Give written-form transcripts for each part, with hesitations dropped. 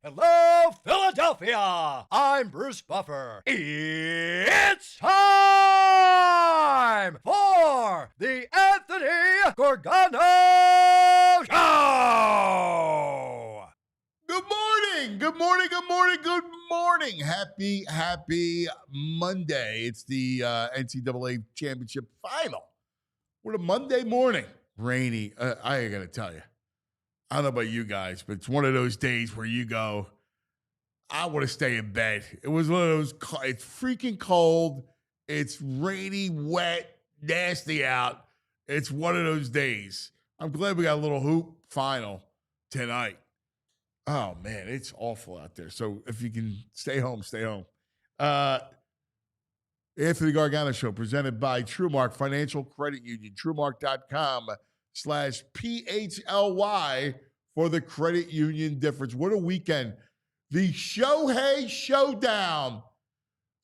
Hello, Philadelphia! I'm Bruce Buffer. It's time for the Anthony Gorgano Show! Good morning, good morning, good morning, good morning. Happy Monday. It's the NCAA Championship Final. What a Monday morning. Rainy. I ain't going to tell you. I don't know about you guys, but it's one of those days where you go, I want to stay in bed. It was one of those, it's freaking cold. It's rainy, wet, nasty out. It's one of those days. I'm glad we got a little hoop final tonight. Oh, man, it's awful out there. So if you can stay home, stay home. Anthony Gargano Show presented by TrueMark Financial Credit Union. TrueMark.com/PHLY for the credit union difference. What a weekend. The Shohei Showdown.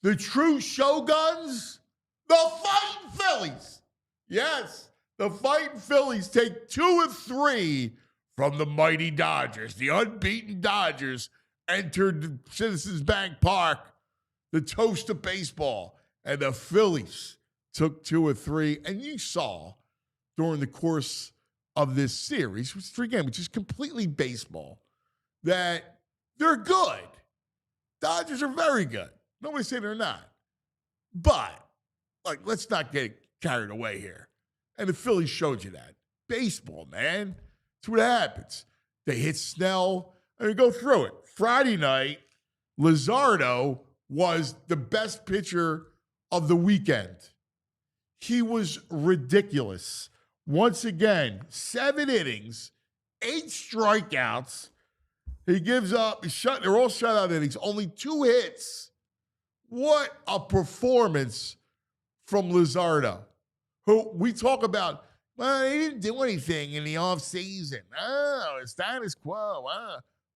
The true Shoguns. The Fighting Phillies. Yes, the Fighting Phillies take 2 of 3 from the mighty Dodgers. The unbeaten Dodgers entered Citizens Bank Park, the toast of baseball. And the Phillies took 2 of 3. And you saw during the course of this series, which is 3 games, which is completely baseball, that they're good. Dodgers are very good. Nobody's saying they're not. But, let's not get carried away here. And the Phillies showed you that. Baseball, man. That's what happens. They hit Snell. And we go through it. Friday night, Luzardo was the best pitcher of the weekend. He was ridiculous. Once again, 7 innings, 8 strikeouts. He gives up. They're all shutout innings. Only 2 hits. What a performance from Luzardo, who we talk about, well, he didn't do anything in the offseason. Oh, status quo.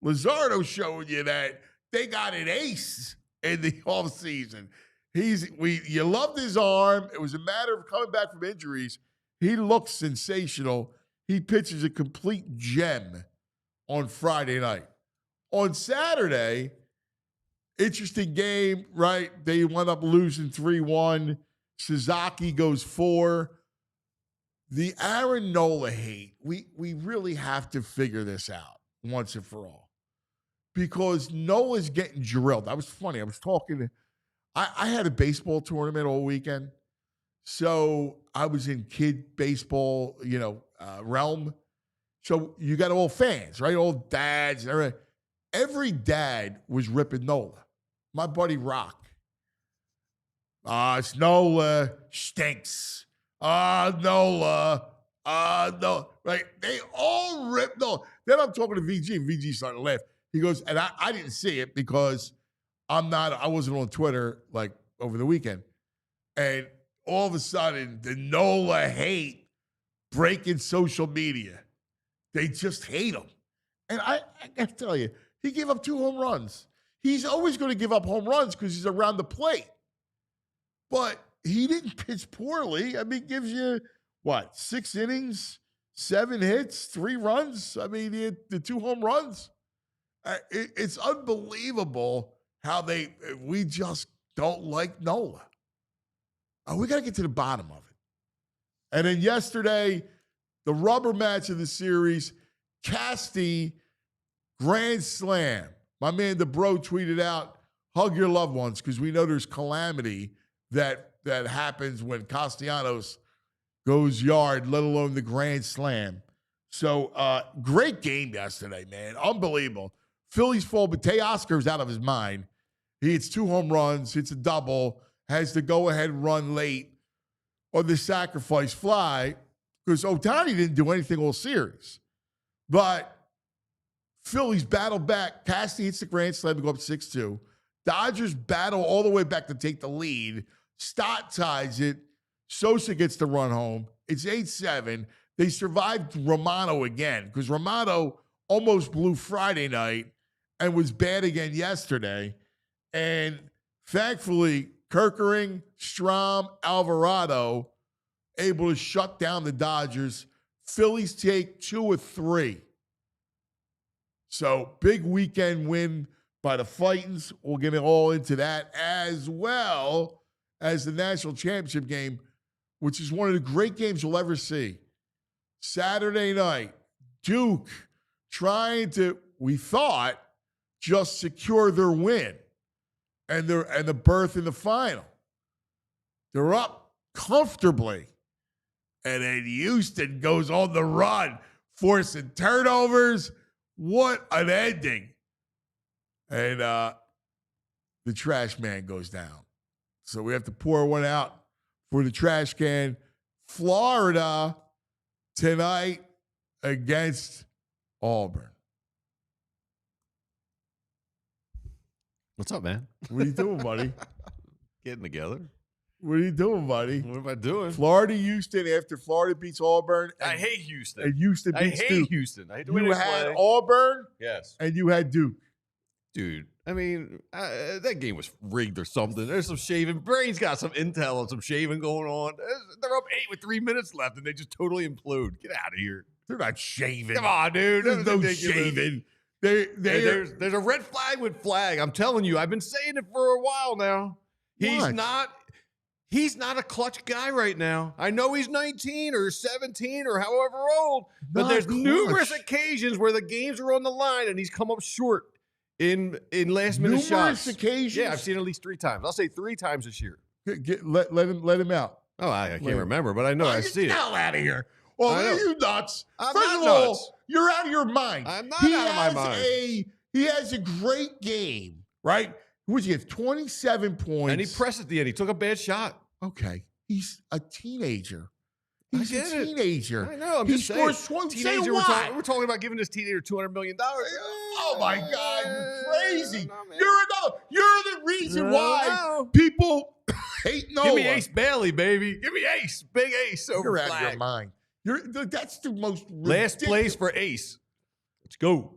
Luzardo showed you that they got an ace in the offseason. You loved his arm. It was a matter of coming back from injuries. He looks sensational. He pitches a complete gem on Friday night. On Saturday, interesting game, right? They wound up losing 3-1. Suzuki goes 4. The Aaron Nola hate, we really have to figure this out once and for all. Because Nola's getting drilled. I was talking to I had a baseball tournament all weekend. So I was in kid baseball, realm. So you got all fans, right? All dads. Every dad was ripping Nola. My buddy Rock. It's Nola stinks. Nola. No. Right? They all rip Nola. Then I'm talking to VG, and VG started to laugh. He goes, and I didn't see it because I wasn't on Twitter over the weekend. And all of a sudden, the Nola hate breaking social media. They just hate him. And I got to tell you, he gave up 2 home runs. He's always going to give up home runs because he's around the plate. But he didn't pitch poorly. I mean, gives you, 6 innings, 7 hits, 3 runs? I mean, the 2 home runs. It's unbelievable how we just don't like Nola. We got to get to the bottom of it. And then yesterday, the rubber match of the series, Casti Grand Slam. My man DeBro tweeted out, hug your loved ones, because we know there's calamity that happens when Castellanos goes yard, let alone the Grand Slam. So great game yesterday, man. Unbelievable. Phillies fall, but Teoscar's out of his mind. He hits 2 home runs, hits a double, has the go-ahead run late on the sacrifice fly because Ohtani didn't do anything all series. But Phillies battle back. Cassidy hits the grand slam to go up 6-2. Dodgers battle all the way back to take the lead. Stott ties it. Sosa gets the run home. It's 8-7. They survived Romano again because Romano almost blew Friday night and was bad again yesterday. And thankfully, Kerkering, Strom, Alvarado able to shut down the Dodgers. Phillies take 2 of 3. So big weekend win by the Fightins. We'll get it all into that as well as the national championship game, which is one of the great games you'll ever see. Saturday night, Duke trying to, we thought, just secure their win and the berth in the final. They're up comfortably. And then Houston goes on the run, forcing turnovers. What an ending. And the trash man goes down. So we have to pour one out for the trash can. Florida tonight against Auburn. What's up, man? What are you doing, buddy? Getting together. What are you doing, buddy? What am I doing? Florida, Houston, after Florida beats Auburn. I hate Houston. And Houston beats I hate Duke. Houston. I hate the way You they had play. Auburn. Yes. And you had Duke. Dude, I mean, that game was rigged or something. There's some shaving. Brain's got some intel and some shaving going on. They're up 8 with 3 minutes left, and they just totally implode. Get out of here. They're not shaving. Come on, dude. There's no ridiculous. shaving. There's a red flag with flag. I'm telling you, I've been saying it for a while now. He's not a clutch guy right now. I know he's 19 or 17 or however old, but there's numerous occasions where the games are on the line and he's come up short in last minute shots. Numerous occasions? Yeah, I've seen it at least 3 times. I'll say 3 times this year. Let him out. Oh, I can't remember, but I know I see it. Get the hell out of here. Well, are you nuts? I'm First not of all, nuts. you're out of your mind. I'm not out of my mind. He has a great game, right? Would you have 27 points? And he pressed at the end. He took a bad shot. Okay. He's a teenager. I He's get a it. teenager. I know. I'm He just saying. scores 20. Teenager, Say we're what? talking about giving this teenager $200 million. Oh my God, you're crazy. No, man. You're the reason why No. people hate Noah. Give me Ace Bailey, baby. Give me Ace. Big Ace over You're out of flag. your mind. That's the most Last ridiculous. place for Ace. Let's go.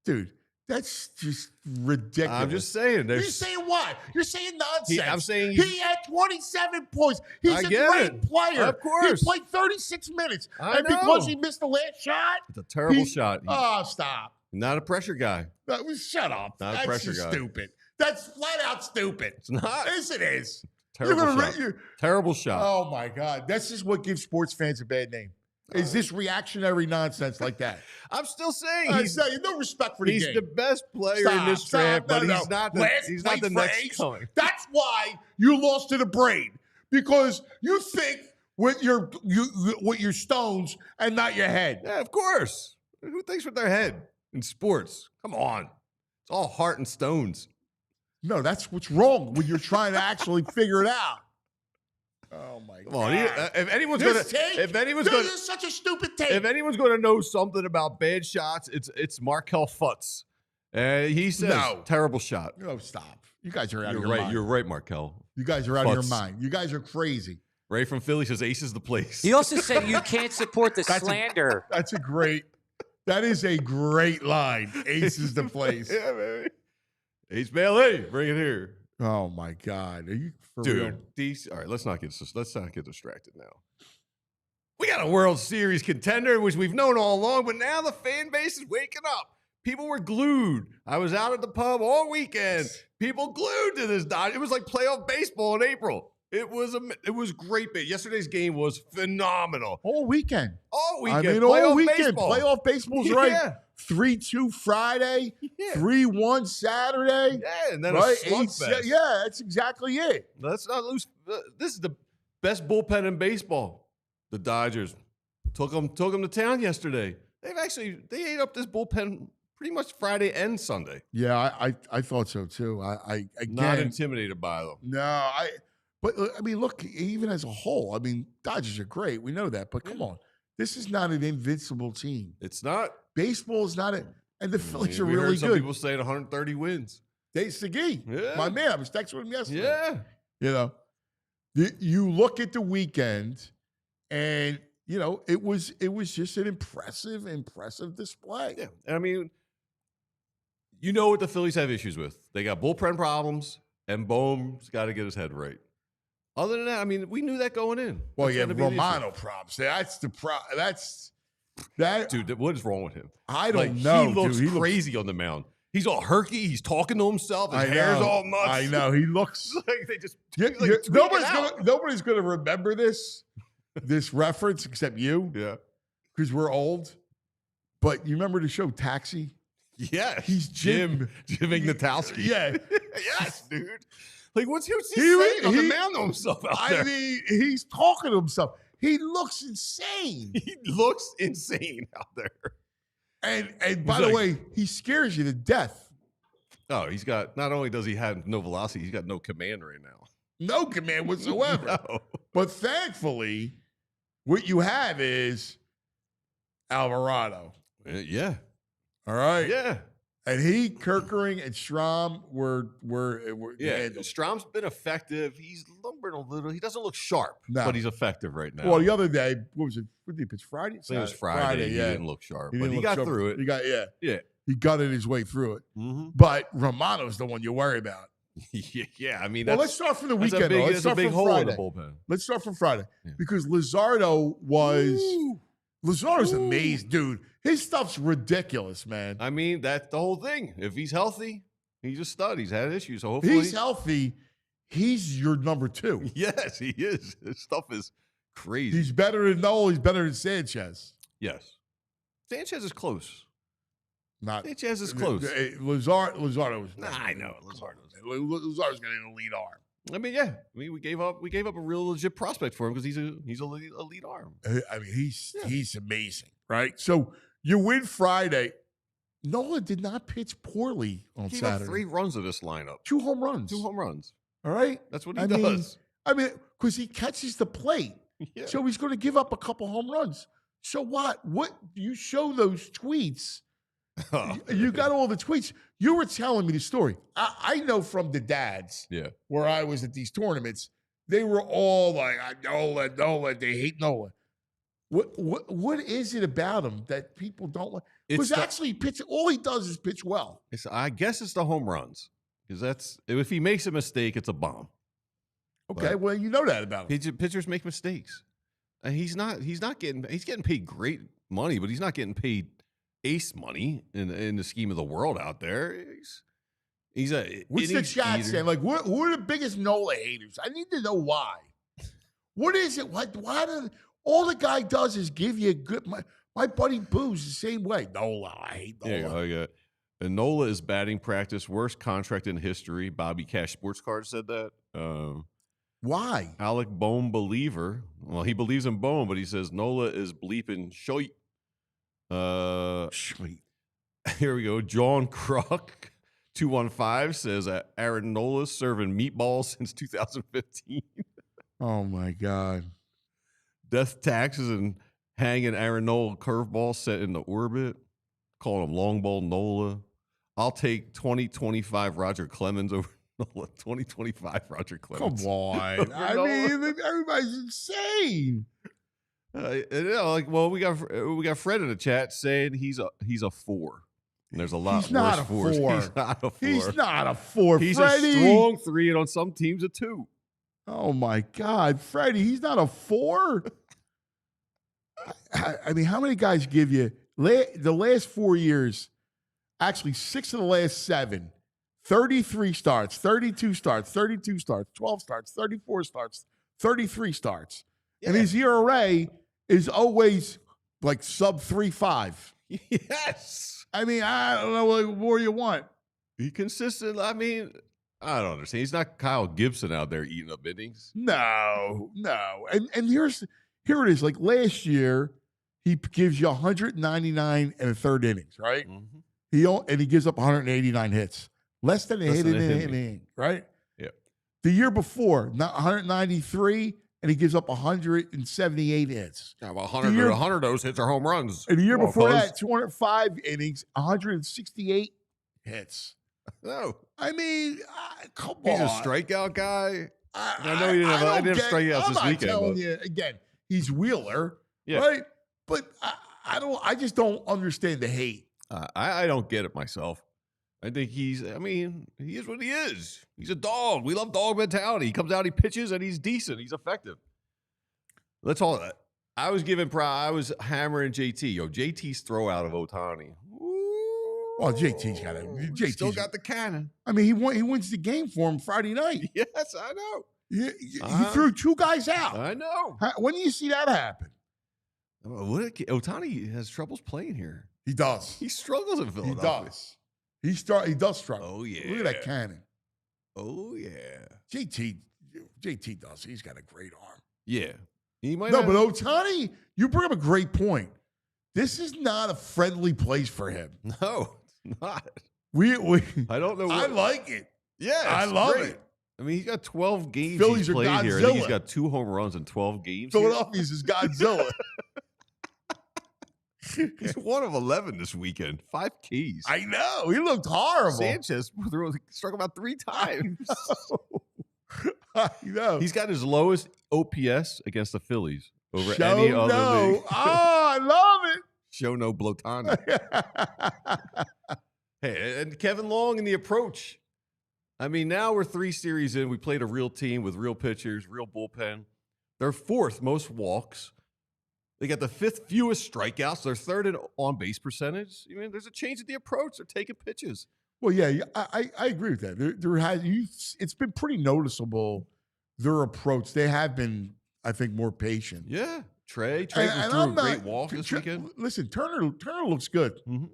Dude, that's just ridiculous. I'm just saying. You're saying what? You're saying nonsense. I'm saying he had 27 points. He's I a get great it. player. Of course. He played 36 minutes. I and know. because he missed the last shot, It's a terrible shot. Oh, stop. Not a pressure guy. Shut up. Not a That's pressure just guy. stupid. That's flat out stupid. It's not. Yes, it is. Terrible shot. Terrible shot. Oh, my God. That's just what gives sports fans a bad name. Is this reactionary nonsense like that? I'm still saying He's no respect for the he's game. the best player in this draft, but he's not the next coming. That's why you lost to the brain, because you think with your stones and not your head. Yeah, of course. Who thinks with their head in sports? Come on. It's all heart and stones. No, that's what's wrong when you're trying to actually figure it out. Oh my Come on. God! If anyone's This gonna, take, if anyone's this gonna, is such a stupid take. if anyone's gonna know something about bad shots, it's Markel Futz. He says terrible shot. No, stop. You guys are out You're of your right. mind. You're right, Markel. You guys are out of your Futz. mind. You guys are crazy. Ray from Philly says Ace is the place. He also said you can't support the slander. That is a great line. Ace is the place. Yeah, baby. Ace Bailey, bring it here. Oh my God. Are you for Dude, real? all right, let's not get distracted now. We got a World Series contender, which we've known all along, but now the fan base is waking up. People were glued. I was out at the pub all weekend. People glued to this dot. It was like playoff baseball in April. It was great. Yesterday's game was phenomenal. All weekend. All weekend. I mean, playoff all weekend. Baseball. Playoff baseball's right. 3-2 Friday, 3-1 Saturday. Yeah, and then right? a slugfest. Yeah, that's exactly it. Let's not lose. This is the best bullpen in baseball. The Dodgers Took them to town yesterday. They ate up this bullpen pretty much Friday and Sunday. Yeah, I thought so too. I again, Not intimidated by them. No, but I mean, look, even as a whole, I mean, Dodgers are great. We know that, but come on, this is not an invincible team. It's not. Baseball is not it, and the Phillies are We really heard some good. people saying 130 wins. Dave Segui, my man, I was texting with him yesterday. Yeah, you know, you look at the weekend, and you know it was just an impressive display. yeah. I mean, you know what the Phillies have issues with? They got bullpen problems, and Bohm's got to get his head right. Other than that, I mean, we knew that going in. Well, That's yeah, gonna be the issue. Romano problems. That's the that. Dude, what is wrong with him? I don't know. He looks dude. crazy on the mound. He's all herky. He's talking to himself. His hair's all nuts. I know. He looks like they just nobody's gonna remember this reference except you. Yeah, because we're old. But you remember the show Taxi? Yeah, he's Jim Ignatowski. Yeah, yes, dude. Like, what's he saying on the mound to himself out there? I mean, he's talking to himself. He looks insane. He looks insane out there. And by the way, he scares you to death. Oh, he's got, not only does he have no velocity, he's got no command right now. No command whatsoever. No. But thankfully, what you have is Alvarado. Yeah. All right. Yeah. And Kerkering and Strom were yeah. Strom's been effective. He's lumbered a little. He doesn't look sharp, but he's effective right now. Well, the other day, what was it? What did he pitch? Friday? I think it was Friday. He didn't look sharp, but he got through it. Yeah. He gutted his way through it. Mm-hmm. But Romano's the one you worry about. Yeah, I mean, let's start from the weekend. Let's start from Friday. In the bullpen. Let's start from Friday because Luzardo was. Luzardo's amazing, dude. His stuff's ridiculous, man. I mean, that's the whole thing. If he's healthy, he's a stud. He's had issues, so hopefully he's healthy. He's your number 2. Yes, he is. His stuff is crazy. He's better than Noel. He's better than Sanchez. Yes, Sanchez is close. Sanchez is close. Luzardo was. Nah, I know Luzardo's got an elite arm. I mean, yeah. I mean, we gave up a real legit prospect for him because he's a elite arm. I mean, he's amazing, right? So you win Friday. Nola did not pitch poorly on He Saturday. gave up 3 runs to this lineup. 2 home runs. 2 home runs. All right, that's what he does. I mean, because he catches the plate, so he's going to give up a couple home runs. So what? What you show those tweets? You got all the tweets. You were telling me the story. I know from the dads, where I was at these tournaments, they were all like, Nola, they hate Nola. What is it about him that people don't like? Because actually, all he does is pitch well. I guess it's the home runs. Because if he makes a mistake, it's a bomb. Okay, well, you know that about him. Pitchers make mistakes. And he's getting paid great money, but he's not getting paid ace money in the scheme of the world out there. What's the chat saying? Like, who are the biggest Nola haters? I need to know why. What is it? Why all the guy does is give you a good. My buddy Boo's the same way. Nola, I hate Nola. Yeah, and Nola is batting practice, worst contract in history. Bobby Cash Sports Card said that. Why? Alec Bohm believer. Well, he believes in Bohm, but he says Nola is bleeping shoit. Sweet. Here we go. John Kruk 215 says Aaron Nola's serving meatballs since 2015. Oh my God. Death taxes and hanging Aaron Nola curveball set in the orbit. Calling him long ball Nola. I'll take 2025 Roger Clemens over Nola. 2025 Roger Clemens. Come on. I mean, everybody's insane. We got Fred in the chat saying he's a 4. And there's a lot He's not worse a 4s. 4. He's not a 4. He's not a 4. He's Freddie. a strong 3, and on some teams a 2. Oh my God, Freddie, he's not a 4. I mean, how many guys give you the last 4 years? Actually, 6 of the last 7. 33 starts, 32 starts, 32 starts, 12 starts, 34 starts, 33 starts. Yeah. And his ERA is always like sub 3.5. Yes. I mean, I don't know what more you want. He consistent. I mean, I don't understand. He's not Kyle Gibson out there eating up innings. No. And here it is. Like last year, he gives you 199 and a third innings, right? Mm-hmm. And he gives up 189 hits. Less than a hit in an inning, right? Yeah. The year before, 193, and he gives up 178 hits. Yeah, well, 100 of those hits are home runs. And the year before that, 205 innings, 168 hits. No. I mean, come on. He's a strikeout guy. I know he didn't have strikeouts this weekend. I'm telling you, again, he's Wheeler, yeah. right? But I just don't understand the hate. I don't get it myself. I think he is what he is. He's a dog. We love dog mentality. He comes out, he pitches, and he's decent. He's effective. That's all. I was hammering JT. Yo, JT's throw out of Ohtani. Well, JT's got it. JT's still got the cannon. I mean, he wins the game for him Friday night. Yes, I know. He threw two guys out. I know. When do you see that happen? Ohtani has troubles playing here. He does. He struggles in Philadelphia. He does. He does struggle. Oh, yeah. Look at that cannon. Oh, yeah. JT does. He's got a great arm. Yeah. But Ohtani, you bring up a great point. This is not a friendly place for him. No, it's not. I don't know. I like it. Yeah, I love it. I mean, he's got 12 games Phillies he's played are here. I think he's got 2 home runs in 12 games. Philadelphia's is Godzilla. He's 1 of 11 this weekend. 5 keys. I know. He looked horrible. Sanchez struck about 3 times. I know. He's got his lowest OPS against the Phillies over any other league. Oh, I love it. Show no Blotani. Hey, and Kevin Long in the approach. I mean, now we're 3 series in. We played a real team with real pitchers, real bullpen. They're 4th most walks. They got the 5th fewest strikeouts. They're 3rd in on-base percentage. I mean, there's a change in the approach. They're taking pitches. Well, yeah, I agree with that. It's been pretty noticeable, their approach. They have been, I think, more patient. Yeah. Trey threw a great walk this weekend. Listen, Turner looks good. Mm-hmm.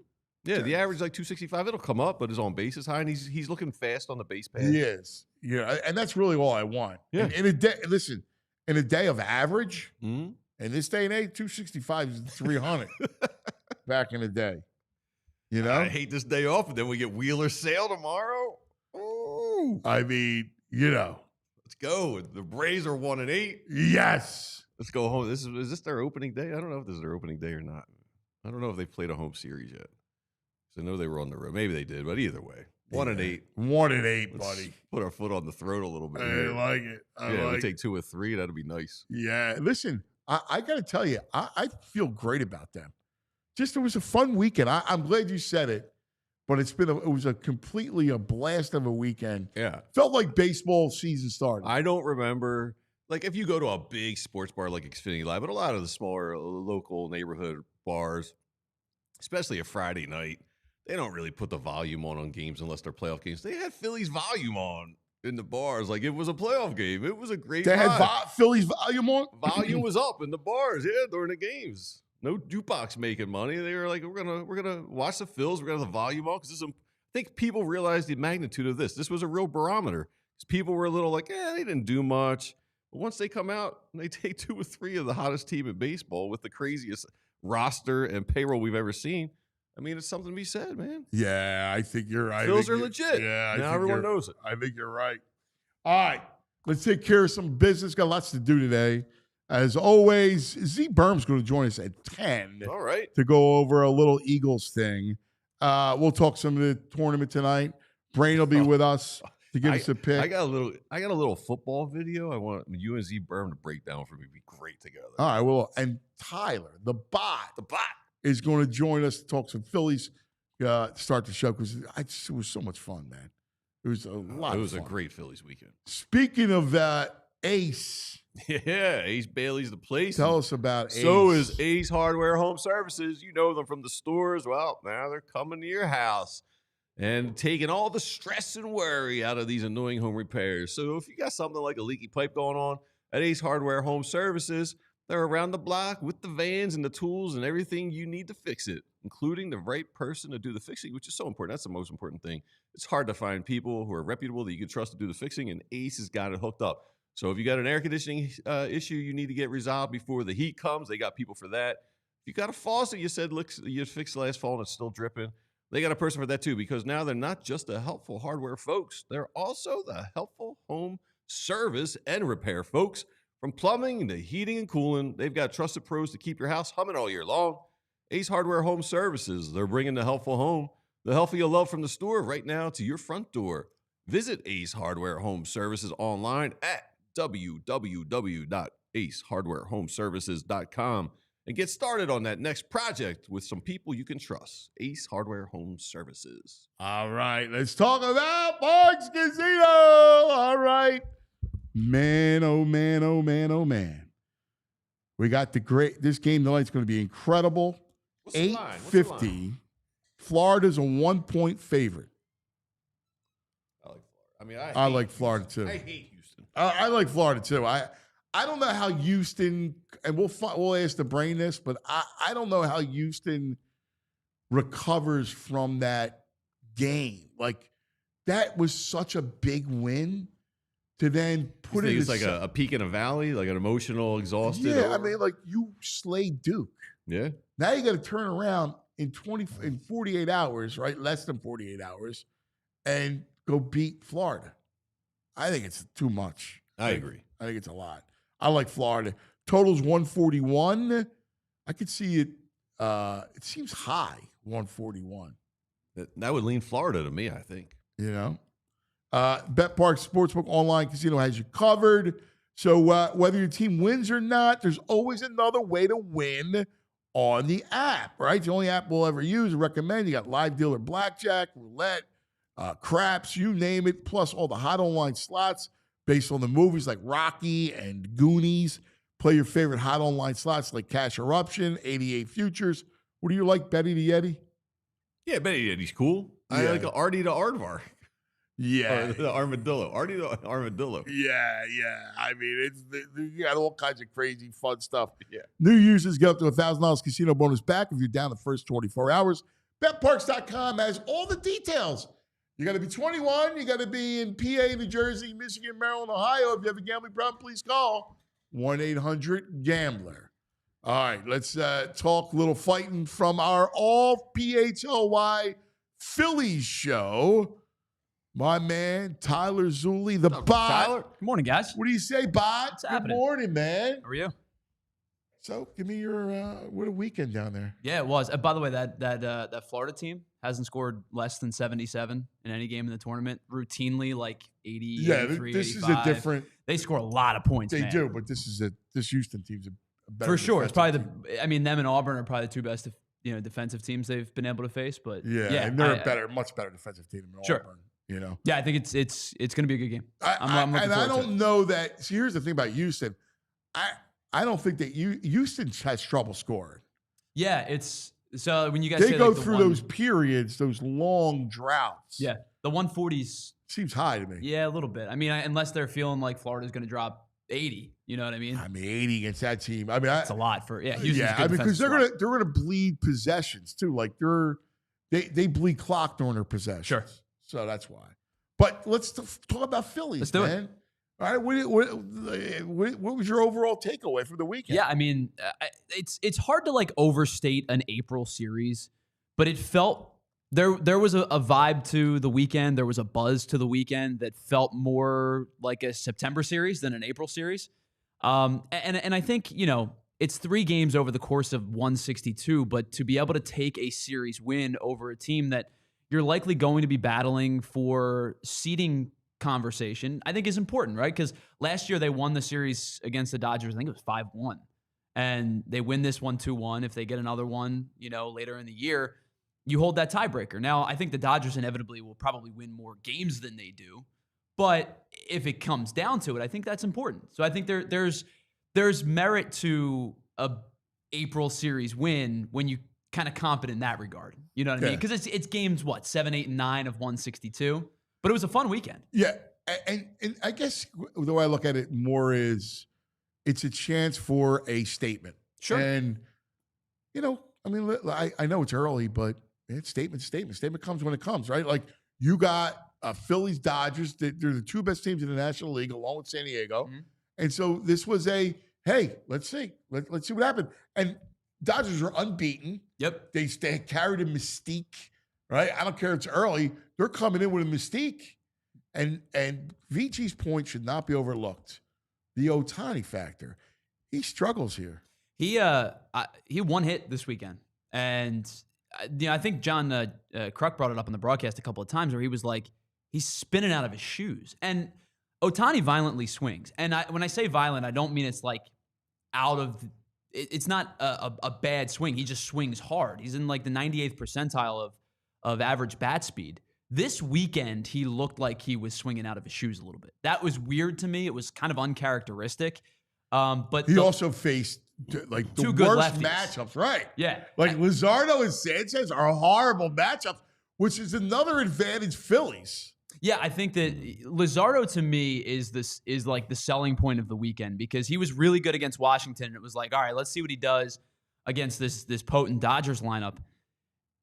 Yeah, the average like 265. It'll come up, but his on base is high, and he's looking fast on the base pad. He is. Yeah, and that's really all I want. Yeah. In a day of average, in this day and age, 265 is 300 back in the day. You know? I hate this day off, and then we get Wheeler Sale tomorrow. Ooh. I mean, you know. Let's go. The Braves are 1-8. Yes. Let's go home. Is this their opening day? I don't know if this is their opening day or not. I don't know if they've played a home series yet. So I know they were on the road. Maybe they did, but either way. 1-8. 1-8, buddy. Put our foot on the throat a little bit. I like it. We take 2 or 3. That'd be nice. Yeah. Listen, I got to tell you, I feel great about them. Just it was a fun weekend. I'm glad you said it, but it was completely a blast of a weekend. Yeah. Felt like baseball season started. I don't remember. Like, if you go to a big sports bar like PHLY, but a lot of the smaller local neighborhood bars, especially a Friday night, they don't really put the volume on games unless they're playoff games. They had Phillies volume on in the bars. Like, it was a playoff game. It was a great They had Phillies volume on? Volume was up in the bars, during the games. No jukebox making money. They were like, we're gonna watch the Phils. We're gonna have the volume on because I think people realized the magnitude of this. This was a real barometer. Because people were a little like, they didn't do much. But once they come out and they take 2 or 3 of the hottest team in baseball with the craziest roster and payroll we've ever seen, I mean, it's something to be said, man. Yeah, I think you're right. Phils are legit. Yeah, now everyone knows it. I think you're right. All right, let's take care of some business. Got lots to do today. As always, Z Berm's going to join us at 10. All right. To go over a little Eagles thing. We'll talk some of the tournament tonight. Brain will be with us to give us a pick. I got a little football video. I want you and Z Berm to break down for me. It'd be great together. All right. Well, and Tyler, the bot, is going to join us to talk some Phillies. Start the show because it was so much fun, man. It was a lot. It was a great Phillies weekend. Speaking of that, Ace. Yeah, Ace Bailey's the place. Tell us about Ace. So is Ace Hardware Home Services. You know them from the stores. Well, now they're coming to your house and taking all the stress and worry out of these annoying home repairs. So if you got something like a leaky pipe going on at Ace Hardware Home Services, they're around the block with the vans and the tools and everything you need to fix it, including the right person to do the fixing, which is so important. That's the most important thing. It's hard to find people who are reputable that you can trust to do the fixing, and Ace has got it hooked up. So if you got an air conditioning issue you need to get resolved before the heat comes, they got people for that. If you got a faucet, you said you fixed last fall and it's still dripping, they got a person for that too, because now they're not just the helpful hardware folks. They're also the helpful home service and repair folks. From plumbing to heating and cooling, they've got trusted pros to keep your house humming all year long. Ace Hardware Home Services, they're bringing the helpful home, the helpful you'll love from the store right now to your front door. Visit Ace Hardware Home Services online at www.acehardwarehomeservices.com and get started on that next project with some people you can trust. Ace Hardware Home Services. All right, let's talk about Parks Casino. All right. Man, oh man, oh man, oh man. We got this game tonight's going to be incredible. 850. Florida's a 1-point favorite. I like Florida. I like Florida too. I hate Houston. I like Florida too. I don't know how Houston, and we'll ask the brain this, but I don't know how Houston recovers from that game. Like, that was such a big win to then put it. It's like a peak in a valley, like an emotional, exhausted. Yeah, I mean, like, you slayed Duke. Yeah. Now you got to turn around in 48 hours, right? Less than 48 hours, and go beat Florida. I think it's too much. I agree. I think it's a lot. I like Florida. Total's 141. I could see it. It seems high, 141. That would lean Florida to me, I think. You know? BetPark Sportsbook Online Casino has you covered. So whether your team wins or not, there's always another way to win on the app, right? It's the only app we'll ever use and recommend. You got live dealer blackjack, roulette, craps, you name it, plus all the hot online slots based on the movies like Rocky and Goonies. Play your favorite hot online slots like Cash Eruption, 88 Futures. What do you like, Betty the Yeti? Yeah, Betty the Yeti's cool. I like Artie the Aardvark. Yeah. Or the armadillo. Artie the armadillo. Yeah. I mean, you got all kinds of crazy, fun stuff. Yeah. New users get up to $1,000 casino bonus back if you're down the first 24 hours. BetParks.com has all the details. You got to be 21. You got to be in PA, New Jersey, Michigan, Maryland, Ohio. If you have a gambling problem, please call 1-800-GAMBLER. All right, let's talk a little fighting from our all PHLY Phillies show. My man, Tyler Zulli, the bot. Tyler, good morning, guys. What do you say, bot? What's happening? Good morning, man. How are you? So, give me your what a weekend down there. Yeah, it was. By the way, that Florida team hasn't scored less than 77 in any game in the tournament. Routinely, like 80, 83, this 85. is a different. They score a lot of points. They man. do, but this Houston team's a better. For sure, it's probably team. them and Auburn are probably the two best, defensive teams they've been able to face. But and they're much better defensive team than Auburn. You know. Yeah, I think it's going to be a good game. I'm looking forward to it. Know that. See, here's the thing about Houston. I don't think that Houston has trouble scoring. Yeah, it's so when you guys they say, go like, through those periods, those long droughts. Yeah, the 140s seems high to me. Yeah, a little bit. I mean, unless they're feeling like Florida's going to drop 80. You know what I mean? 80 against that team. I mean, that's a lot for Houston's because they're gonna bleed possessions too. Like they bleed clock during their possessions. Sure. So that's why. But let's talk about Phillies. Let's do it. All right, what was your overall takeaway from the weekend? Yeah, I mean, it's hard to like overstate an April series, but it felt there was a vibe to the weekend. There was a buzz to the weekend that felt more like a September series than an April series. And I think it's 3 games over the course of 162, but to be able to take a series win over a team that you're likely going to be battling for seeding conversation, I think is important, right? Because last year they won the series against the Dodgers. I think it was 5-1, and they win this one 2-1. If they get another one, later in the year, you hold that tiebreaker. Now, I think the Dodgers inevitably will probably win more games than they do, but if it comes down to it, I think that's important. So I think there's merit to a April series win when you kind of confident in that regard. You know what I mean? Because it's games 7, 8, and 9 of 162. But it was a fun weekend. Yeah. And I guess the way I look at it more is it's a chance for a statement. Sure. And, I mean, I know it's early, but it's statement. Statement comes when it comes, right? Like you got Phillies, Dodgers. They're the 2 best teams in the National League along with San Diego. Mm-hmm. And so this was hey, let's see. Let's see what happened. And Dodgers are unbeaten. Yep. They carried a mystique, right? I don't care if it's early. They're coming in with a mystique. And VG's point should not be overlooked. The Ohtani factor. He struggles here. He one hit this weekend. And I think John Kruk brought it up on the broadcast a couple of times where he was like, he's spinning out of his shoes. And Ohtani violently swings. And when I say violent, I don't mean it's like out of it's not a bad swing. He just swings hard. He's in like the 98th percentile of average bat speed. This weekend, he looked like he was swinging out of his shoes a little bit. That was weird to me. It was kind of uncharacteristic. But he also faced like the two good worst lefties. matchups, right? Yeah. Like Luzardo and Sanchez are horrible matchups, which is another advantage Phillies. Yeah, I think that Luzardo to me is like the selling point of the weekend because he was really good against Washington. And it was like, all right, let's see what he does against this potent Dodgers lineup.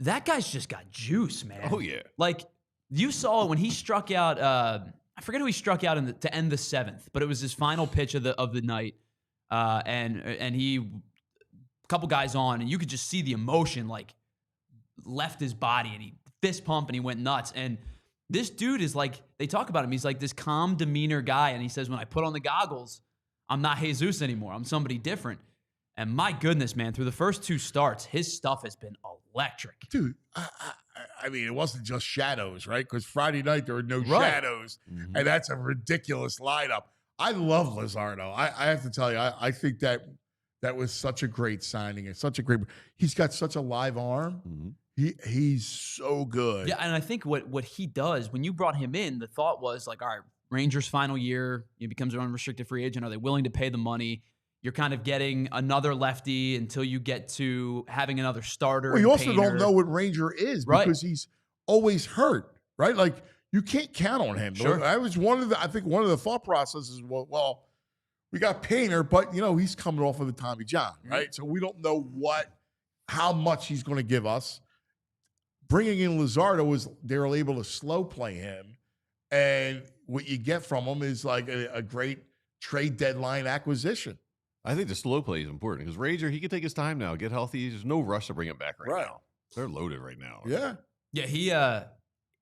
That guy's just got juice, man. Oh, yeah. Like, you saw it when he struck out, I forget who he struck out to end the seventh, but it was his final pitch of the night. And he, a couple guys on, and you could just see the emotion, like, left his body, and he fist pumped, and he went nuts. And this dude is like, they talk about him, he's like this calm demeanor guy, and he says, when I put on the goggles, I'm not Jesus anymore. I'm somebody different. And my goodness, man, through the first two starts, his stuff has been electric. Dude, I mean, it wasn't just shadows, right? Because Friday night there were no shadows, and that's a ridiculous lineup. I love Luzardo. I have to tell you, I think that was such a great signing. It's such a great. He's got such a live arm. He's so good. Yeah, and I think what he does when you brought him in, the thought was like, all right, Rangers' final year, he becomes an unrestricted free agent. Are they willing to pay the money? You're kind of getting another lefty until you get to having another starter. Well, you also don't know what Ranger is because he's always hurt, right? Like you can't count on him. Sure. I was one of the thought processes. Well, we got Painter, but he's coming off of the Tommy John, right? So we don't know how much he's going to give us. Bringing in Luzardo was they were able to slow play him, and what you get from him is like a great trade deadline acquisition. I think the slow play is important because Ranger, he can take his time now, get healthy. There's no rush to bring him back right now. They're loaded right now. Yeah. Yeah, he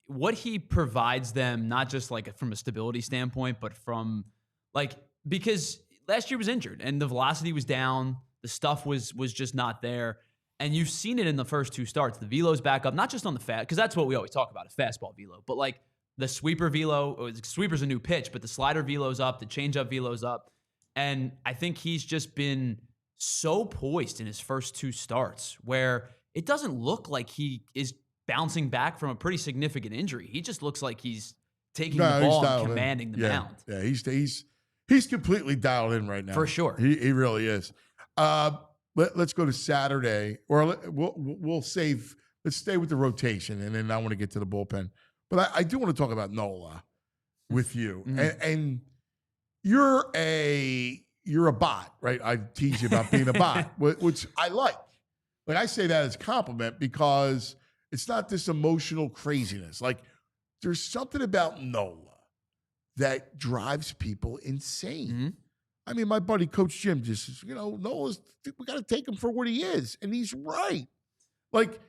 what he provides them, not just like from a stability standpoint, but from like because last year was injured and the velocity was down, the stuff was just not there. And you've seen it in the first two starts. The velo's back up, not just on the fast, because that's what we always talk about, a fastball velo, but like the sweeper velo, the sweeper's a new pitch, but the slider velo's up, the changeup velo's up. And I think he's just been so poised in his first two starts where it doesn't look like he is bouncing back from a pretty significant injury. He just looks like he's taking the ball and commanding the mound. Yeah, he's completely dialed in right now. For sure. He really is. Let's go to Saturday, or we'll save. Let's stay with the rotation, and then I want to get to the bullpen. But I do want to talk about Nola with you, and you're a bot, right? I tease you about being a bot, which I like. Like I say that as a compliment because it's not this emotional craziness. Like there's something about Nola that drives people insane. I mean, my buddy Coach Jim just says, Nola's, we got to take him for what he is. And he's right. Like,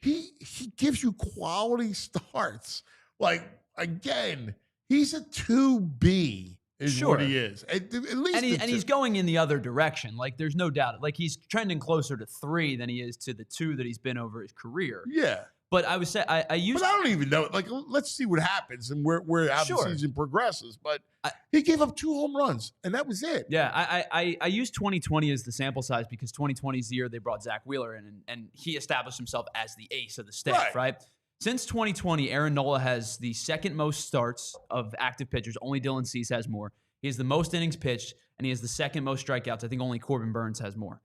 he gives you quality starts. Like, again, he's a 2B is what he is. At least and he's going in the other direction. Like, there's no doubt. Like, he's trending closer to 3 than he is to the 2 that he's been over his career. Yeah. But I was saying, But I don't even know. Like, let's see what happens and how the season progresses. But he gave up 2 home runs, and that was it. Yeah, I use 2020 as the sample size because 2020 is the year they brought Zach Wheeler in, and he established himself as the ace of the staff, right? Since 2020, Aaron Nola has the second most starts of active pitchers. Only Dylan Cease has more. He has the most innings pitched, and he has the second most strikeouts. I think only Corbin Burns has more.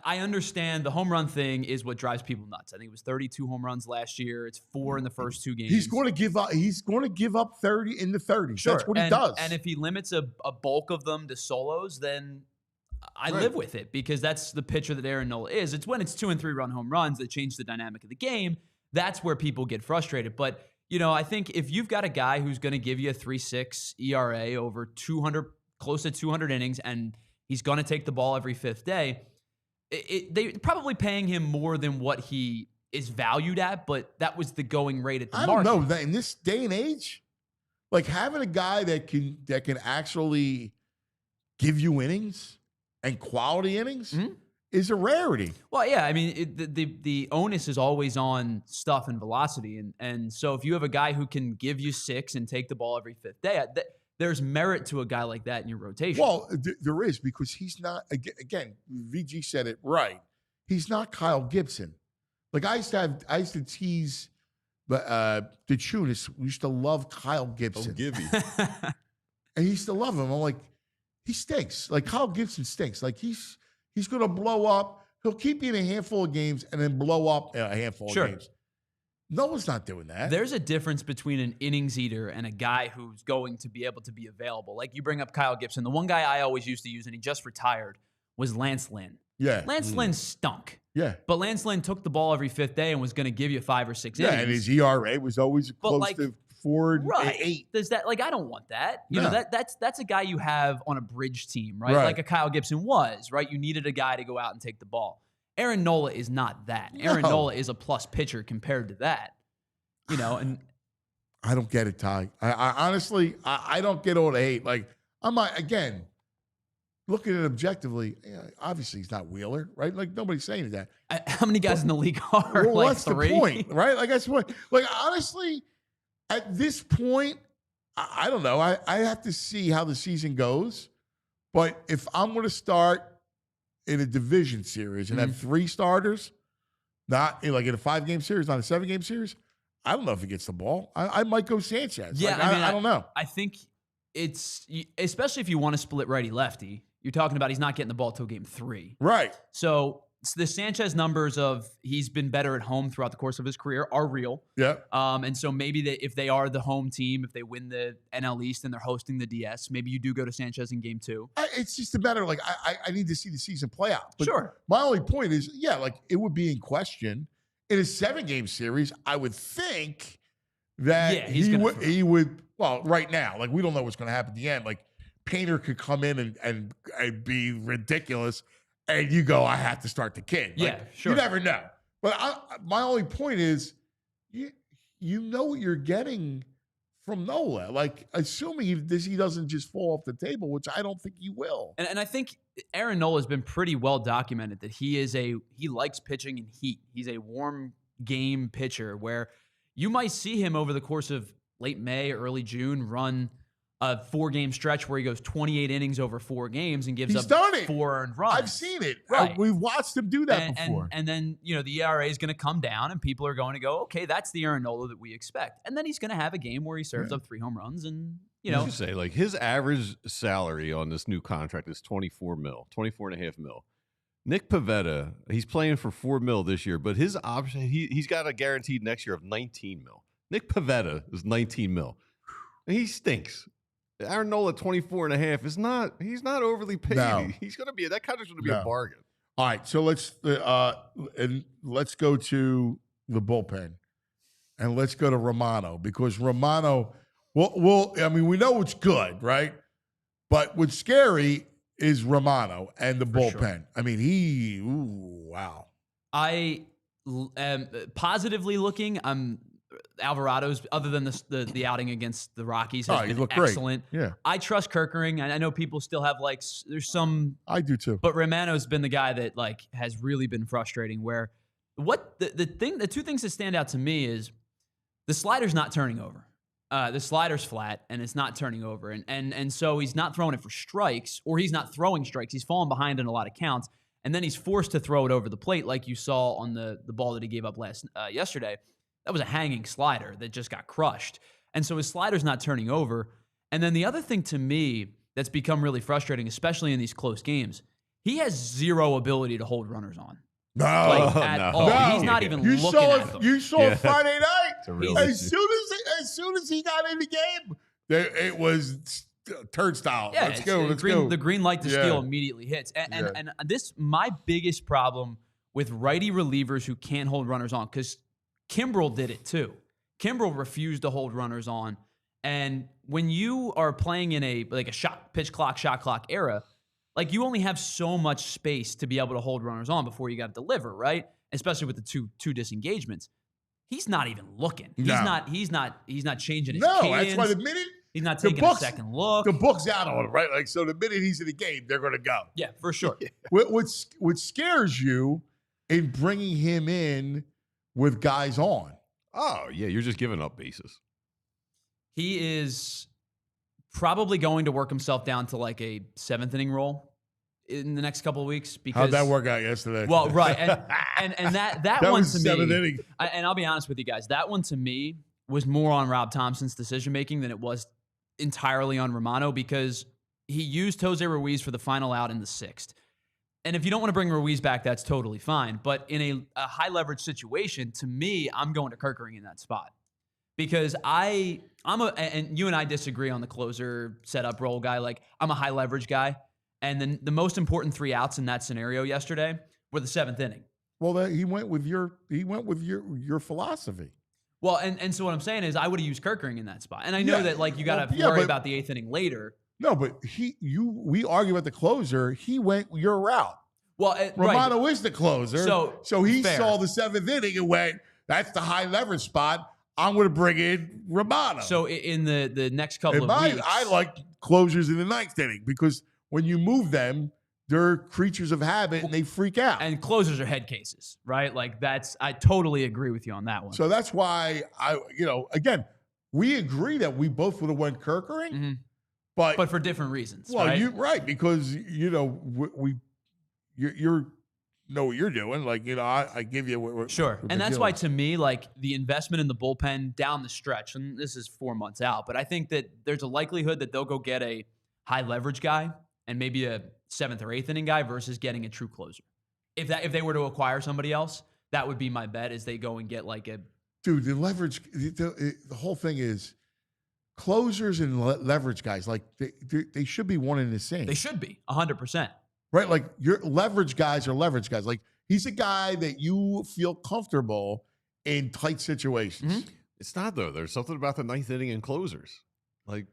I understand the home run thing is what drives people nuts. I think it was 32 home runs last year. It's 4 in the first 2 games. He's going to give up. He's going to give up 30 in the 30s. Sure. That's what he does. And if he limits a bulk of them to solos, then I live with it because that's the pitcher that Aaron Nola is. It's when it's 2 and 3 run home runs that change the dynamic of the game. That's where people get frustrated. But I think if you've got a guy who's going to give you a 3.6 ERA over 200, close to 200 innings, and he's going to take the ball every 5th day. they probably paying him more than what he is valued at, but that was the going rate at the I market. don't know that in this day and age, like having a guy that can actually give you innings and quality innings is a rarity. Well, yeah, I mean, the onus is always on stuff and velocity, and so if you have a guy who can give you 6 and take the ball every 5th day, there's merit to a guy like that in your rotation. Well, there is, because he's not, again, VG said it right. He's not Kyle Gibson. Like I used to tease the Chunas. We used to love Kyle Gibson. I'll give you. And he used to love him. I'm like, he stinks. Like Kyle Gibson stinks. Like he's going to blow up. He'll keep you in a handful of games and then blow up a handful of games. Noah's not doing that. There's a difference between an innings eater and a guy who's going to be able to be available. Like you bring up Kyle Gibson. The one guy I always used to use, and he just retired, was Lance Lynn. Yeah. Lance Lynn stunk. Yeah. But Lance Lynn took the ball every 5th day and was going to give you 5 or 6 innings. Yeah, and his ERA was always close to 4 and 8. Does that, like, I don't want that. You know, that's a guy you have on a bridge team, right? Right. Like a Kyle Gibson was, right? You needed a guy to go out and take the ball. Aaron Nola is not that. Aaron Nola is a plus pitcher compared to that. You know, and I don't get it, Ty. I honestly, I don't get all the hate. Like, I'm not, again, looking at it objectively, obviously he's not Wheeler, right? Like, nobody's saying that. How many guys in the league are well, like that's 3? the point, right? Like, that's what, like, honestly, at this point, I don't know. I have to see how the season goes. But if I'm going to start in a division series and have 3 starters, not like in a 5-game series, not a 7-game series, I don't know if he gets the ball. I might go Sanchez. Yeah, like, I mean, I don't know. I think it's, especially if you want to split righty-lefty, you're talking about he's not getting the ball till game 3. Right. So the Sanchez numbers of he's been better at home throughout the course of his career are real. Yeah. And so maybe if they are the home team, if they win the NL East and they're hosting the DS, maybe you do go to Sanchez in game 2. It's just a matter, like, I need to see the season play out. But sure. My only point is, yeah, like, it would be in question. In a 7-game series, I would think that he would, well, right now, like, we don't know what's going to happen at the end. Like, Painter could come in and be ridiculous, and you go, I have to start the kid. Like, yeah, sure. You never know. But my only point is, you know what you're getting from Nola. Like, assuming he doesn't just fall off the table, which I don't think he will. And I think Aaron Nola has been pretty well documented that he likes pitching in heat. He's a warm game pitcher where you might see him over the course of late May, early June run a 4-game stretch where he goes 28 innings over 4 games and gives up 4 earned runs. I've seen it. Right. We've watched him do that before. And then, you know, the ERA is going to come down and people are going to go, okay, that's the Aaron Nola that we expect. And then he's going to have a game where he serves up 3 home runs and, you know. You say, like, his average salary on this new contract is $24.5 million. Nick Pivetta, he's playing for $4 million this year, but his option, he's got a guaranteed next year of $19 million. Nick Pivetta is $19 million. And he stinks. Aaron Nola, 24.5 is not. He's not overly paid. No. He's going to be that contract's going to be a bargain. All right, so let's go to the bullpen, and let's go to Romano, because Romano. Well, I mean, we know it's good, right? But what's scary is Romano and the bullpen. Sure. I mean, wow. I am positively looking. Alvarado's, other than the outing against the Rockies, has been excellent. Great. Yeah, I trust Kerkering, and I know people still have there's some. I do too. But Romano's been the guy that has really been frustrating. Where the 2 things that stand out to me is the slider's not turning over. The slider's flat and it's not turning over, and so he's not throwing it for strikes, or he's not throwing strikes. He's falling behind in a lot of counts, and then he's forced to throw it over the plate, like you saw on the ball that he gave up yesterday. That was a hanging slider that just got crushed. And so his slider's not turning over. And then the other thing to me that's become really frustrating, especially in these close games, he has zero ability to hold runners on. No, at all. No. He's not even looking at them. You saw it Friday night. As soon as he got in the game, it was turnstile. Yeah, let's go. The green light to steal immediately hits. And this, my biggest problem with righty relievers who can't hold runners on, because Kimbrel did it too. Kimbrel refused to hold runners on. And when you are playing in a shot clock era, like you only have so much space to be able to hold runners on before you got to deliver, right? Especially with the two disengagements. He's not even looking. He's No. not changing his No, cadence. that's why the minute He's not the taking Bucks- a second look. the book's out on him, right? Like, so the minute he's in the game, they're going to go. Yeah, for sure. What scares you in bringing him in with guys on? Oh, yeah, you're just giving up bases. He is probably going to work himself down to like a 7th inning role in the next couple of weeks. Because How'd that work out yesterday? Well, right, and that that one was to 7th me, inning. and I'll be honest with you guys, that one to me was more on Rob Thompson's decision making than it was entirely on Romano, because he used Jose Ruiz for the final out in the 6th. And if you don't want to bring Ruiz back, that's totally fine. But in a high leverage situation, to me, I'm going to Kerkering in that spot. Because and you and I disagree on the closer setup role guy. Like, I'm a high leverage guy. And then the most important 3 outs in that scenario yesterday were the 7th inning. Well, he went with your philosophy. Well, and so what I'm saying is I would have used Kerkering in that spot. And I know that like you got to worry about the 8th inning later. No, but we argue about the closer. He went your route. Well, Romano is the closer. So he fair. saw the 7th inning and went, that's the high leverage spot. I'm going to bring in Romano. So in the next couple of weeks. I like closers in the 9th inning because when you move them, they're creatures of habit and they freak out. And closers are head cases, right? Like I totally agree with you on that one. So that's why again, we agree that we both would have went Kerkering, Mm-hmm. but for different reasons. well, right? because you know what you're doing. Like, I give you Sure. And that's why, to me, like the investment in the bullpen down the stretch, and this is 4 months out, but I think that there's a likelihood that they'll go get a high leverage guy and maybe a 7th or 8th inning guy versus getting a true closer. If they were to acquire somebody else, that would be my bet, is they go and get like a dude. The leverage, the whole thing is closers and leverage guys. Like they should be one and the same. They should be 100%. Right? Like your leverage guys are leverage guys. Like he's a guy that you feel comfortable in tight situations. Mm-hmm. It's not, though. There's something about the 9th inning and closers. Like,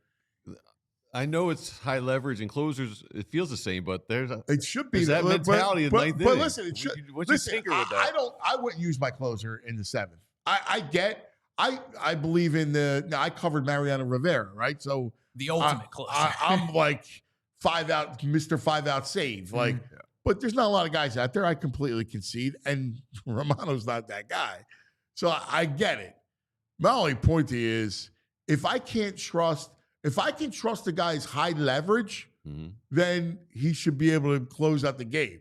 I know it's high leverage and closers. It feels the same, but it should be that mentality in 9th inning. But listen, it should. What's your tinker with that? I wouldn't use my closer in the 7th. I believe in I covered Mariano Rivera, right? So the ultimate closer. I'm like 5 out, Mr. 5 out save. Like, but there's not a lot of guys out there. I completely concede, and Romano's not that guy. So I get it. My only point to you is if I can trust the guy's high leverage, then he should be able to close out the game.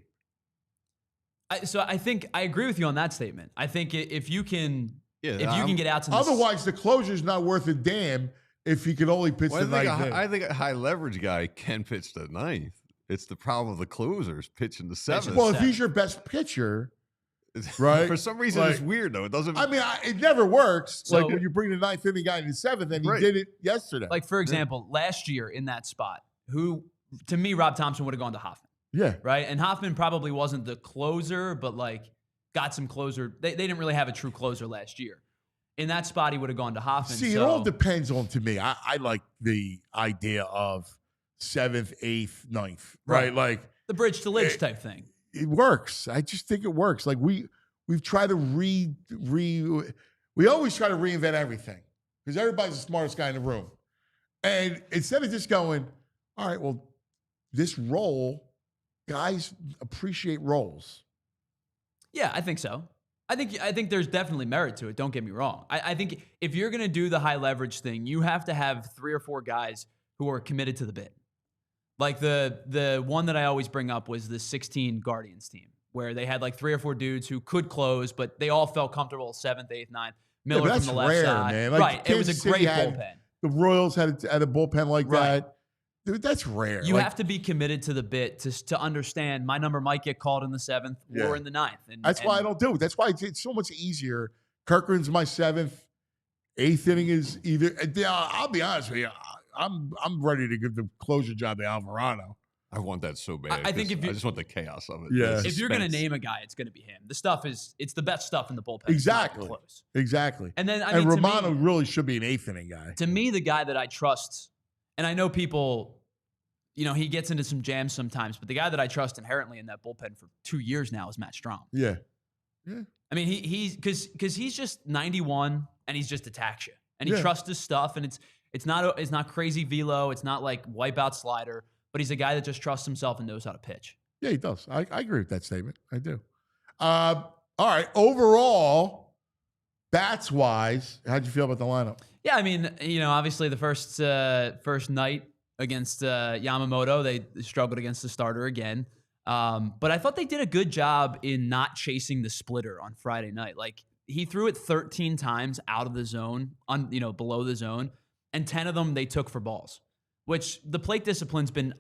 So I think I agree with you on that statement. I think if you can get out to otherwise the closer's not worth a damn if he could only pitch the 9th inning. I think a high leverage guy can pitch the 9th. It's the problem of the closers pitching the 7th. Well, if he's your best pitcher, right? For some reason, it's weird though. It doesn't. I mean, it never works. So, like when you bring the 9th inning guy to the 7th, and he did it yesterday. Like for example, last year in that spot, who to me Rob Thompson would have gone to Hoffman. Yeah. Right. And Hoffman probably wasn't the closer, but like got some closer. They didn't really have a true closer last year. In that spot, he would have gone to Hoffman. See, it all depends on, to me. I like the idea of 7th, 8th, 9th, right? Like the bridge to Lidge type thing. It works. I just think it works. Like we've tried to we always try to reinvent everything because everybody's the smartest guy in the room. And instead of just going, all right, well, this role, guys appreciate roles. Yeah, I think so. I think there's definitely merit to it. Don't get me wrong. I think if you're going to do the high leverage thing, you have to have 3 or 4 guys who are committed to the bit. Like the one that I always bring up was the 16 Guardians team, where they had like 3 or 4 dudes who could close, but they all felt comfortable 7th, 8th, 9th. Miller from the left rare, side. Man. Like right. It was a great bullpen. The Royals had a bullpen like that. Dude, that's rare. You have to be committed to the bit to understand my number might get called in the 7th or in the 9th. That's why I don't do it. That's why it's so much easier. Kirkland's my 7th. 8th inning is either. I'll be honest with you. I'm ready to give the closure job to Alvarado. I want that so bad. I think I just want the chaos of it. Yeah. If you're going to name a guy, it's going to be him. The stuff it's the best stuff in the bullpen. Exactly. Close. Exactly. And then Romano really should be an 8th inning guy. To me, the guy that I trust, and I know people he gets into some jams sometimes, but the guy that I trust inherently in that bullpen for 2 years now is Matt Strom. Yeah. I mean, he's because he's just 91 and he's just attacks you and he trusts his stuff, and it's not crazy velo, it's not like wipeout slider, but he's a guy that just trusts himself and knows how to pitch. Yeah, he does. I agree with that statement. I do. All right. Overall, bats wise, how'd you feel about the lineup? Yeah, I mean, obviously the first night against Yamamoto, they struggled against the starter again. But I thought they did a good job in not chasing the splitter on Friday night. Like, he threw it 13 times out of the zone, below the zone, and 10 of them they took for balls, which the plate discipline's been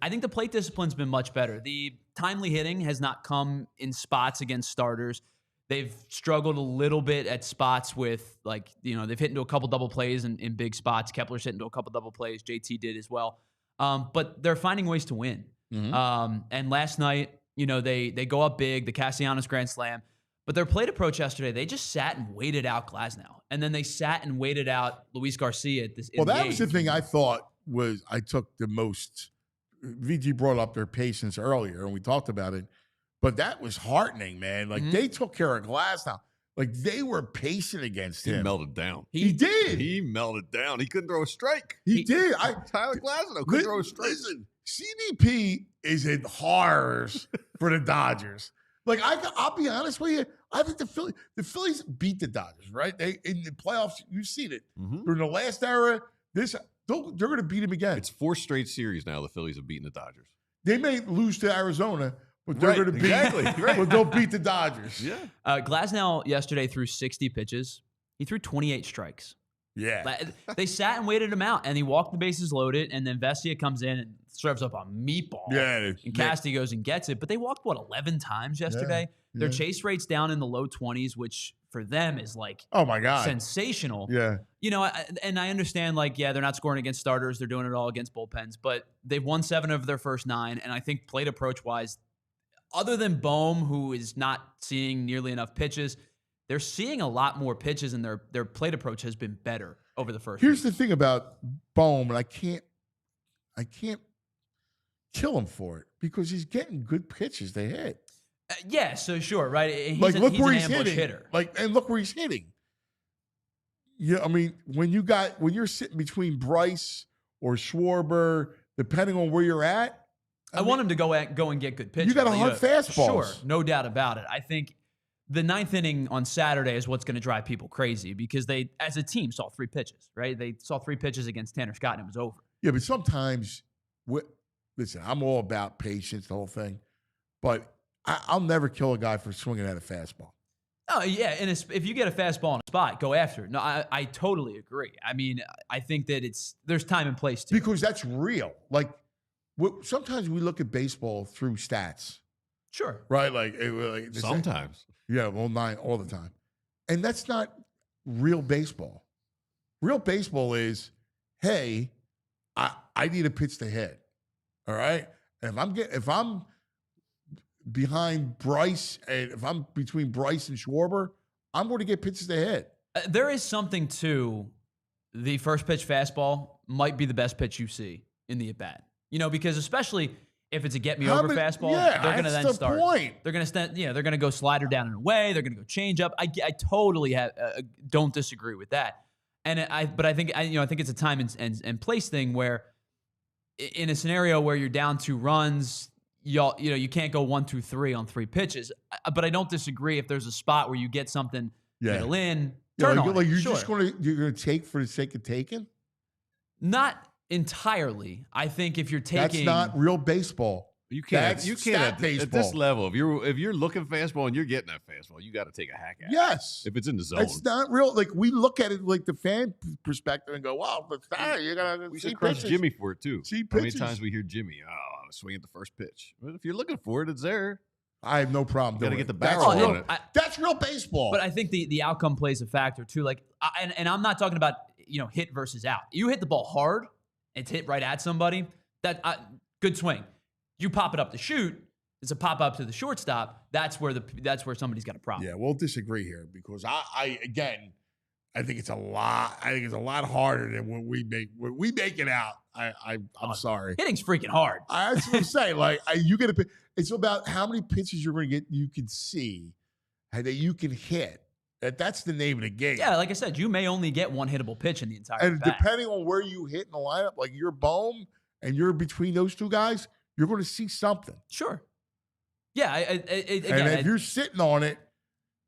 much better. The timely hitting has not come in spots against starters. They've struggled a little bit at spots with, they've hit into a couple double plays in big spots. Kepler's hit into a couple double plays. JT did as well. But they're finding ways to win. Mm-hmm. And last night, they go up big, the Castellanos grand slam, but their plate approach yesterday, they just sat and waited out Glasnow. And then they sat and waited out Luis Garcia. That was the thing I thought I took the most. VG brought up their patience earlier, and we talked about it. But that was heartening, man. Like, they took care of Glasnow. Like, they were patient against him. He melted down. He did. He melted down. He couldn't throw a strike. He did. Tyler Glasnow couldn't throw a strike. Listen, CBP is in horrors for the Dodgers. Like, I'll be honest with you. I think the Phillies beat the Dodgers, right? They in the playoffs. You've seen it during the last era. They're going to beat him again. It's 4 straight series now. The Phillies have beaten the Dodgers. They may lose to Arizona, but they're going to beat. Exactly. Right. But they'll beat the Dodgers. Yeah. Glasnow yesterday threw 60 pitches. He threw 28 strikes. Yeah. They sat and waited him out, and he walked the bases loaded, and then Vestia comes in and serves up a meatball. Yeah. And Casti goes and gets it. But they walked, 11 times yesterday? Yeah. Their chase rate's down in the low 20s, which for them is oh my God, sensational. Yeah. And I understand, they're not scoring against starters. They're doing it all against bullpens. But they've won 7 of their first 9. And I think plate approach-wise, other than Bohm, who is not seeing nearly enough pitches, they're seeing a lot more pitches, and their plate approach has been better over the first. Here's the thing about Bohm, and I can't kill him for it because he's getting good pitches to hit. Yeah, so sure, right? He's look where he's ambush hitting. Hitter. And look where he's hitting. Yeah, I mean, when you're sitting between Bryce or Schwarber, depending on where you're at, I want him to go and get good pitches. You got to hunt fastballs. Sure, no doubt about it. I think the 9th inning on Saturday is what's going to drive people crazy because they, as a team, saw 3 pitches, right? They saw 3 pitches against Tanner Scott, and it was over. Yeah, but sometimes, listen, I'm all about patience, the whole thing, but I'll never kill a guy for swinging at a fastball. Oh, yeah, and if you get a fastball on a spot, go after it. No, I totally agree. I mean, I think that there's time and place to because that's real. Sometimes we look at baseball through stats. Sure. Right? Sometimes. Yeah, well, 9 all the time. And that's not real baseball. Real baseball is, hey, I need a pitch to hit. All right? And if I'm behind Bryce, and if I'm between Bryce and Schwarber, I'm going to get pitches to hit. There is something to the first pitch fastball might be the best pitch you see in the at-bat. Because especially if it's a get-me-over fastball, they're going to then start. Point. They're going to they're going to go slider down and away. They're going to go change up. I totally don't disagree with that. But I think it's a time and place thing where in a scenario where you're down 2 runs, you can't go 1, 2, 3 on 3 pitches. But I don't disagree if there's a spot where you get something middle in, turn on. You're sure. just going to take for the sake of taking? Not entirely. I think if you're taking, that's not real baseball. You can't at this level. If you're looking fastball and you're getting that fastball, you got to take a hack at it. Yes. If it's in the zone. It's not real. We look at it like the fan perspective and go, wow, but you're going to we should crush Jimmy for it too. See How many times we hear Jimmy, swing at the first pitch. But if you're looking for it, it's there. I have no problem doing it. Got to get the barrel on it. That's real baseball. But I think the outcome plays a factor too. And I'm not talking about, hit versus out. You hit the ball hard, it's hit right at somebody, good swing. You pop it up to shoot, it's a pop up to the shortstop. That's where somebody's got a problem. Yeah, we'll disagree here because I again, I think it's a lot. I think it's a lot harder than when we make it out. I'm sorry. Hitting's freaking hard. That's what I'm saying. Like you get a. It's about how many pitches you're going to get. You can see, and that you can hit. That's the name of the game. Yeah, like I said, you may only get one hittable pitch in the entire. And depending on where you hit in the lineup, like you're Bohm and you're between those two guys, you're going to see something. Sure. Yeah. And if you're sitting on it,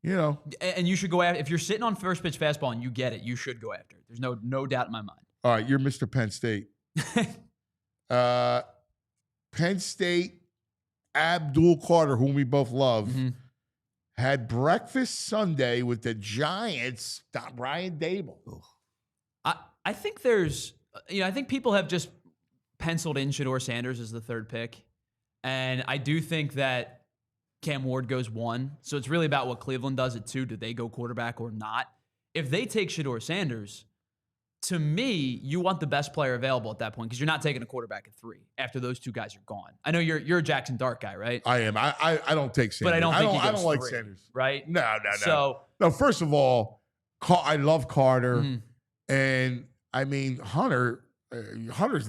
you know. And you should go after. If you're sitting on first pitch fastball and you get it, you should go after it. There's no doubt in my mind. All right, you're Mr. Penn State. Penn State, Abdul Carter, whom we both love, had breakfast Sunday with the Giants. Brian Dable. I think there's, I think people have just penciled in Shedeur Sanders as the third pick, and I do think that Cam Ward goes 1. So it's really about what Cleveland does at 2. Do they go quarterback or not? If they take Shedeur Sanders, to me, you want the best player available at that point because you're not taking a quarterback at 3 after those two guys are gone. I know you're a Jackson Dart guy, right? I am. I don't take Sanders. But I don't think he goes I don't like 3, Sanders. Right? No. No, first of all, I love Carter. And, I mean, Hunter's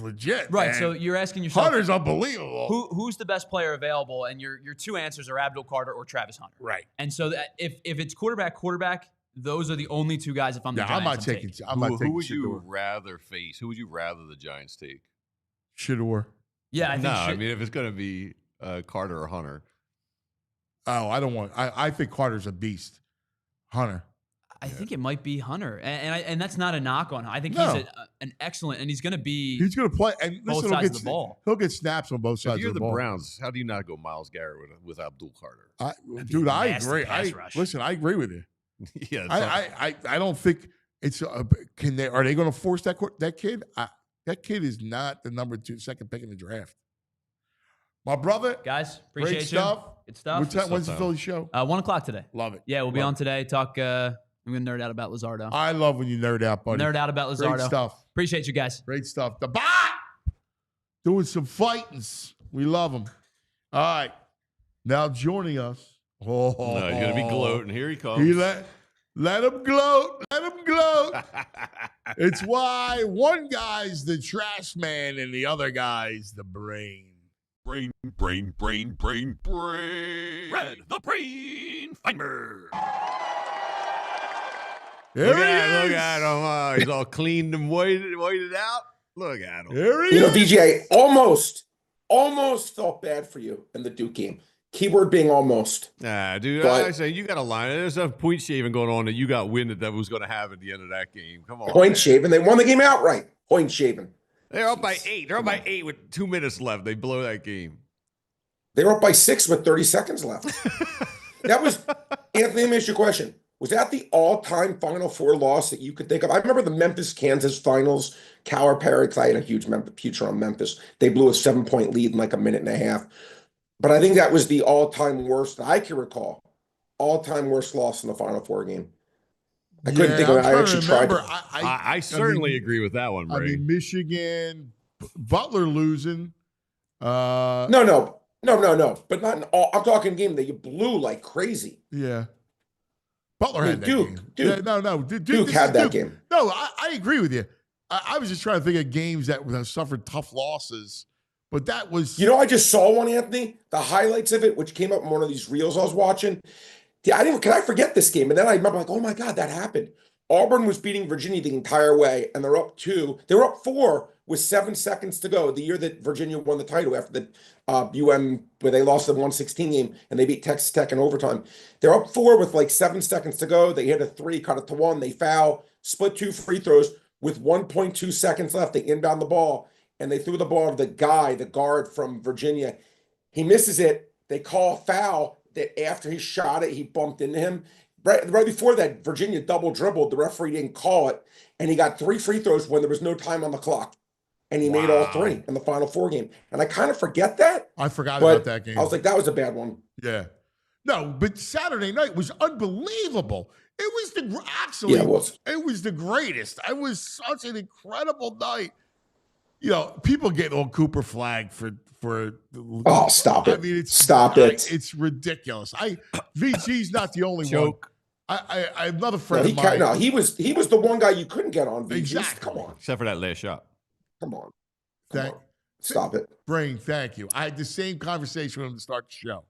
legit. Right. Man. So you're asking yourself, Hunter's unbelievable. Who's the best player available? And your two answers are Abdul Carter or Travis Hunter. Right. And so that if it's quarterback, those are the only two guys. If I'm the Giants, I'm not taking. Who would you rather face? Who would you rather the Giants take? Shedeur. Yeah, I mean, if it's going to be Carter or Hunter. Oh, I don't want. I think Carter's a beast. Hunter. I think it might be Hunter, and that's not a knock on him. I think he's an excellent, and he's going to be. He's going to play, and both listen, sides of the ball. He'll get snaps on both sides If you're of the the ball. Browns, how do you not go Myles Garrett with Abdul Carter? I agree. Listen, I agree with you. Yeah, I don't think it's. Are they going to force that kid? That kid is not the second pick in the draft. My brother, guys, appreciate great you. Stuff. Good stuff. When's the Philly show? 1 o'clock today. Love it. Yeah, we'll be on today. Talk. I'm gonna nerd out about Luzardo. I love when you nerd out, buddy. Nerd out about Luzardo. Great stuff. Appreciate you guys. Great stuff. The bot doing some fightings. We love him. All right, now joining us. No, he's gonna be gloating. Here he comes. Let him gloat. Let him gloat. It's why one guy's the trash man and the other guy's the brain. Brain. Red, the brain finder. There Look he is. at him. Oh, he's all cleaned and whited out. Look at him. There he You know, is. DJ, almost felt bad for you in the Duke game. Keyword being almost. Nah, dude, But- I say you got a line. There's some point shaving going on that you got wind that was going to have at the end of that game. Come on. Point man. shaving. They won the game outright. Point shaving. They're up by 8. They're up by 8 with 2 minutes left. They blow that game. They were up by 6 with 30 seconds left. That was, Anthony, let me ask you a question. Was that the all-time Final Four loss that you could think of? I remember the Memphis-Kansas finals. Perry, because I had a huge future on Memphis. They blew a 7-point lead in like a minute and a half. But I think that was the all-time worst that I can recall. All-time worst loss in the Final Four game. I couldn't think of it. I actually tried. I certainly agree with that one, Bray. I mean, Michigan, Butler losing. No. But not in all. I'm talking game that you blew like crazy. Yeah. Butler had that Duke. game. Duke. Yeah, no. Duke had that game. No, I agree with you. I was just trying to think of games that suffered tough losses. But that was... You know, I just saw one, Anthony, the highlights of it, which came up in one of these reels I was watching. Yeah, can I forget this game? And then I remember like, oh my God, that happened. Auburn was beating Virginia the entire way, and they're up 2. They were up 4 with 7 seconds to go. The year that Virginia won the title after the where they lost the 116 game and they beat Texas Tech in overtime. They're up 4 with like 7 seconds to go. They hit a 3, cut it to 1. They foul, split 2 free throws with 1.2 seconds left. They inbound the ball, and they threw the ball to the guard from Virginia. He misses it. They call foul. That after he shot it, he bumped into him. Right before that, Virginia double dribbled. The referee didn't call it, and he got 3 free throws when there was no time on the clock, and he made all 3 in the Final Four game. And I kind of forget that. I forgot about that game. I was like, that was a bad one. Yeah. No, but Saturday night was unbelievable. It was it was the greatest. It was such an incredible night. You know, people get on Cooper flag for Oh, stop it. I mean, Stop it. It's ridiculous. VG's not the only one. Joke. Another No, friend of mine. he was the one guy you couldn't get on VGs. Exactly. Come on. Except for that last shot. Come on. Thank, Stop it. Brain, thank you. I had the same conversation with him to start the show.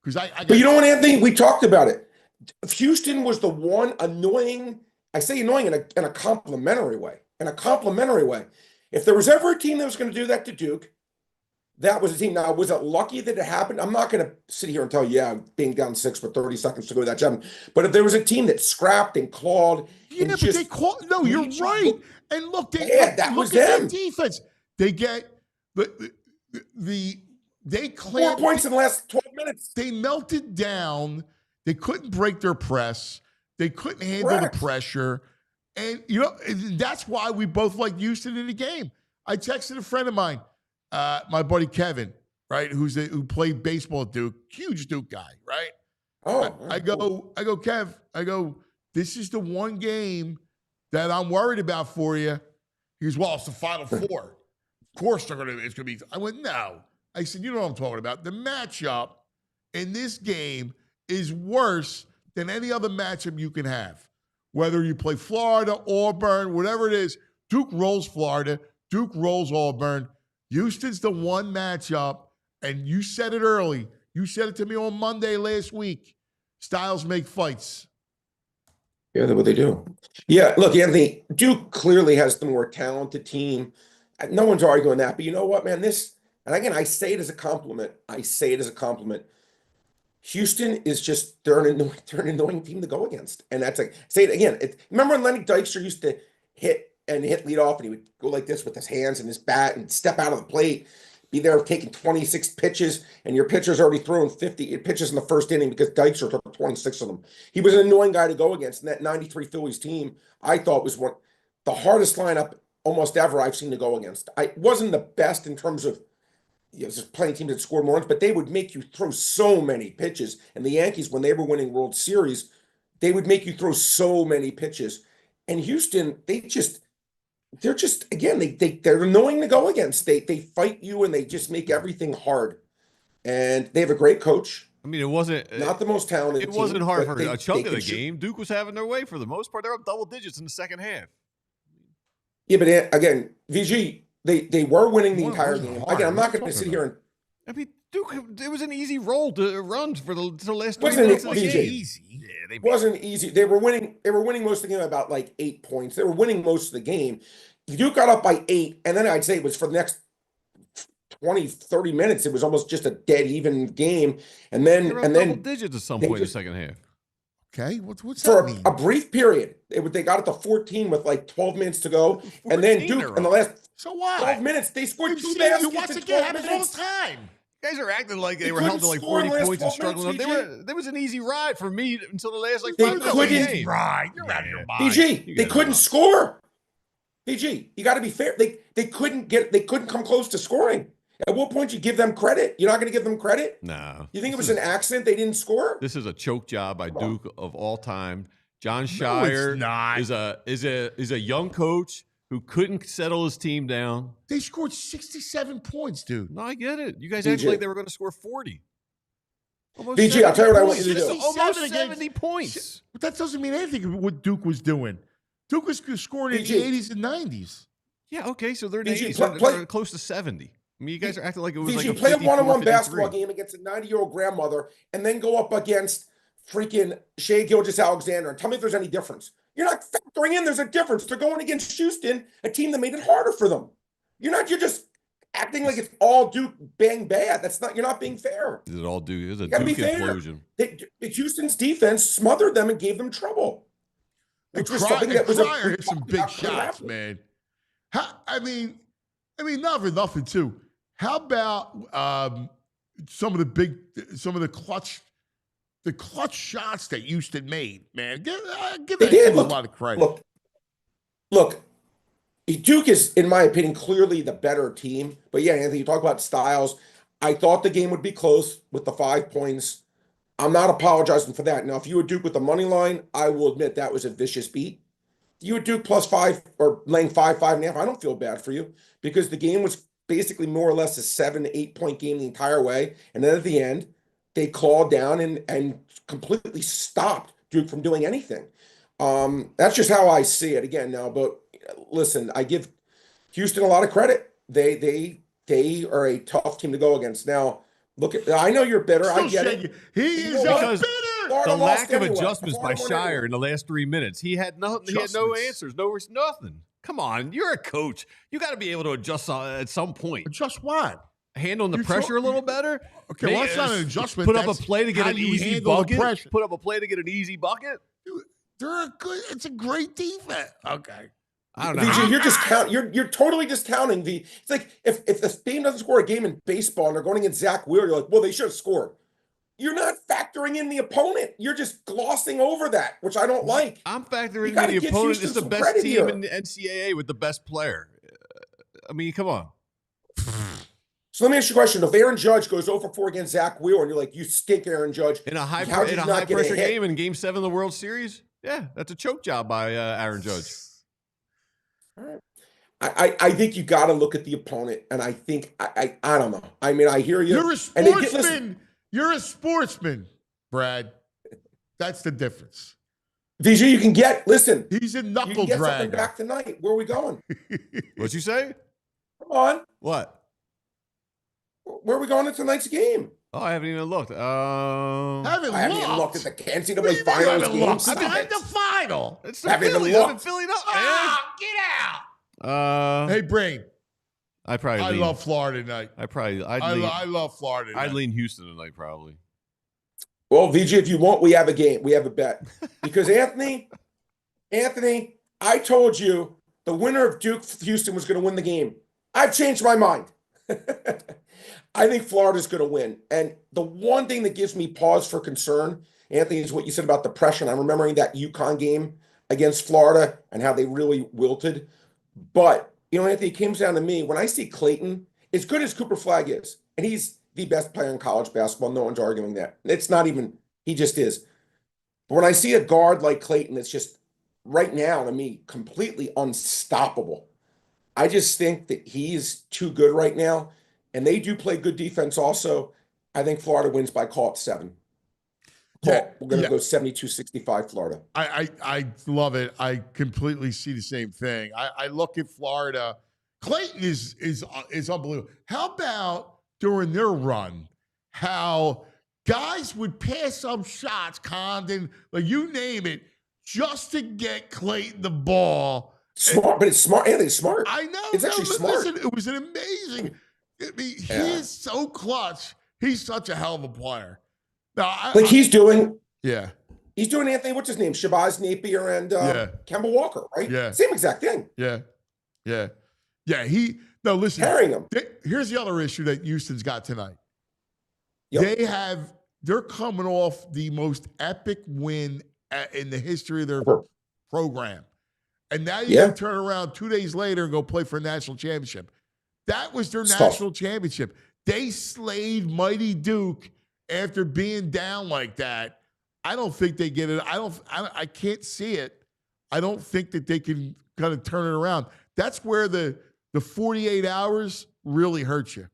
But you know what, Anthony? We talked about it. Houston was the one annoying, I say annoying in a complimentary way. In a complimentary way. If there was ever a team that was going to do that to Duke, that was a team. Now, was it lucky that it happened? I'm not going to sit here and tell you, yeah, being down 6 with 30 seconds to go to that jump. But if there was a team that scrapped and clawed, yeah, and but just, they called. No, you're right. And look, that was them. Defense. They get they 4 points in the last 12 minutes. They melted down. They couldn't break their press. They couldn't handle the pressure. And, that's why we both like Houston in the game. I texted a friend of mine, my buddy Kevin, right, who played baseball at Duke, huge Duke guy, right? Oh, I go, Kev, this is the one game that I'm worried about for you. He goes, well, it's the Final Four. Of course it's going to be. I went, no. I said, you know what I'm talking about. The matchup in this game is worse than any other matchup you can have. Whether you play Florida, Auburn, whatever it is, Duke rolls Florida, Duke rolls Auburn. Houston's the one matchup, and you said it early. You said it to me on Monday last week. Styles make fights. Yeah, that's what they do. Yeah, look, Anthony, Duke clearly has the more talented team. No one's arguing that. But you know what, man? And again, I say it as a compliment. Houston is just, they're an annoying team to go against. And that's like, say it again. Remember when Lenny Dykstra used to hit lead off, and he would go like this with his hands and his bat and step out of the plate, be there taking 26 pitches, and your pitcher's already throwing 50 pitches in the first inning because Dykstra took 26 of them. He was an annoying guy to go against. And that 93 Phillies team, I thought, was the hardest lineup almost ever I've seen to go against. I wasn't the best in terms of, just playing teams that scored more runs, but they would make you throw so many pitches. And the Yankees, when they were winning World Series, they would make you throw so many pitches. And Houston, they're just again, they're annoying to go against. They fight you, and they just make everything hard. And they have a great coach. I mean, it wasn't not the most talented. It wasn't team, hard for a chunk of the shoot. game. Duke was having their way for the most part. They're up double digits in the second half. Yeah, but again, VG, they were winning the entire game. Again, I'm not going to sit here and. I mean, Duke, it was an easy roll to run for the last 3 Wasn't minutes it of the easy? game. Easy. Yeah, it wasn't easy. They were winning most of the game about like 8 points. They were winning most of the game. Duke got up by 8, and then I'd say it was for the next 20, 30 minutes. It was almost just a dead even game. And then double digits at some point in the second half. Okay, what's for that mean? a brief period. They got it to 14 with like 12 minutes to go, and then Duke in the last 12 minutes they scored 2 baskets. You watch the game happens all the time. You guys are acting like they were held to like 40 points and struggling. There was an easy ride for me until the last like 5 minutes of the game. Right, you're out of your mind. BG, they couldn't score. BG, you got to be fair. They couldn't come close to scoring. At what point you give them credit? You're not going to give them credit? No. You think it was an accident they didn't score? This is a choke job by Duke of all time. John Shire is a young coach who couldn't settle his team down. They scored 67 points, dude. No, I get it. You guys acted like they were going to score 40. BG, I'll tell you what I want you to do. Almost 70 points. But that doesn't mean anything with what Duke was doing. Duke was scoring in the 80s and 90s. Yeah, okay, so they're in the 80s. They're close to 70. I mean, you guys are acting like it was like a play a 54, one-on-one 53. basketball game against a 90-year-old grandmother and then go up against freaking Shea Gilgeous-Alexander and tell me if there's any difference. You're not factoring in there's a difference. They're going against Houston, a team that made it harder for them. You're just acting like it's all Duke bang bad. You're not being fair. Is it all Duke? It was a Duke implosion. Houston's defense smothered them and gave them trouble. Which was something that was hit some big shots, man. I mean, nothing too. How about some of the clutch shots that Houston made, man? Give them a lot of credit. Look, Duke is, in my opinion, clearly the better team. But yeah, Anthony, you talk about styles. I thought the game would be close with the 5 points. I'm not apologizing for that. Now, if you were Duke with the money line, I will admit that was a vicious beat. You would Duke +5 or laying 5.5. I don't feel bad for you because the game was basically more or less a 7 to 8 point game the entire way. And then at the end, they clawed down and completely stopped Duke from doing anything. That's just how I see it again now. But listen, I give Houston a lot of credit. They are a tough team to go against. Now, look at, I know you're bitter. I get it. He is Because bitter. Florida the lack lost of anyway. adjustments by Florida won Shire anyway. in the last 3 minutes. He had nothing. He had no Adjustments. answers. Nothing. Come on, you're a coach. You got to be able to adjust at some point. Adjust what? Handling the You pressure a little better. Okay, well, that's not an adjustment. Put up a That's play to get how an you easy handle the bucket. pressure. Put up a play to get an easy bucket. Dude, they're a good. It's a great defense. Okay. I don't know. VJ, you're just you're totally discounting the. It's like if the team doesn't score a game in baseball and they're going against Zach Wheeler, you're like, well, they should have scored. You're not factoring in the opponent. You're just glossing over that, which I don't like. I'm factoring in gotta the give opponent. Houston It's the some best credit team here. in the NCAA with the best player. I mean, come on. So let me ask you a question. If Aaron Judge goes 0-4 against Zach Wheeler and you're like, you stink, Aaron Judge. In a high How did you not get a pressure hit? game in Game 7 of the World Series, yeah, that's a choke job by Aaron Judge. All right. I think you got to look at the opponent, and I think I don't know. I mean, I hear you. You're a And they sportsman. You're a sportsman, Brad. That's the difference. VG, you can get. Listen, He's a you knuckle can get something dragger. back tonight. Where are we going? What'd you say? Come on. What? Where are we going in tonight's game? Oh, I haven't even looked. Haven't I haven't even looked looked. at the What do you NCAA mean finals haven't game. looked? Stop I'm in it. the final. It's the Haven't even Phillies. I've been looked. filling up, man. Ah, get out. Hey, Brain. I probably I lean, love Florida tonight. I love Florida tonight. I'd lean Houston tonight, probably. Well, VG, if you want, we have a game. We have a bet. Because Anthony, I told you the winner of Duke Houston was going to win the game. I've changed my mind. I think Florida's going to win. And the one thing that gives me pause for concern, Anthony, is what you said about the pressure. And I'm remembering that UConn game against Florida and how they really wilted. But, you know, Anthony, it comes down to me. When I see Clayton, as good as Cooper Flagg is, and he's the best player in college basketball, no one's arguing that. It's not even, he just is. But when I see a guard like Clayton, it's just, right now, to me, completely unstoppable. I just think that he's too good right now. And they do play good defense also. I think Florida wins by, call it 7. We're going to go 72-65 Florida. I love it. I completely see the same thing. I look at Florida. Clayton is unbelievable. How about during their run, how guys would pass up shots, Condon, like you name it, just to get Clayton the ball. Smart, but it's smart. Anthony's smart. I know. It's actually smart. Listen, it was an amazing. I mean, he is so clutch. He's such a hell of a player. Now, he's doing Anthony, what's his name? Shabazz Napier and Kemba Walker, right? Yeah. Same exact thing. Yeah. Listen, Carrying him. Here's the other issue that Houston's got tonight. Yep. They're coming off the most epic win in the history of their program. And now you can turn around 2 days later and go play for a national championship. That was their national championship. They slayed mighty Duke after being down like that. I don't think they get it. I can't see it. I don't think that they can kind of turn it around. That's where the 48 hours really hurts you.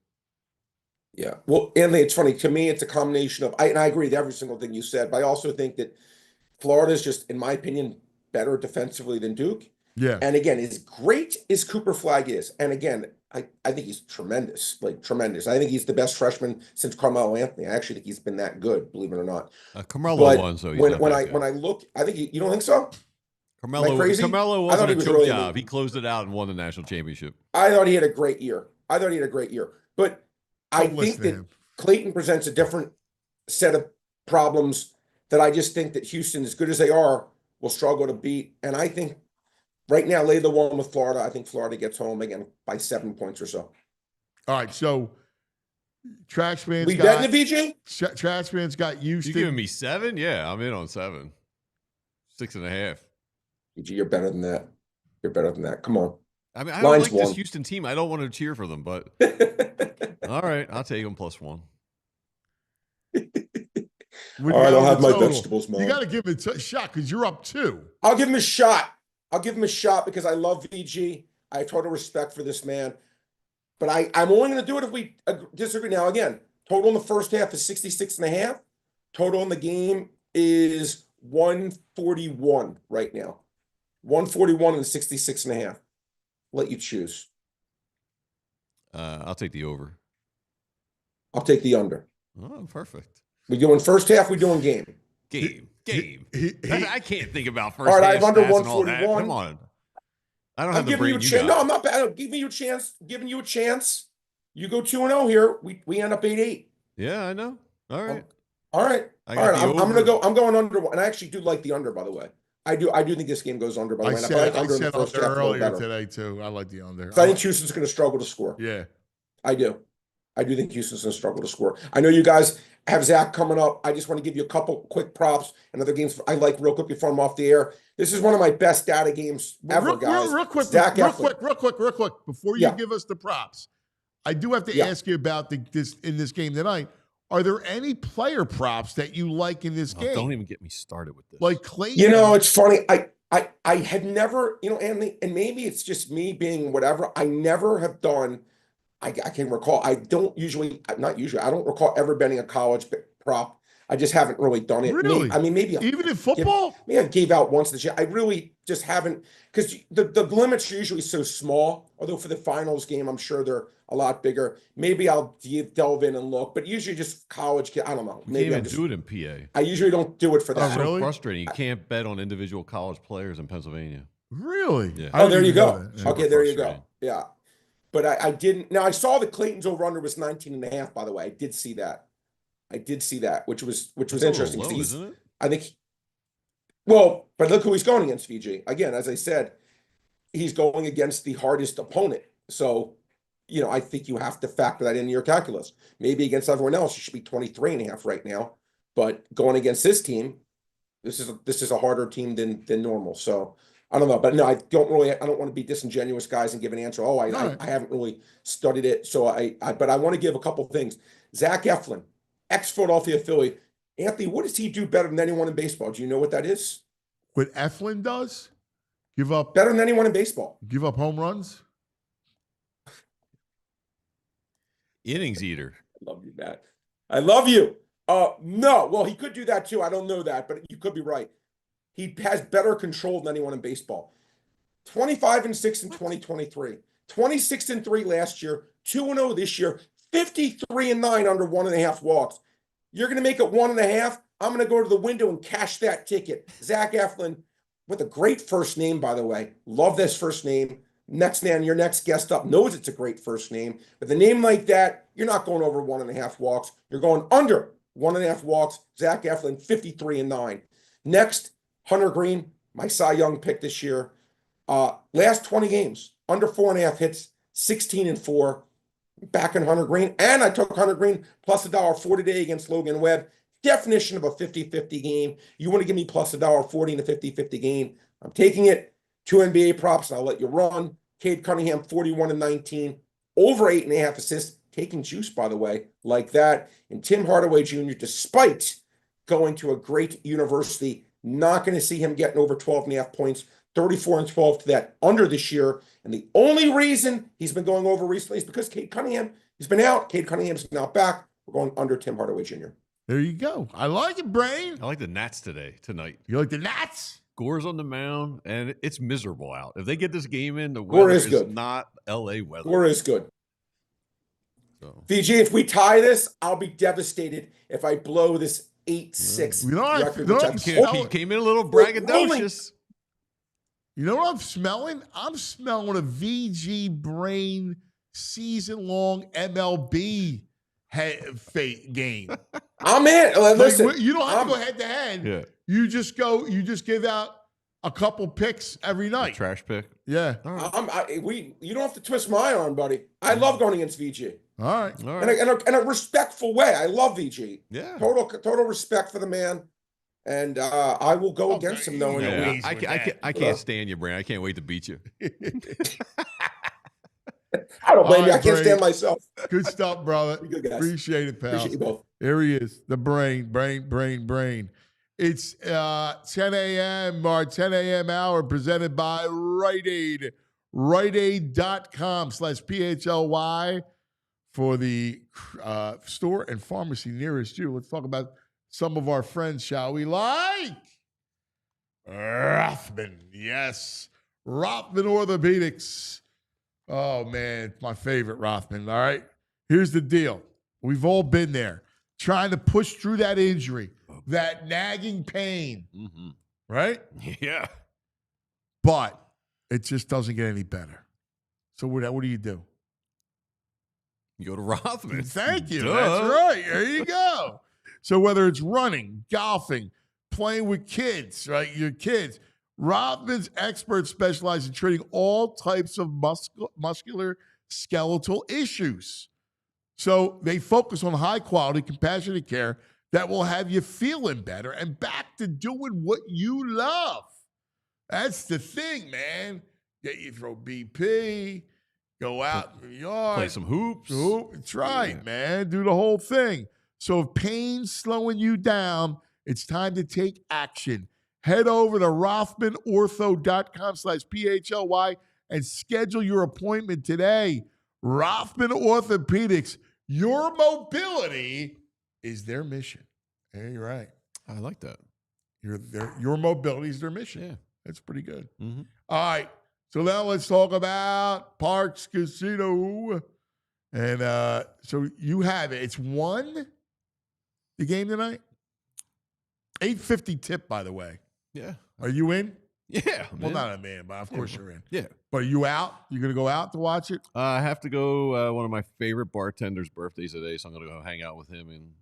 Yeah. Well, Anthony, it's funny. To me, it's a combination of, and I agree with every single thing you said, but I also think that Florida is just, in my opinion, better defensively than Duke. Yeah. And again, as great as Cooper Flagg is, and again, I think he's tremendous, like tremendous. I think he's the best freshman since Carmelo Anthony. I actually think he's been that good, believe it or not. Carmelo won, so he's when I look, I think you don't think so? Carmelo wasn't a choke job. He closed it out and won the national championship. I thought he had a great year. But I think that Clayton presents a different set of problems that I just think that Houston, as good as they are, will struggle to beat. And I think right now, lay the one with Florida. I think Florida gets home again by 7 points or so. All right, so Traxman's we betting the VJ? Traxman's got Houston. You giving me 7? Yeah, I'm in on 7. 6.5. VG, you're better than that. Come on. I mean, I don't like this Houston team. I don't want to cheer for them, but all right, I'll take them +1. All right, I'll have my vegetables, man. You got to give him a shot because you're up 2. I'll give him a shot. Because I love VG. I have total respect for this man. But I'm only going to do it if we disagree. Now, again, total in the first half is 66.5. Total in the game is 141 right now. 141 and 66.5. Let you choose. I'll take the over. I'll take the under. Oh, perfect. We doing first half, we doing game. Game. I can't think about first All right, half I have under stats and all that. 141. Come on. I don't I'm have the giving brain you a you chance. got. No, I'm not bad. I'm giving you a chance. Giving you a chance. You go 2-0 here. We end up 8-8. Yeah, I know. All right. All right. I All got right. the I'm gonna over. go. I'm going under, and I actually do like the under, by the way. I do think this game goes under, by the way. I And I like said under in the under first half a little earlier better. today too. I like the under. So I think Houston's going to struggle to score. Yeah. I do. I do think Houston's going to struggle to score. I know you guys have Zach coming up. I just want to give you a couple quick props and other games I like real quick before I'm off the air. This is one of my best data games ever, guys. Real quick. Before you give us the props, I do have to ask you about this game tonight. Are there any player props that you like in this game? Don't even get me started with this. Like Clayton. You know, it's funny. I had never, Anthony, and maybe it's just me being whatever. I never have done. I can recall. I don't recall ever betting a college prop. I just haven't really done it. Really? Maybe even in football. Maybe I gave out once this year. I really just haven't, because the limits are usually so small. Although for the finals game, I'm sure they're a lot bigger. Maybe I'll delve in and look, but usually just college. I don't know. Maybe I do it in PA. I usually don't do it for that. It's so frustrating. You can't bet on individual college players in Pennsylvania. Really? Yeah. Oh, there you go. Yeah. Okay, there you go. Yeah. But I didn't. Now, I saw that Clayton's over-under was 19.5, by the way. I did see that, which was interesting. Low, isn't it? I think, but look who he's going against, VG. Again, as I said, he's going against the hardest opponent. So, I think you have to factor that into your calculus. Maybe against everyone else, you should be 23.5 right now. But going against this team, this is a harder team than normal. So, I don't know, but no, I don't want to be disingenuous, guys, and give an answer. I haven't really studied it. So but I want to give a couple things. Zach Eflin, ex-Philadelphia Philly. Anthony, what does he do better than anyone in baseball? Do you know what that is? What Eflin does? Give up better than anyone in baseball. Give up home runs? Innings eater. I love you, Matt. I love you. No, well, he could do that too. I don't know that, but you could be right. He has better control than anyone in baseball. 25-6 in 2023, 26-3 last year, 2-0 this year, 53-9 under 1.5 walks. You're going to make it 1.5. I'm going to go to the window and cash that ticket. Zach Eflin, with a great first name, by the way. Love this first name. Next man, your next guest up knows it's a great first name. With a name like that, you're not going over 1.5 walks. You're going under 1.5 walks. Zach Eflin, 53-9. Next, Hunter Green, my Cy Young pick this year. Last 20 games, under 4.5 hits, 16-4. Back in Hunter Green. And I took Hunter Green plus $1.40 today against Logan Webb. Definition of a 50-50 game. You want to give me plus $1.40 in a 50-50 game. I'm taking it. 2 NBA props, and I'll let you run. Cade Cunningham, 41-19. Over 8.5 assists. Taking juice, by the way, like that. And Tim Hardaway Jr., despite going to a great university, not going to see him getting over 12.5 points. 34-12 to that under this year. And the only reason he's been going over recently is because Cade Cunningham, he's been out. Cade Cunningham's now back. We're going under Tim Hardaway Jr. There you go. I like it, Brain. I like the Nats tonight. You like the Nats? Gore's on the mound, and it's miserable out. If they get this game in, the weather is not L.A. weather. Gore is good. So. VG, if we tie this, I'll be devastated if I blow this 8-6 record. He came in a little braggadocious. You know what I'm smelling? I'm smelling a VG Brain season-long MLB game. I'm in. Listen, you don't have to go head-to-head. Yeah. You just give out a couple picks every night. Trash pick. Yeah. You don't have to twist my arm, buddy. I love going against VG. All right. In a respectful way. I love VG. Yeah. Total respect for the man. And I will go against him knowing I can't stand you, Brand. I can't wait to beat you. I don't blame you. I can't stand myself. Good stuff, brother. Good, guys. Appreciate it, pal. Appreciate you both. Here he is, the brain. It's 10 a.m. Our 10 a.m. hour presented by Rite Aid. RiteAid.com/PHLY for the store and pharmacy nearest you. Let's talk about some of our friends, shall we? Like Rothman. Yes. Rothman Orthopedics. Oh, man, my favorite Rothman. All right. Here's the deal. We've all been there trying to push through that injury, that nagging pain, right? Yeah. But it just doesn't get any better. So what do you do? You go to Rothman. Thank you. Duh. That's right. There you go. So whether it's running, golfing, playing with kids, right? Your kids, Rothman's experts specialize in treating all types of muscular skeletal issues. So they focus on high quality, compassionate care that will have you feeling better and back to doing what you love. That's the thing, man. Get you throw BP, go out in the yard, Play some hoops. That's right, man. Do the whole thing. So if pain's slowing you down, it's time to take action. Head over to rothmanortho.com/PHLY and schedule your appointment today. Rothman Orthopedics, your mobility is their mission. Yeah, you're right. I like that. Your mobility is their mission. Yeah. That's pretty good. Mm-hmm. All right. So now let's talk about Parks Casino. And so you have it. It's won the game tonight? 850 tip, by the way. Yeah. Are you in? Yeah. Well, man. not a man, but of course you're in. Yeah. But are you out? You going to go out to watch it? I have to go. One of my favorite bartenders' birthdays today, so I'm going to go hang out with him and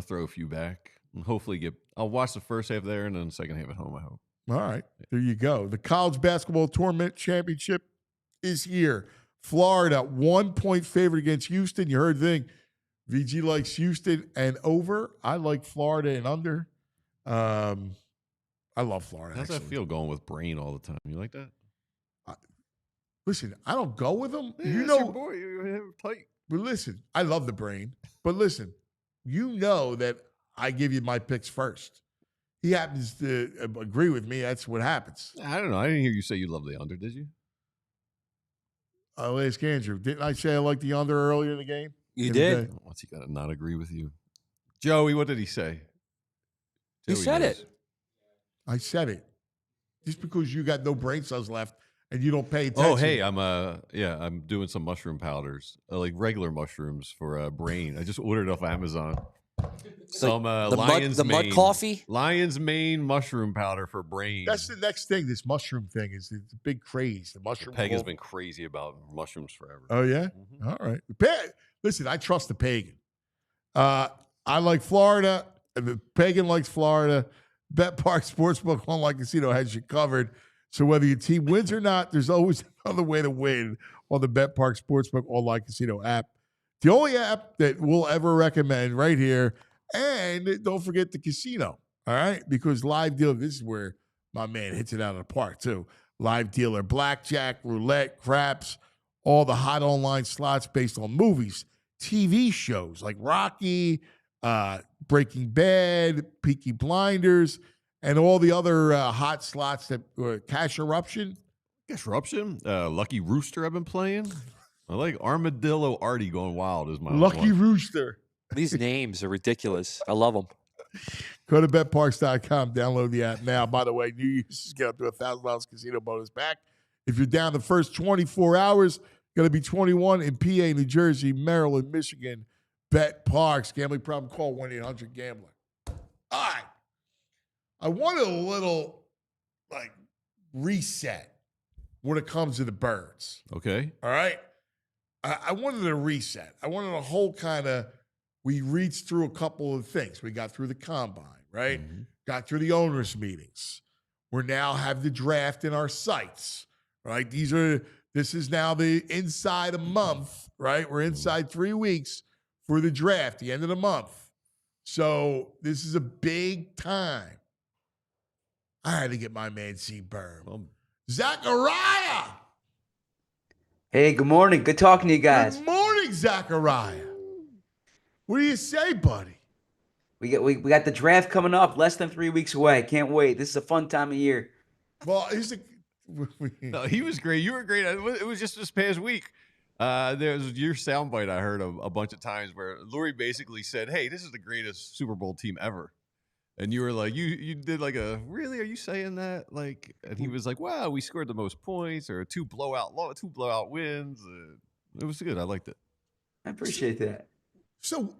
throw a few back and hopefully I'll watch the first half there and then the second half at home. I hope. All right. There you go. The college basketball tournament championship is here. Florida, 1-point favorite against Houston. You heard the thing. VG likes Houston and over. I like Florida and under. I love Florida. How's that feel going with Brain all the time? You like that? Listen, I don't go with them. Yeah, you that's know, your boy. You're tight. But listen, I love the Brain. But listen, you know that I give you my picks first. He happens to agree with me. That's what happens. I don't know. I didn't hear you say you love the under, did you? I'll ask Andrew. Didn't I say I like the under earlier in the game? You did. What's he got to not agree with you? Joey, what did he say? He said knows. it. I said it. Just because you got no brain cells left and you don't pay attention. Oh, hey, I'm doing some mushroom powders, like regular mushrooms for Brain. I just ordered off Amazon. Some Lion's mud coffee. Lion's Mane mushroom powder for Brain. That's the next thing. This mushroom thing is it's a big craze. The mushroom. Peg has been crazy about mushrooms forever. Oh yeah. Mm-hmm. All right. Listen, I trust the pagan. I like Florida. The pagan likes Florida. Bet Park Sportsbook Online Casino has you covered. So whether your team wins or not, there's always another way to win on the Bet Park Sportsbook Online Casino app. The only app that we'll ever recommend right here. And don't forget the casino, all right? Because live dealer, this is where my man hits it out of the park too. Live dealer, blackjack, roulette, craps, all the hot online slots based on movies, TV shows like Rocky, Breaking Bad, Peaky Blinders, and all the other hot slots that Cash Eruption. Cash Eruption, Lucky Rooster I've been playing. I like Armadillo Artie going wild is my Lucky one. Rooster. These names are ridiculous. I love them. Go to betparks.com, download the app now. By the way, new users get up to $1,000 casino bonus back. If you're down the first 24 hours, going to be 21 in PA, New Jersey, Maryland, Michigan. Bet Parks. Gambling problem, call 1-800-GAMBLER. All right. I wanted a little, reset when it comes to the birds. Okay. All right? I wanted a reset. I wanted a whole kind of, we reached through a couple of things. We got through the combine, right? Mm-hmm. Got through the owners' meetings. We now have the draft in our sights, right? This is now the inside a month, right? We're inside 3 weeks for the draft, the end of the month. So this is a big time. I had to get my man C. Berman. Zachariah! Hey, good morning. Good talking to you guys. Good morning, Zachariah. What do you say, buddy? We got the draft coming up, less than 3 weeks away. Can't wait. This is a fun time of year. Well, No, he was great. You were great. It was just this past week. There's your soundbite I heard a bunch of times where Lurie basically said, "Hey, this is the greatest Super Bowl team ever." And you were like, you did like a, really, are you saying that? Like, and he was like, wow, we scored the most points, or two blowout wins. It was good. I liked it. I appreciate that. So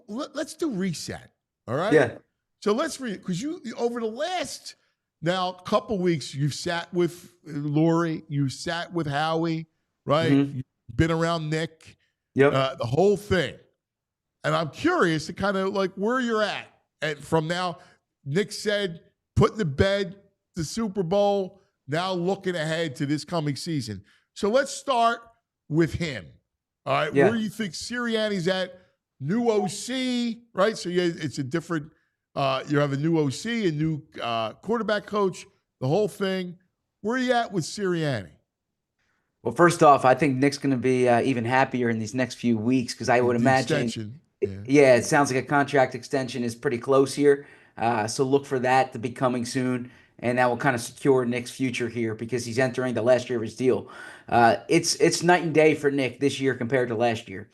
let's do reset. All right. Yeah. So because you over the last now couple weeks, you've sat with Lori, you sat with Howie, right? Mhm. You've been around Nick, Yep. the whole thing. And I'm curious to kind of like where you're at. And from now, Nick said, putting to bed the Super Bowl, now looking ahead to this coming season. So let's start with him. All right. Yeah. Where do you think Sirianni's at? New OC, right? So it's a different, you have a new OC, a new quarterback coach, the whole thing. Where are you at with Sirianni? Well, first off, I think Nick's going to be even happier in these next few weeks because I would The imagine. extension. Yeah, it sounds like a contract extension is pretty close here. So look for that to be coming soon. And that will kind of secure Nick's future here because he's entering the last year of his deal. It's night and day for Nick this year compared to last year.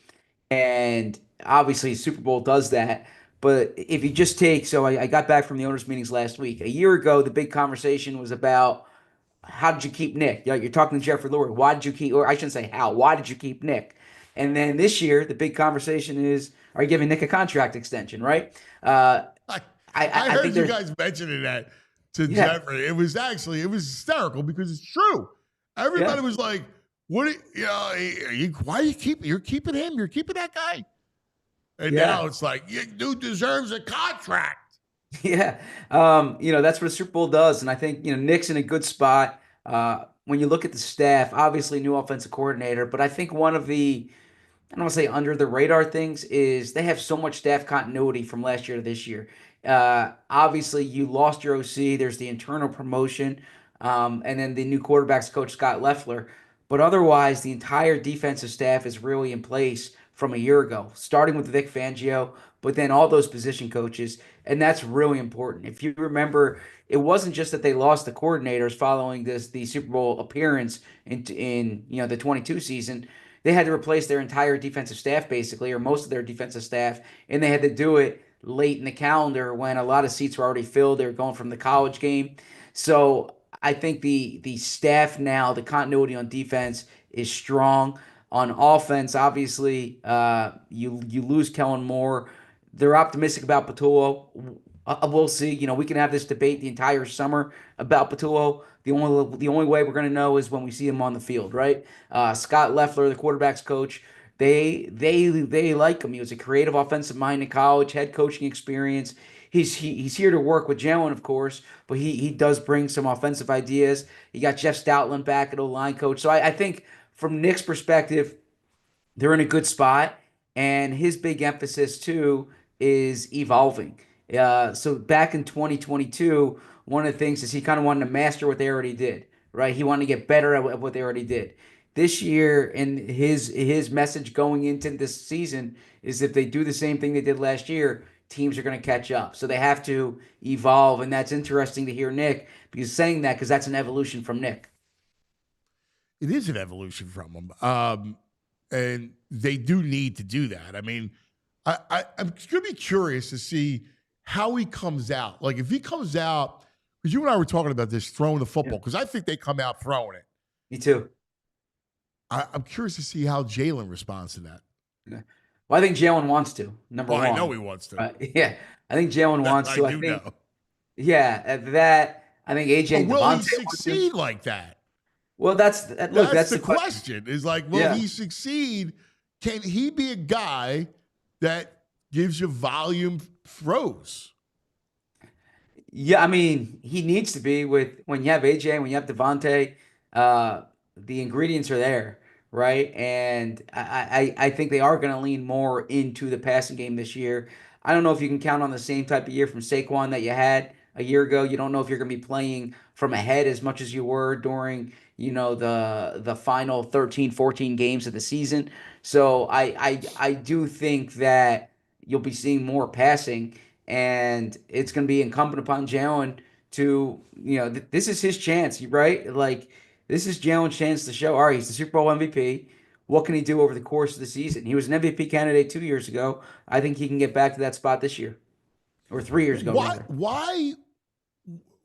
And obviously, Super Bowl does that. But if you just take, so I got back from the owners' meetings last week. A year ago, the big conversation was about how did you keep Nick? You're talking to Jeffrey Lurie. Why did you keep, or I shouldn't say how, why did you keep Nick? And then this year, the big conversation is, are you giving Nick a contract extension, right? I heard think you guys mentioning that to Jeffrey. It was hysterical because it's true. Everybody was like, "What? Why are you keeping? You're keeping him. You're keeping that guy." And now it's like, dude deserves a contract. Yeah. That's what a Super Bowl does. And I think, Nick's in a good spot. When you look at the staff, obviously new offensive coordinator, but I think one of the, I don't want to say under the radar things is they have so much staff continuity from last year to this year. Obviously, you lost your OC. There's the internal promotion, and then the new quarterbacks coach, Scott Loeffler. But otherwise, the entire defensive staff is really in place from a year ago, starting with Vic Fangio, but then all those position coaches. And that's really important. If you remember, it wasn't just that they lost the coordinators following the Super Bowl appearance in the 22 season. They had to replace their entire defensive staff, basically, or most of their defensive staff, and they had to do it late in the calendar when a lot of seats were already filled. They were going from the college game. So I think the staff now, the continuity on defense is strong. On offense, obviously, you lose Kellen Moore. They're optimistic about Patullo. We'll see. We can have this debate the entire summer about Patullo. The only way we're going to know is when we see him on the field, right? Scott Loeffler, the quarterback's coach, they like him. He was a creative offensive mind in college, head coaching experience. He's here to work with Jalen, of course, but he does bring some offensive ideas. You got Jeff Stoutland back at O-line coach. So I think from Nick's perspective, they're in a good spot. And his big emphasis, too, is evolving. So back in 2022, one of the things is he kind of wanted to master what they already did, right? He wanted to get better at what they already did. This year, and his message going into this season is if they do the same thing they did last year, teams are going to catch up. So they have to evolve, and that's interesting to hear Nick saying that because that's an evolution from Nick. It is an evolution from him, and they do need to do that. I mean, I'm going to be curious to see how he comes out. Like if he comes out, because you and I were talking about this throwing the football, because I think they come out throwing it. Me too. I'm curious to see how Jalen responds to that. Well, I think Jalen wants to. Number one. I know he wants to. I think Jalen wants to. I do know. Yeah, I think AJ and will Devontae he succeed like that? Well, that's the question. Is like, will he succeed? Can he be a guy that gives you volume throws? Yeah, I mean, he needs to be when you have AJ, when you have Devontae, the ingredients are there, right? And I think they are going to lean more into the passing game this year. I don't know if you can count on the same type of year from Saquon that you had a year ago. You don't know if you're going to be playing from ahead as much as you were during, the final 13, 14 games of the season. So I do think that you'll be seeing more passing, and it's going to be incumbent upon Jalen to, this is his chance, right? Like, this is Jalen's chance to show, all right, he's the Super Bowl MVP. What can he do over the course of the season? He was an MVP candidate 2 years ago. I think he can get back to that spot this year. or 3 years ago, Why? rather.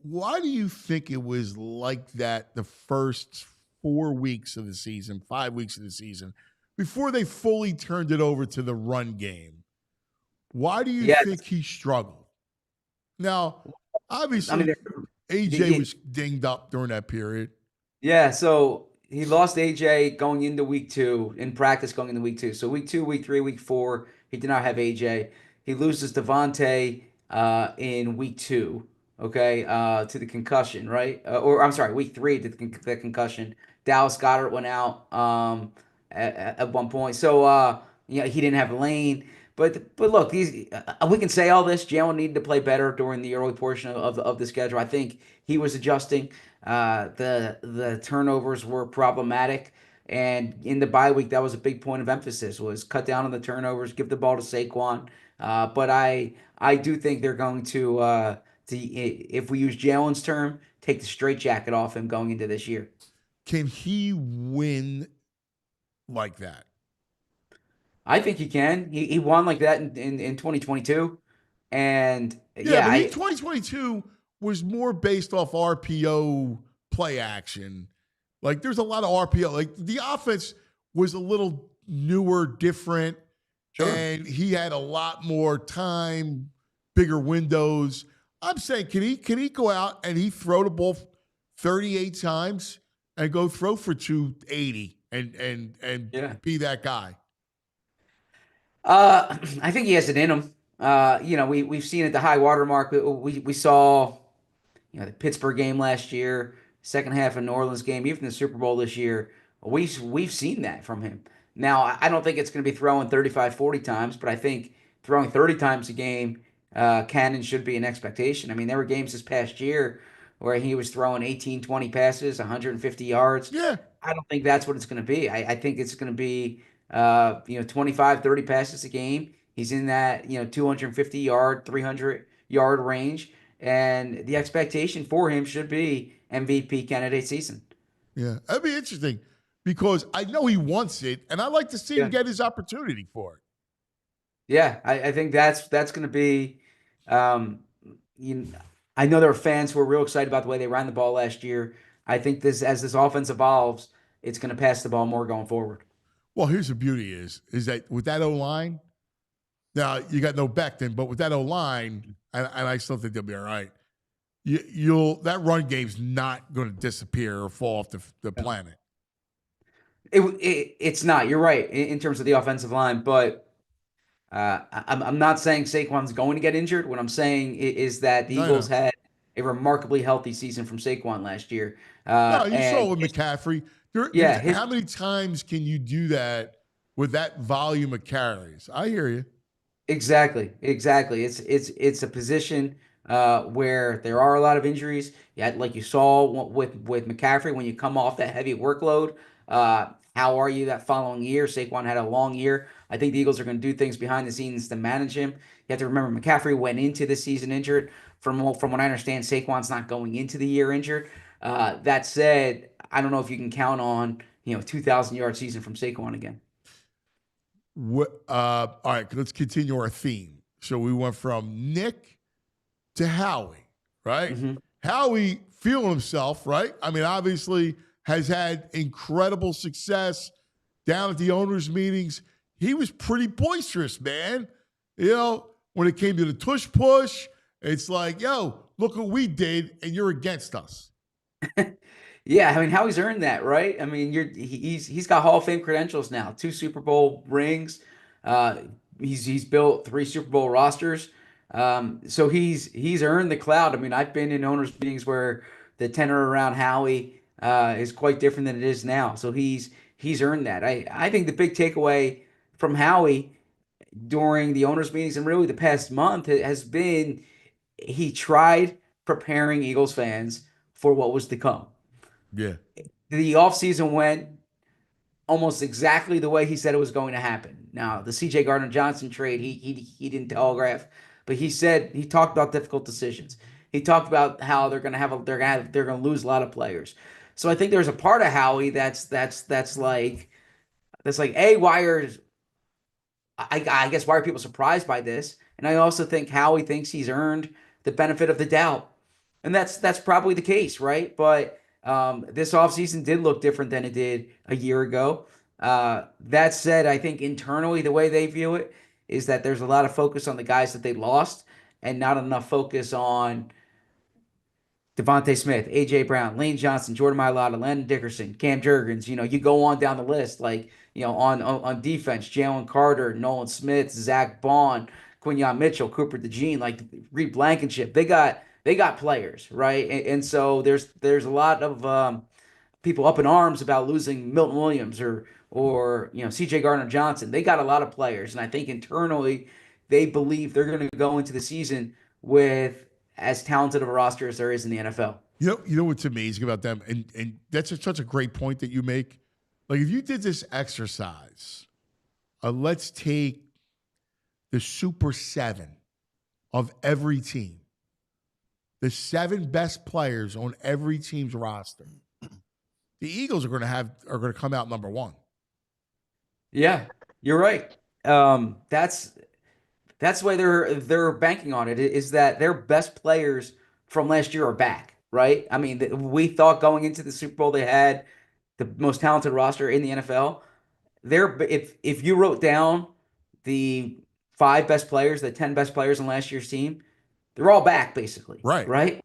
Why do you think it was like that the first 4 weeks of the season, 5 weeks of the season, before they fully turned it over to the run game? Why do you Yeah, think he struggled? Now, I obviously, mean, AJ was dinged up during that period. yeah, so he lost AJ going into week 2 in practice going into week 2. So week 2, week 3, week 4, he did not have AJ. He loses Devontae in week 2, okay, to the concussion, right? Or I'm sorry, week 3 to the concussion. Dallas Goedert went out at one point. So he didn't have Lane. But look, we can say all this. Jalen needed to play better during the early portion of the schedule. I think he was adjusting. The turnovers were problematic, and in the bye week, that was a big point of emphasis: was cut down on the turnovers, give the ball to Saquon. But I do think they're going to if we use Jalen's term, take the straitjacket off him going into this year. Can he win like that? I think he can. He won like that in 2022. And Yeah, but 2022 was more based off RPO play action. Like there's a lot of RPO. Like the offense was a little newer, different, and he had a lot more time, bigger windows. I'm saying, can he go out and he throw the ball 38 times and go throw for 280 and be that guy? I think he has it in him. We've seen at the high water mark. We saw, the Pittsburgh game last year, second half of New Orleans game, even the Super Bowl this year. We've seen that from him. Now, I don't think it's going to be throwing 35, 40 times, but I think throwing 30 times a game can and should be an expectation. I mean, there were games this past year where he was throwing 18, 20 passes, 150 yards. Yeah. I don't think that's what it's going to be. I think it's going to be 25, 30 passes a game. He's in that, 250 yard, 300 yard range. And the expectation for him should be MVP candidate season. Yeah, that'd be interesting because I know he wants it, and I like to see him get his opportunity for it. Yeah, I think that's going to be. I know there are fans who are real excited about the way they ran the ball last year. I think as this offense evolves, it's going to pass the ball more going forward. Well, here's the beauty is that with that O-line, now you got no Becton, but with that O-line, and I still think they'll be all right, that run game's not going to disappear or fall off the planet. It's not. You're right in terms of the offensive line, but I'm not saying Saquon's going to get injured. What I'm saying is that the Eagles had a remarkably healthy season from Saquon last year. No, you saw it with McCaffrey. How many times can you do that with that volume of carries? I hear you. Exactly. It's a position where there are a lot of injuries. Yeah, like you saw with McCaffrey when you come off that heavy workload. How are you that following year? Saquon had a long year. I think the Eagles are going to do things behind the scenes to manage him. You have to remember McCaffrey went into the season injured. From what I understand, Saquon's not going into the year injured. That said, I don't know if you can count on 2,000-yard season from Saquon again. All right, let's continue our theme. So we went from Nick to Howie, right? Mm-hmm. Howie feeling himself, right? I mean, obviously has had incredible success down at the owners' meetings. He was pretty boisterous, man. When it came to the tush push, it's like, yo, look what we did, and you're against us. Yeah, I mean, Howie's earned that, right? I mean, he's got Hall of Fame credentials now, 2 Super Bowl rings. He's built 3 Super Bowl rosters. So he's earned the clout. I mean, I've been in owners' meetings where the tenor around Howie is quite different than it is now. So he's earned that. I think the big takeaway from Howie during the owners' meetings and really the past month has been he tried preparing Eagles fans for what was to come. Yeah. The offseason went almost exactly the way he said it was going to happen. Now, the C.J. Gardner-Johnson trade, he didn't telegraph, but he talked about difficult decisions. He talked about how they're going to lose a lot of players. So I think there's a part of Howie that's like, hey, why are people surprised by this? And I also think Howie thinks he's earned the benefit of the doubt. And that's probably the case, right? But this offseason did look different than it did a year ago. That said, I think internally the way they view it is that there's a lot of focus on the guys that they lost and not enough focus on Devontae Smith, A.J. Brown, Lane Johnson, Jordan Mailata, Landon Dickerson, Cam Jurgens. You go on down the list, like, on defense, Jalen Carter, Nolan Smith, Zach Bond, Quinyon Mitchell, Cooper DeJean, like Reed Blankenship. They got players, right? And so there's a lot of people up in arms about losing Milton Williams or C.J. Gardner Johnson. They got a lot of players, and I think internally they believe they're going to go into the season with as talented of a roster as there is in the NFL. You know what's amazing about them, and that's such a great point that you make. Like, if you did this exercise, let's take the Super 7 of every team, the 7 best players on every team's roster. The Eagles are going to come out number 1. Yeah, you're right. That's the way they're banking on it, is that their best players from last year are back, right? I mean, we thought going into the Super Bowl they had the most talented roster in the NFL. If you wrote down the 5 best players, the 10 best players on last year's team, they're all back basically, Right. right?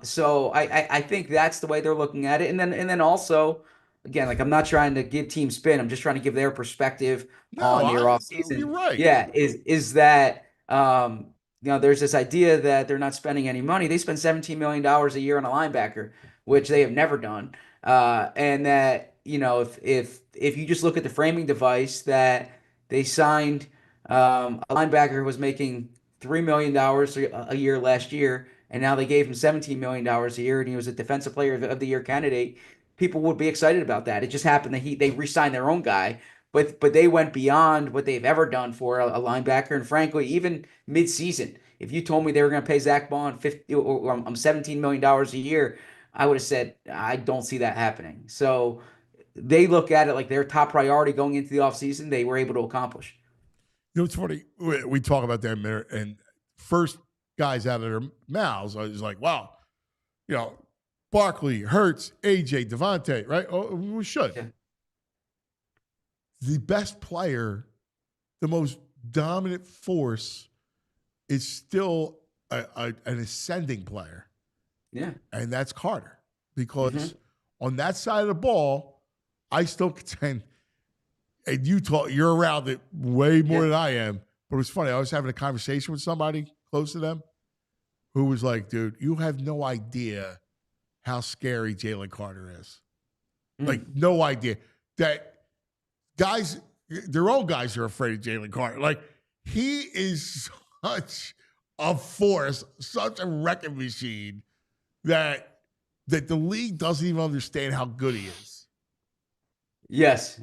So I think that's the way they're looking at it, and then also, again, like, I'm not trying to give team spin. I'm just trying to give their perspective on their offseason. You're right. Yeah, is that there's this idea that they're not spending any money. They spend $17 million a year on a linebacker, which they have never done. And that, if you just look at the framing device, that they signed a linebacker who was making $3 million a year last year, and now they gave him $17 million a year, and he was a defensive player of the year candidate. People would be excited about that. It just happened that they re-signed their own guy, but they went beyond what they've ever done for a linebacker. And frankly, even mid-season, if you told me they were going to pay Zach Bond $17 million a year, I would have said, I don't see that happening. So they look at it like their top priority going into the offseason, they were able to accomplish. It's funny. We talk about them, and first guys out of their mouths, I was like, wow, Barkley, Hurts, AJ, Devontae, right? Oh, we should. Yeah. The best player, the most dominant force, is still an ascending player. Yeah. And that's Carter. Because on that side of the ball, I still contend, and you're around it way more than I am, but it was funny. I was having a conversation with somebody close to them who was like, dude, you have no idea how scary Jalen Carter is. Like, no idea. That guys, their own guys are afraid of Jalen Carter. Like, he is such a force, such a wrecking machine that the league doesn't even understand how good he is. Yes,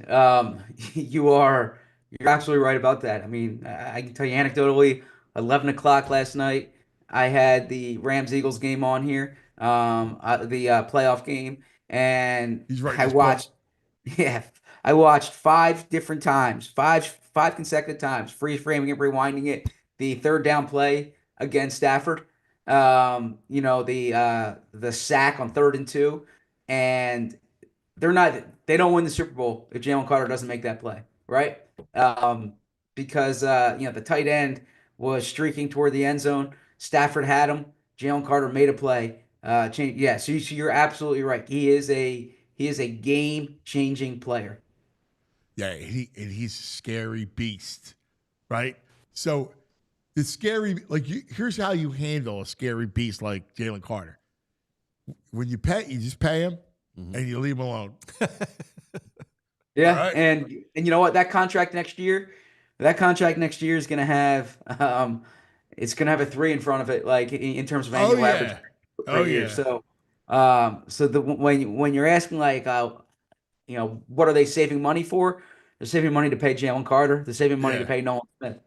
you're absolutely right about that. I mean, I can tell you anecdotally, 11 o'clock last night, I had the Rams-Eagles game on here, the playoff game, and I watched, I watched 5 different times, five consecutive times, freeze framing and rewinding it, the third down play against Stafford, the sack on 3rd and 2, and they don't win the Super Bowl if Jalen Carter doesn't make that play, right? Because the tight end was streaking toward the end zone. Stafford had him. Jalen Carter made a play. So you're absolutely right. He is a game-changing player. Yeah, he's a scary beast, right? So the scary, here's how you handle a scary beast like Jalen Carter. When you just pay him, and you leave him alone. Yeah, right? and you know what? That contract next year is going to have it's going to have a 3 in front of it, like in terms of annual average per year. So when you're asking what are they saving money for? They're saving money to pay Jalen Carter. They're saving money to pay Nolan Smith.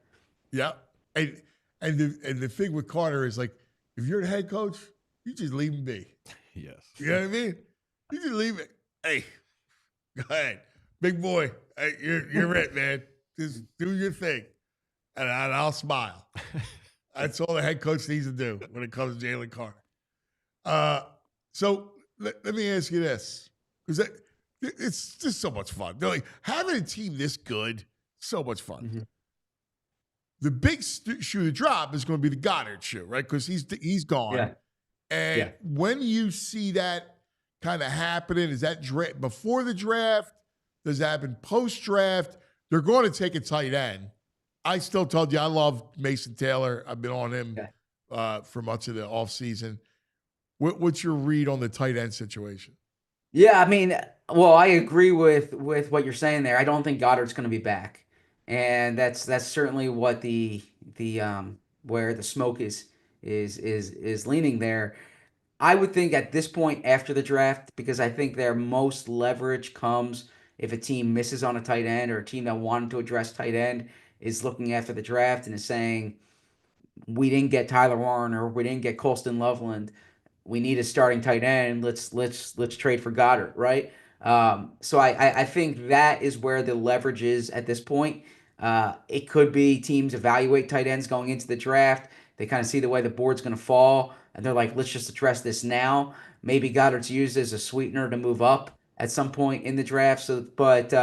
Yeah, and the thing with Carter is, like, if you're the head coach, you just leave him be. Yes. You know what I mean? You just leave it. Hey, go ahead. Big boy. Hey, you're it, man. Just do your thing. and I'll smile. That's all the head coach needs to do when it comes to Jalen Carter. So let me ask you this, because it's just so much fun. They're like, having a team this good, so much fun. Mm-hmm. The big shoe to drop is going to be the Goddard shoe, right? Because he's gone. Yeah. And when you see that kind of happening, is that before the draft? Does that happen post-draft? They're going to take a tight end. I still told you I love Mason Taylor. I've been on him for much of the offseason. What's your read on the tight end situation? Yeah, I mean, well, I agree with what you're saying there. I don't think Goddard's going to be back, and that's certainly what the where the smoke is leaning there. I would think at this point after the draft, because I think their most leverage comes if a team misses on a tight end, or a team that wanted to address tight end is looking after the draft and is saying, we didn't get Tyler Warren, or we didn't get Colston Loveland. We need a starting tight end. Let's trade for Goddard, right? So I think that is where the leverage is at this point. It could be teams evaluate tight ends going into the draft. They kind of see the way the board's going to fall, and they're like, let's just address this now. Maybe Goddard's used as a sweetener to move up at some point in the draft. So, but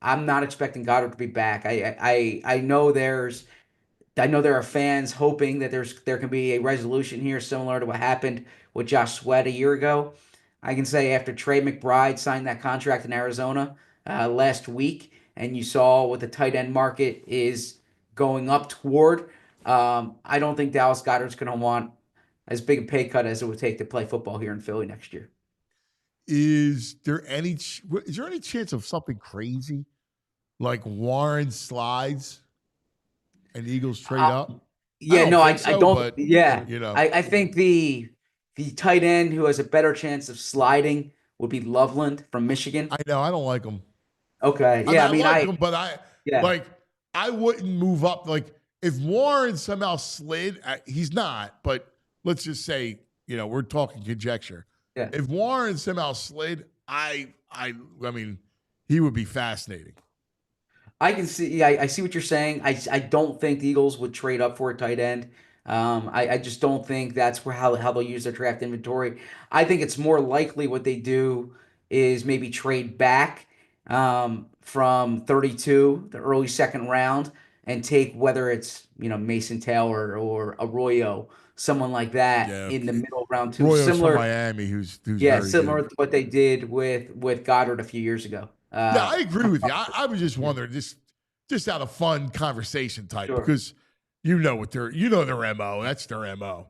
I'm not expecting Goddard to be back. I know there are fans hoping that there can be a resolution here similar to what happened with Josh Sweat a year ago. I can say after Trey McBride signed that contract in Arizona last week, and you saw what the tight end market is going up toward, I don't think Dallas Goedert's going to want as big a pay cut as it would take to play football here in Philly next year. Is there any chance of something crazy like Warren slides and Eagles trade up? Yeah, I don't. But, yeah, you know, I think the tight end who has a better chance of sliding would be Loveland from Michigan. I know I don't like him. Okay, yeah, I mean, I like him, but I wouldn't move up. Like if Warren somehow slid, he's not. But let's just say, we're talking conjecture. Yeah. If Warren somehow slid, I mean, he would be fascinating. I can see. Yeah, I see what you're saying. I don't think the Eagles would trade up for a tight end. I just don't think that's how they'll use their draft inventory. I think it's more likely what they do is maybe trade back from 32, the early second round, and take whether it's Mason Taylor or Arroyo, someone like that in the middle of round 2. Arroyo's similar from Miami, who's similar good. to what they did with Goddard a few years ago. Yeah, I agree with you. I was just wondering, just out of fun conversation type, because their MO. That's their MO.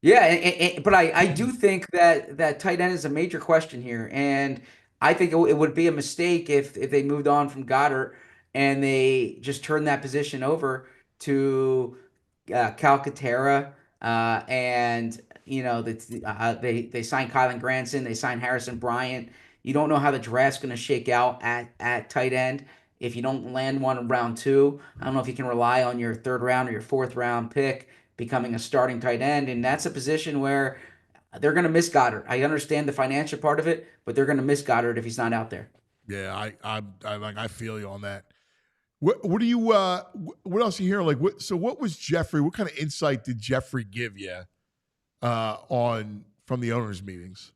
Yeah, but I do think that tight end is a major question here, and I think it would be a mistake if they moved on from Goddard and they just turned that position over to Calcaterra, and they signed Kylan Granson, they signed Harrison Bryant. You don't know how the draft's going to shake out at tight end. If you don't land one in round 2, I don't know if you can rely on your 3rd round or your 4th round pick becoming a starting tight end. And that's a position where they're going to miss Goddard. I understand the financial part of it, but they're going to miss Goddard if he's not out there. Yeah, I feel you on that. What do you what else are you hearing? What was Jeffrey? What kind of insight did Jeffrey give you from the owners' meetings?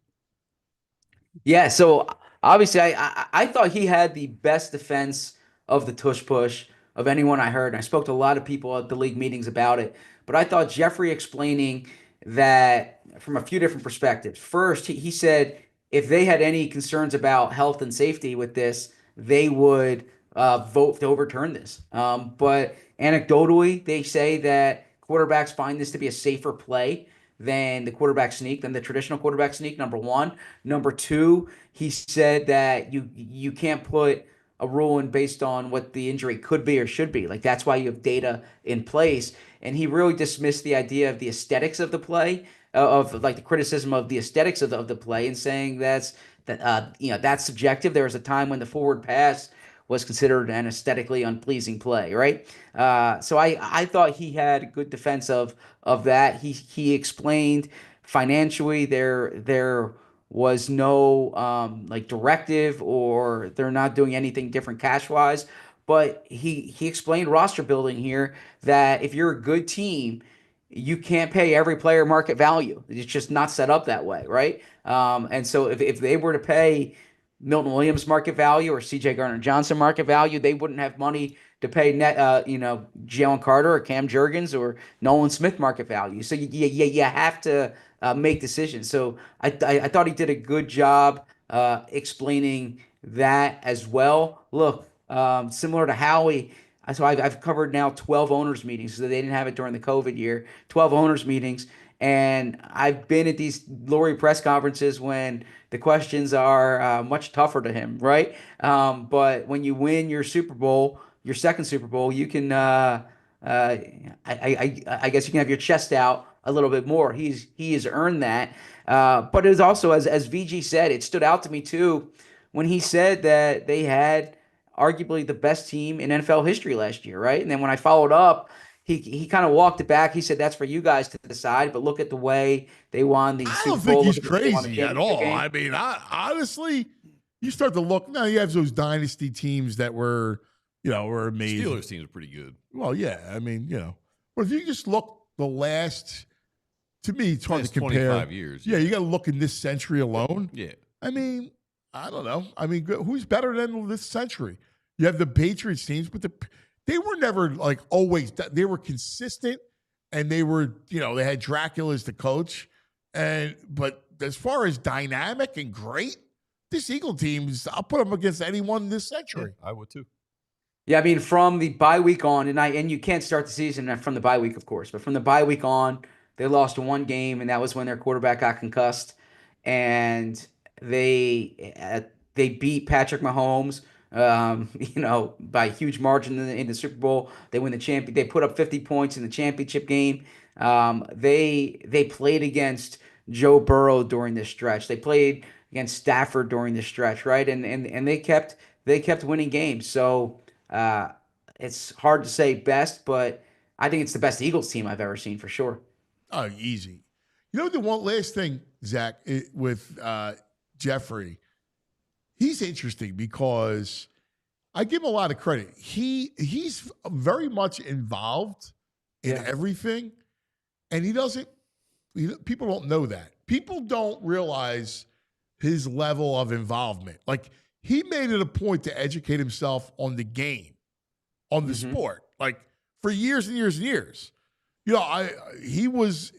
Yeah, so obviously I thought he had the best defense of the tush push of anyone I heard. And I spoke to a lot of people at the league meetings about it. But I thought Jeffrey explaining that from a few different perspectives. First, he said if they had any concerns about health and safety with this, they would vote to overturn this. But anecdotally, they say that quarterbacks find this to be a safer play than the quarterback sneak, than the traditional quarterback sneak, number one. Number two, he said that you can't put a rule in based on what the injury could be or should be. Like, that's why you have data in place. And he really dismissed the idea of the aesthetics of the play, of the criticism of the aesthetics of the play, and saying that's subjective. There was a time when the forward pass was considered an aesthetically unpleasing play, right? So I thought he had a good defense of that. He explained financially there was no directive, or they're not doing anything different cash wise, but he explained roster building here that if you're a good team, you can't pay every player market value. It's just not set up that way, right? And so if they were to pay Milton Williams market value or C.J. Gardner-Johnson market value, they wouldn't have money to pay Jalen Carter or Cam Jurgens or Nolan Smith market value. So you have to make decisions. So I thought he did a good job explaining that as well. Look, similar to Howie, so I've covered now 12 owners meetings. So they didn't have it during the COVID year. 12 owners meetings, and I've been at these Laurie press conferences when the questions are much tougher to him, right? But when you win your Super Bowl, your second Super Bowl, you can, I guess you can have your chest out a little bit more. He has earned that. But it is also, as VG said, it stood out to me too when he said that they had arguably the best team in NFL history last year, right? And then when I followed up, he kind of walked it back. He said, "That's for you guys to decide." But look at the way they won the I Super don't Bowl. think he's Look at the way they won the crazy at championship all. game. I mean, honestly, you start to look now. You have those dynasty teams that were amazing. Steelers teams are pretty good. Well, yeah. I mean, but if you just look the last, to me, it's hard to compare. 25 years. Yeah, you got to look in this century alone. Yeah. I mean, I don't know. I mean, who's better than this century? You have the Patriots teams, but they were never like always. They were consistent, and they were, they had Dracula as the coach, but as far as dynamic and great, this Eagle teams, I'll put them against anyone this century. Yeah, I would too. Yeah, I mean, from the bye week on, and you can't start the season from the bye week, of course, but from the bye week on, they lost one game, and that was when their quarterback got concussed, and they beat Patrick Mahomes, by a huge margin in the Super Bowl. They win the champion. They put up 50 points in the championship game. They played against Joe Burrow during this stretch. They played against Stafford during this stretch, right? And they kept winning games. So it's hard to say best, but I think it's the best Eagles team I've ever seen for sure. Oh, easy. The one last thing, Zach, with Jeffrey, he's interesting because I give him a lot of credit. He's very much involved in everything, and people don't know that. People don't realize his level of involvement. Like, he made it a point to educate himself on the game, on the sport, like for years and years and years. He was,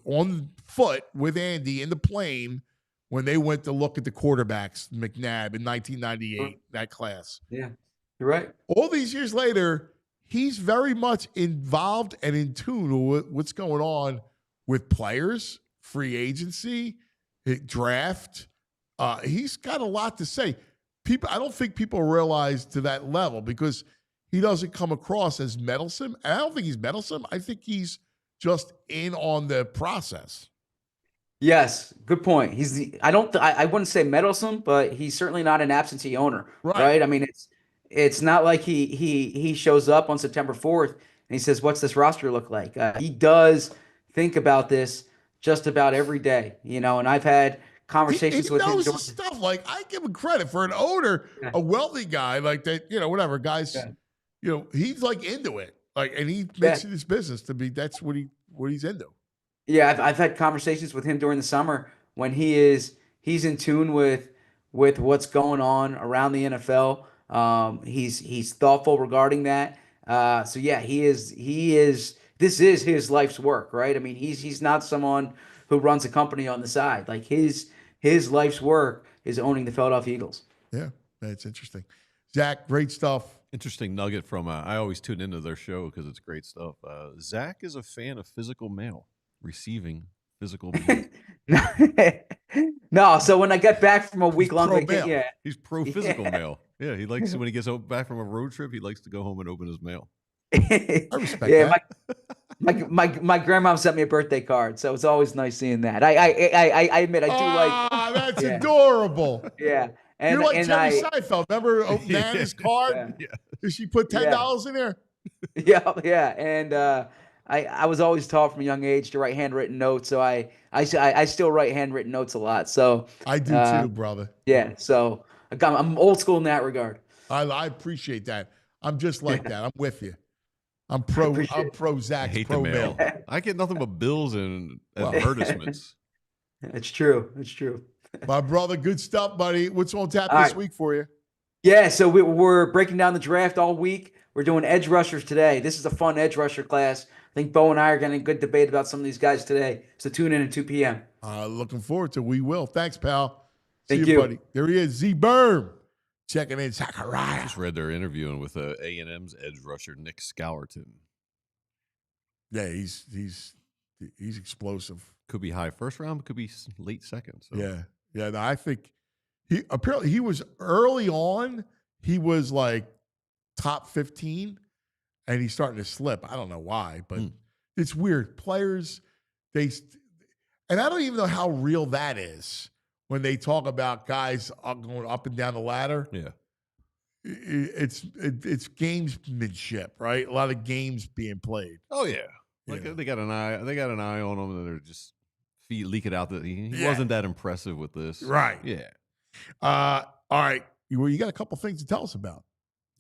on foot with Andy in the plane when they went to look at the quarterbacks, McNabb in 1998, that class. Yeah, you're right. All these years later, he's very much involved and in tune with what's going on with players, free agency, draft. He's got a lot to say. I don't think people realize to that level because he doesn't come across as meddlesome. And I don't think he's meddlesome. I think he's just in on the process. Yes, good point. I wouldn't say meddlesome, but he's certainly not an absentee owner, right? I mean, it's not like he shows up on September 4th and he says, "What's this roster look like?" He does think about this just about every day, and I've had conversations he with him. He knows the stuff. Like, I give him credit for an owner, a wealthy guy like that. Whatever guys. Yeah. He's like into it. Like, and he makes it his business to be. That's what he's into. Yeah, I've had conversations with him during the summer when he's in tune with what's going on around the NFL. He's thoughtful regarding that. So yeah, he is. This is his life's work, right? I mean, he's not someone who runs a company on the side. Like, his life's work is owning the Philadelphia Eagles. Yeah, that's interesting. Zach, great stuff. Interesting nugget from I always tune into their show because it's great stuff. Zach is a fan of physical mail, receiving physical mail. No, so when I get back from a week-long vacation, he's pro physical mail. Yeah, he likes when he gets back from a road trip, he likes to go home and open his mail. I respect that. My grandma sent me a birthday card, so it's always nice seeing that. I admit I do like. Ah, that's adorable. Yeah. And, you're like and Jerry Seinfeld. Remember Nana's card? Yeah. Did she put $10 in there? Yeah. And I was always taught from a young age to write handwritten notes, so I still write handwritten notes a lot. So I do too, brother. Yeah. So I'm old school in that regard. I appreciate that. I'm just like that. I'm with you. I'm pro I Zach's hate pro the mail. mail. I get nothing but bills and advertisements. It's true. It's true. My brother, good stuff, buddy. What's on tap All this right. week for you? Yeah, so we're breaking down the draft all week. We're doing edge rushers today. This is a fun edge rusher class. I think Bo and I are getting a good debate about some of these guys today. So tune in at 2 p.m. Looking forward to it. We will. Thanks, pal. Thank See you, you. buddy. There he is, Z Berm. Checking in, Zachariah. Just read they're interviewing with A&M's edge rusher Nick Scourton. Yeah, he's explosive. Could be high first round, could be late second. So. Yeah. No, I think he was early on. He was like top 15, and he's starting to slip. I don't know why, but it's weird. Players, and I don't even know how real that is when they talk about guys going up and down the ladder. Yeah. It's gamesmanship, right? A lot of games being played. Oh yeah. Like they got an eye on him, and they're just leak it out that he wasn't that impressive with this. Right. Yeah. All right. Well, you got a couple things to tell us about.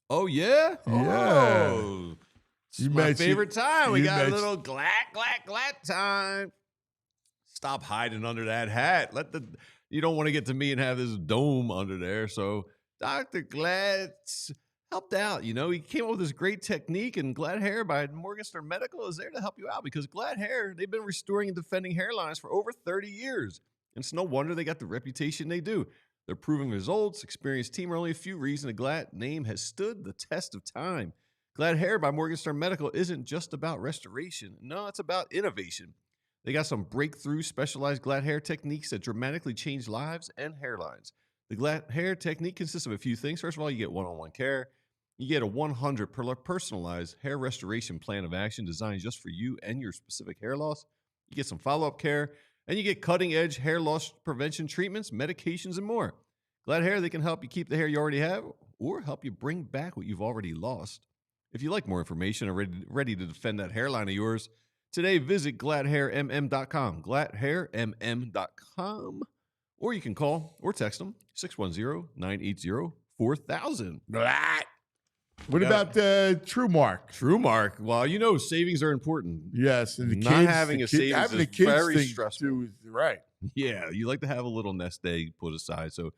Oh yeah? Yeah. Oh, it's You my mentioned- favorite time. We you got a mentioned- little glat time. Stop hiding under that hat. You don't want to get to me and have this dome under there. So Dr. Glad's helped out. You know, he came up with this great technique, and GLAT Hair by Morgenstern Medical is there to help you out because GLAT Hair, they've been restoring and defending hairlines for over 30 years. And it's no wonder they got the reputation they do. They're proving results. Experienced team are only a few reasons the GLAT name has stood the test of time. GLAT Hair by Morgenstern Medical isn't just about restoration. No, it's about innovation. They got some breakthrough specialized GLAT hair techniques that dramatically change lives and hairlines. The GLAT hair technique consists of a few things. First of all, you get one-on-one care. You get a 100 personalized hair restoration plan of action designed just for you and your specific hair loss. You get some follow-up care, and you get cutting-edge hair loss prevention treatments, medications, and more. GLAT Hair, they can help you keep the hair you already have or help you bring back what you've already lost. If you'd like more information or ready to defend that hairline of yours, today visit glathairmm.com, glathairmm.com, or you can call or text them 610-980-4000. Glat. What about True Mark? True Mark. Well, you know savings are important. Yes, and the Not kids, having a savings having is the kids very thing stressful. too is right. Yeah, you like to have a little nest egg put aside. So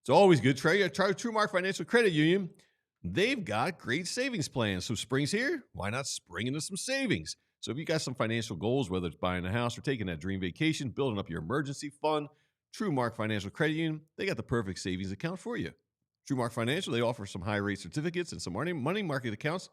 it's always good. Try True Mark Financial Credit Union. They've got great savings plans. So spring's here. Why not spring into some savings? So if you got some financial goals, whether it's buying a house or taking that dream vacation, building up your emergency fund, True Mark Financial Credit Union, they got the perfect savings account for you. True Mark Financial, they offer some high-rate certificates and some money market accounts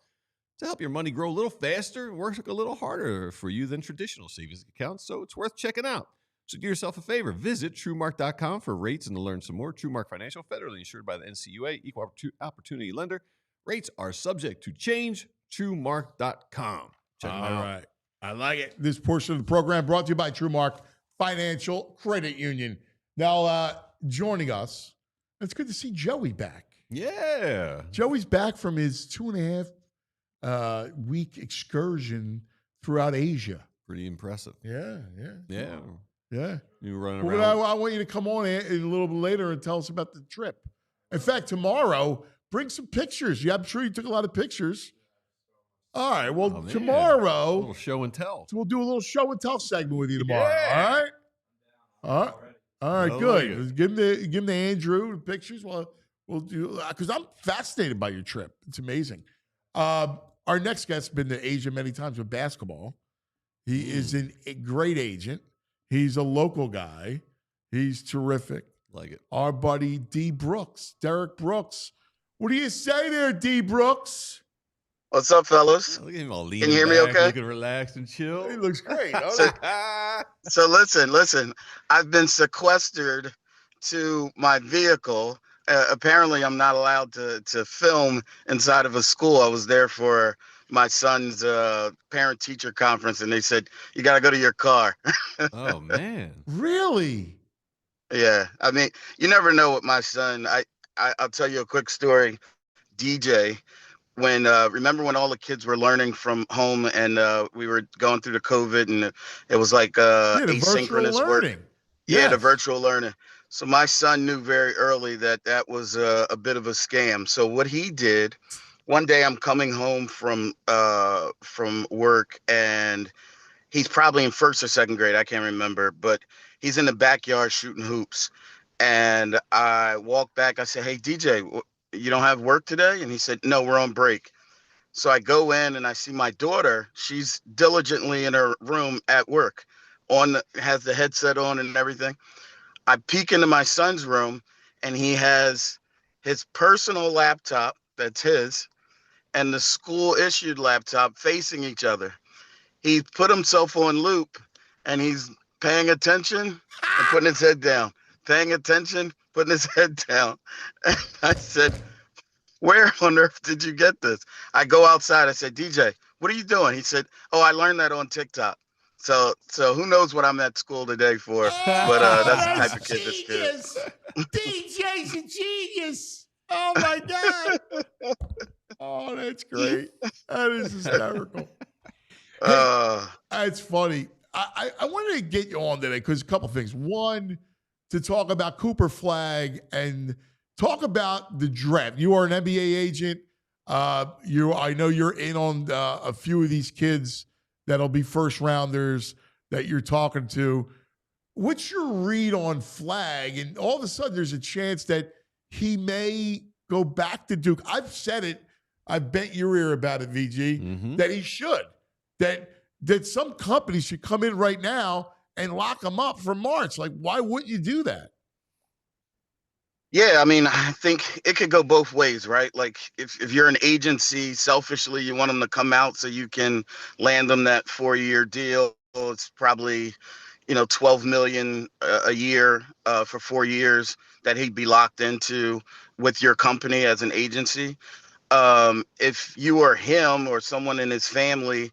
to help your money grow a little faster, work a little harder for you than traditional savings accounts. So it's worth checking out. So do yourself a favor. Visit TrueMark.com for rates and to learn some more. TrueMark Financial, federally insured by the NCUA, equal opportunity lender. Rates are subject to change. TrueMark.com. Check them out. All right. I like it. This portion of the program brought to you by TrueMark Financial Credit Union. Now, joining us, it's good to see Joey back. Yeah. Joey's back from his 2.5 week excursion throughout Asia. Pretty impressive. Yeah. You were running Well, around. I want you to come on a little bit later and tell us about the trip. In fact, tomorrow, bring some pictures. Yeah, I'm sure you took a lot of pictures. All right. Well, Oh, man. tomorrow, A little show and tell. we'll do a little show and tell segment with you tomorrow. Yeah. All right. All right. I Good. like it. Give him the Andrew the pictures. Well, we'll do because I'm fascinated by your trip. It's amazing. Our next guest's been to Asia many times with basketball. He is a great agent. He's a local guy. He's terrific. Like it. Our buddy D. Brooks, Derrick Brooks. What do you say there, D. Brooks? What's up, fellas? Look at him all leaning you hear me back, okay? looking relaxed and chill. He looks great. So listen. I've been sequestered to my vehicle. Apparently, I'm not allowed to film inside of a school. I was there for my son's parent-teacher conference, and they said, you got to go to your car. Oh, man. Really? Yeah. I mean, you never know what my son, I'll tell you a quick story. DJ, when remember when all the kids were learning from home and we were going through the COVID and it was like Yeah, the virtual asynchronous work. learning. Yeah, the Yes. virtual learning. So my son knew very early that that was a bit of a scam. So what he did, one day I'm coming home from work, and he's probably in first or second grade, I can't remember, but he's in the backyard shooting hoops. And I walk back, I say, "Hey DJ, you don't have work today?" And he said, "No, we're on break." So I go in and I see my daughter. She's diligently in her room at work, has the headset on and everything. I peek into my son's room, and he has his personal laptop, that's his, and the school issued laptop facing each other. He put himself on loop, and he's paying attention and putting his head down, paying attention, putting his head down. And I said, "Where on earth did you get this?" I go outside. I said, "DJ, what are you doing?" He said, "Oh, I learned that on TikTok." So who knows what I'm at school today for? But that's the type of kid this kid is. DJ's a genius. Oh my God. Oh, that's great. That is hysterical. That's funny. I wanted to get you on today because a couple things. One, to talk about Cooper Flag and talk about the draft. You are an NBA agent. I know you're in on a few of these kids that'll be first rounders that you're talking to. What's your read on Flag? And all of a sudden, there's a chance that he may go back to Duke. I've said it. I bent your ear about it, VG, that he should. That some companies should come in right now and lock him up for March. Like, why wouldn't you do that? Yeah, I mean, I think it could go both ways, right? Like if you're an agency, selfishly, you want them to come out so you can land them that 4-year deal. It's probably, 12 million a year for 4 years that he'd be locked into with your company as an agency. If you are him or someone in his family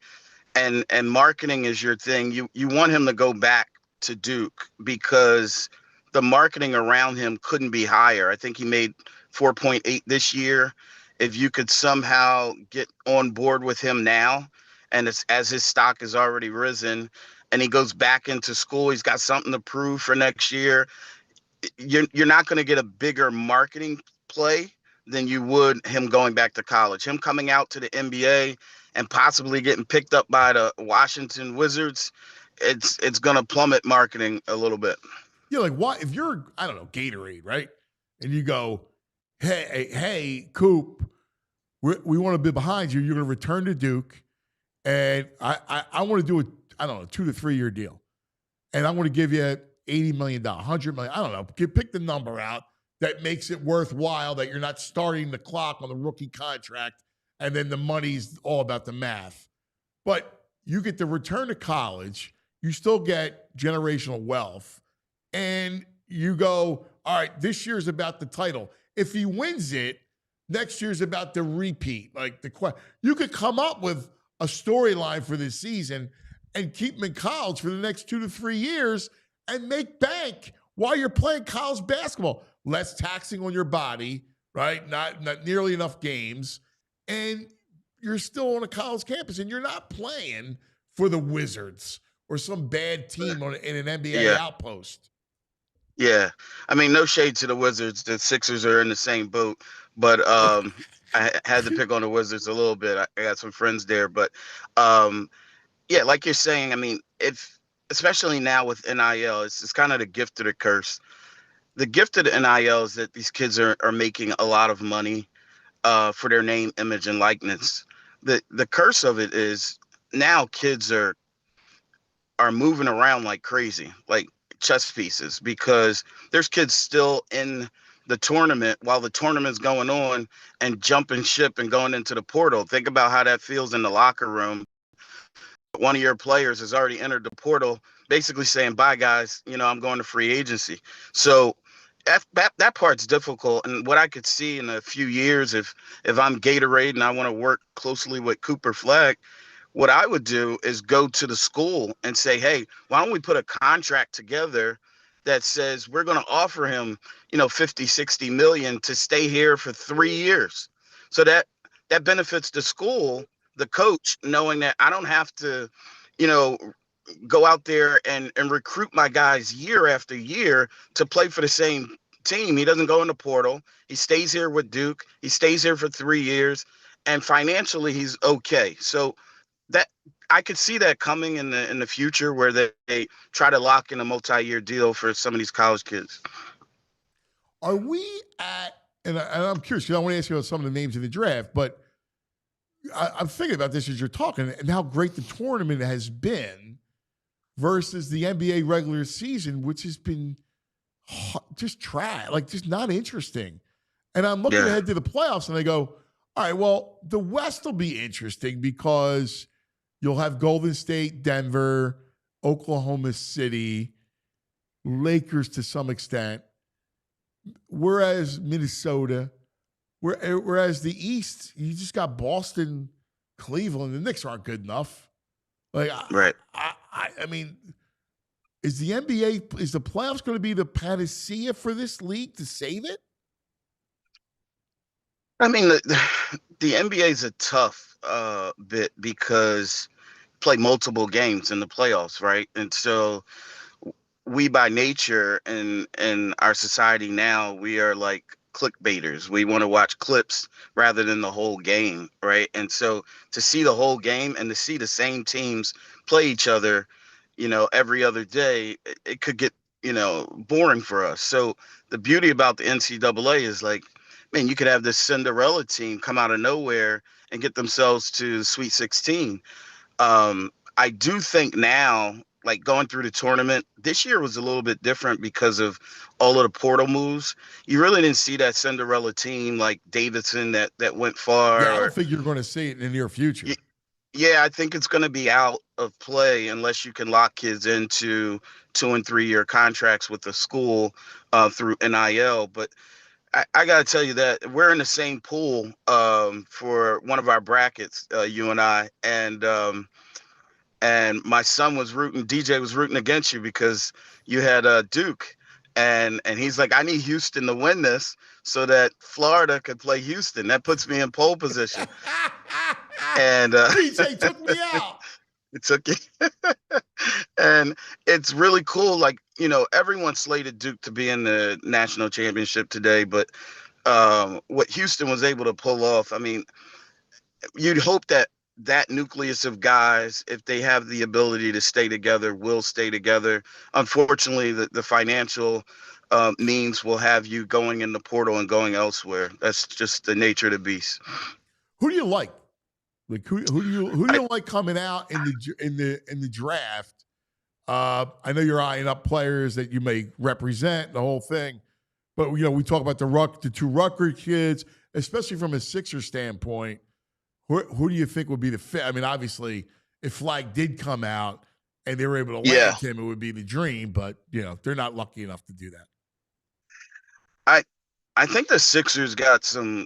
and marketing is your thing, you want him to go back to Duke because the marketing around him couldn't be higher. I think he made 4.8 this year. If you could somehow get on board with him now, and as his stock has already risen, and he goes back into school, he's got something to prove for next year. You're not going to get a bigger marketing play than you would him going back to college. Him coming out to the NBA and possibly getting picked up by the Washington Wizards, it's going to plummet marketing a little bit. Yeah, like why? If you're, I don't know, Gatorade, right? And you go, hey, Coop, we want to be behind you. You're going to return to Duke, and I want to do a, 2 to 3 year deal, and I want to give you $80 million, $100 million. I don't know. Pick the number out that makes it worthwhile. That you're not starting the clock on the rookie contract, and then the money's all about the math. But you get the return to college. You still get generational wealth. And you go, all right, this year's about the title. If he wins it, next year's about the repeat. Like you could come up with a storyline for this season and keep him in college for the next 2 to 3 years and make bank while you're playing college basketball. Less taxing on your body, right? Not nearly enough games. And you're still on a college campus and you're not playing for the Wizards or some bad team in an NBA outpost. Yeah. I mean, no shade to the Wizards. The Sixers are in the same boat, but I had to pick on the Wizards a little bit. I got some friends there, but yeah, like you're saying, I mean, especially now with NIL, it's kind of the gift or the curse. The gift of the NIL is that these kids are making a lot of money for their name, image, and likeness. The curse of it is now kids are moving around like crazy, like chess pieces, because there's kids still in the tournament while the tournament's going on and jumping ship and going into the portal. Think about how that feels in the locker room. One of your players has already entered the portal, basically saying, "Bye, guys. I'm going to free agency." So that part's difficult. And what I could see in a few years, if I'm Gatorade and I want to work closely with Cooper Flag, what I would do is go to the school and say, "Hey, why don't we put a contract together that says we're going to offer him, 50, 60 million to stay here for 3 years." So that benefits the school, the coach, knowing that I don't have to, go out there and recruit my guys year after year to play for the same team. He doesn't go in the portal. He stays here with Duke. He stays here for 3 years, and financially he's okay. So that I could see that coming in the future, where they try to lock in a multi-year deal for some of these college kids. Are we at, and I'm curious because I want to ask you about some of the names in the draft, but I'm thinking about this as you're talking and how great the tournament has been versus the NBA regular season, which has been just trash, like just not interesting. And I'm looking ahead to the playoffs and I go, all right, well, the West will be interesting because you'll have Golden State, Denver, Oklahoma City, Lakers to some extent, whereas Minnesota, whereas the East, you just got Boston, Cleveland. The Knicks aren't good enough. Like, Right. I mean, is the NBA, is the playoffs going to be the panacea for this league to save it? I mean, the NBA is a tough bit because play multiple games in the playoffs, right? And so we, by nature, in our society now, we are like clickbaiters. We want to watch clips rather than the whole game, right? And so to see the whole game and to see the same teams play each other, every other day, it could get, boring for us. So the beauty about the NCAA is like, man, you could have this Cinderella team come out of nowhere and get themselves to Sweet 16. I do think now, like going through the tournament, this year was a little bit different because of all of the portal moves. You really didn't see that Cinderella team like Davidson that went far. Yeah, I don't think you're going to see it in the near future. Yeah, I think it's going to be out of play unless you can lock kids into 2 and 3 year contracts with the school through NIL. But I got to tell you that we're in the same pool for one of our brackets, you and I, and my son was DJ was rooting against you because you had Duke, and he's like, I need Houston to win this so that Florida could play Houston. That puts me in pole position. And DJ took me out. It took you. And it's really cool. Like, everyone slated Duke to be in the national championship today, but what Houston was able to pull off, I mean, you'd hope that nucleus of guys, if they have the ability to stay together, will stay together. Unfortunately, the financial means will have you going in the portal and going elsewhere. That's just the nature of the beast. Who do you like? Like who do you like coming out in the draft? I know you're eyeing up players that you may represent the whole thing, but we talk about the two Rutgers kids, especially from a Sixer standpoint. Who do you think would be the fit? I mean, obviously, if Flag did come out and they were able to land him, it would be the dream. But they're not lucky enough to do that. I think the Sixers got some.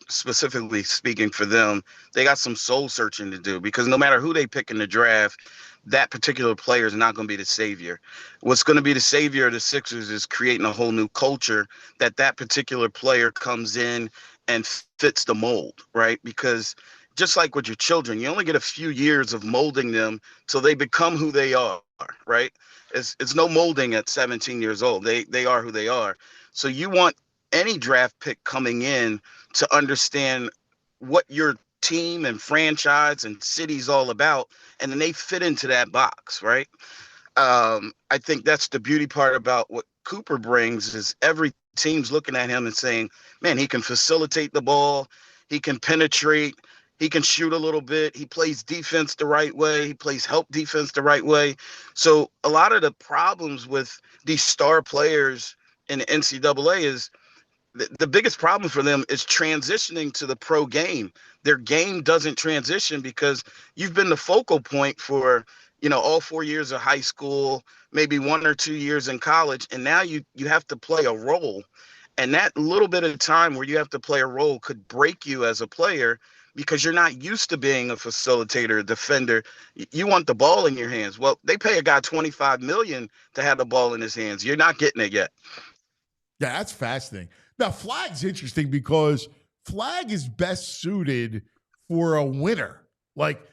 Specifically speaking for them, they got some soul searching to do, because no matter who they pick in the draft, that particular player is not going to be the savior. What's going to be the savior of the Sixers is creating a whole new culture that particular player comes in and fits the mold, right? Because just like with your children, you only get a few years of molding them till they become who they are, right? It's no molding at 17 years old. They are who they are. So you want any draft pick coming in to understand what your team and franchise and city's all about, and then they fit into that box, right? I think that's the beauty part about what Cooper brings, is every team's looking at him and saying, man, he can facilitate the ball, he can penetrate, he can shoot a little bit, he plays defense the right way, he plays help defense the right way. So a lot of the problems with these star players in the NCAA is the biggest problem for them is transitioning to the pro game. Their game doesn't transition because you've been the focal point for, all 4 years of high school, maybe 1 or 2 years in college. And now you have to play a role. And that little bit of time where you have to play a role could break you as a player, because you're not used to being a facilitator, a defender. You want the ball in your hands. Well, they pay a guy $25 million to have the ball in his hands. You're not getting it yet. Yeah, that's fascinating. Now, Flag's interesting because Flag is best suited for a winner. Like,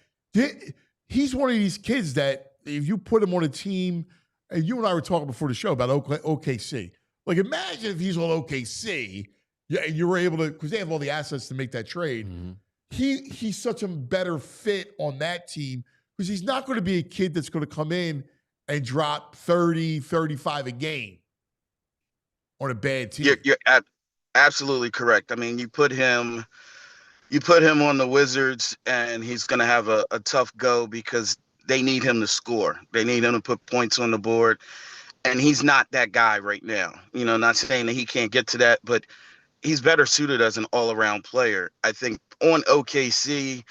he's one of these kids that if you put him on a team, and you and I were talking before the show about OKC. Like, imagine if he's on OKC, and you were able to, because they have all the assets to make that trade. Mm-hmm. He's such a better fit on that team because he's not going to be a kid that's going to come in and drop 30, 35 a game on a bad team. You're absolutely correct. I mean, you put him on the Wizards, and he's going to have a tough go because they need him to score. They need him to put points on the board, and he's not that guy right now. Not saying that he can't get to that, but he's better suited as an all-around player. I think on OKC,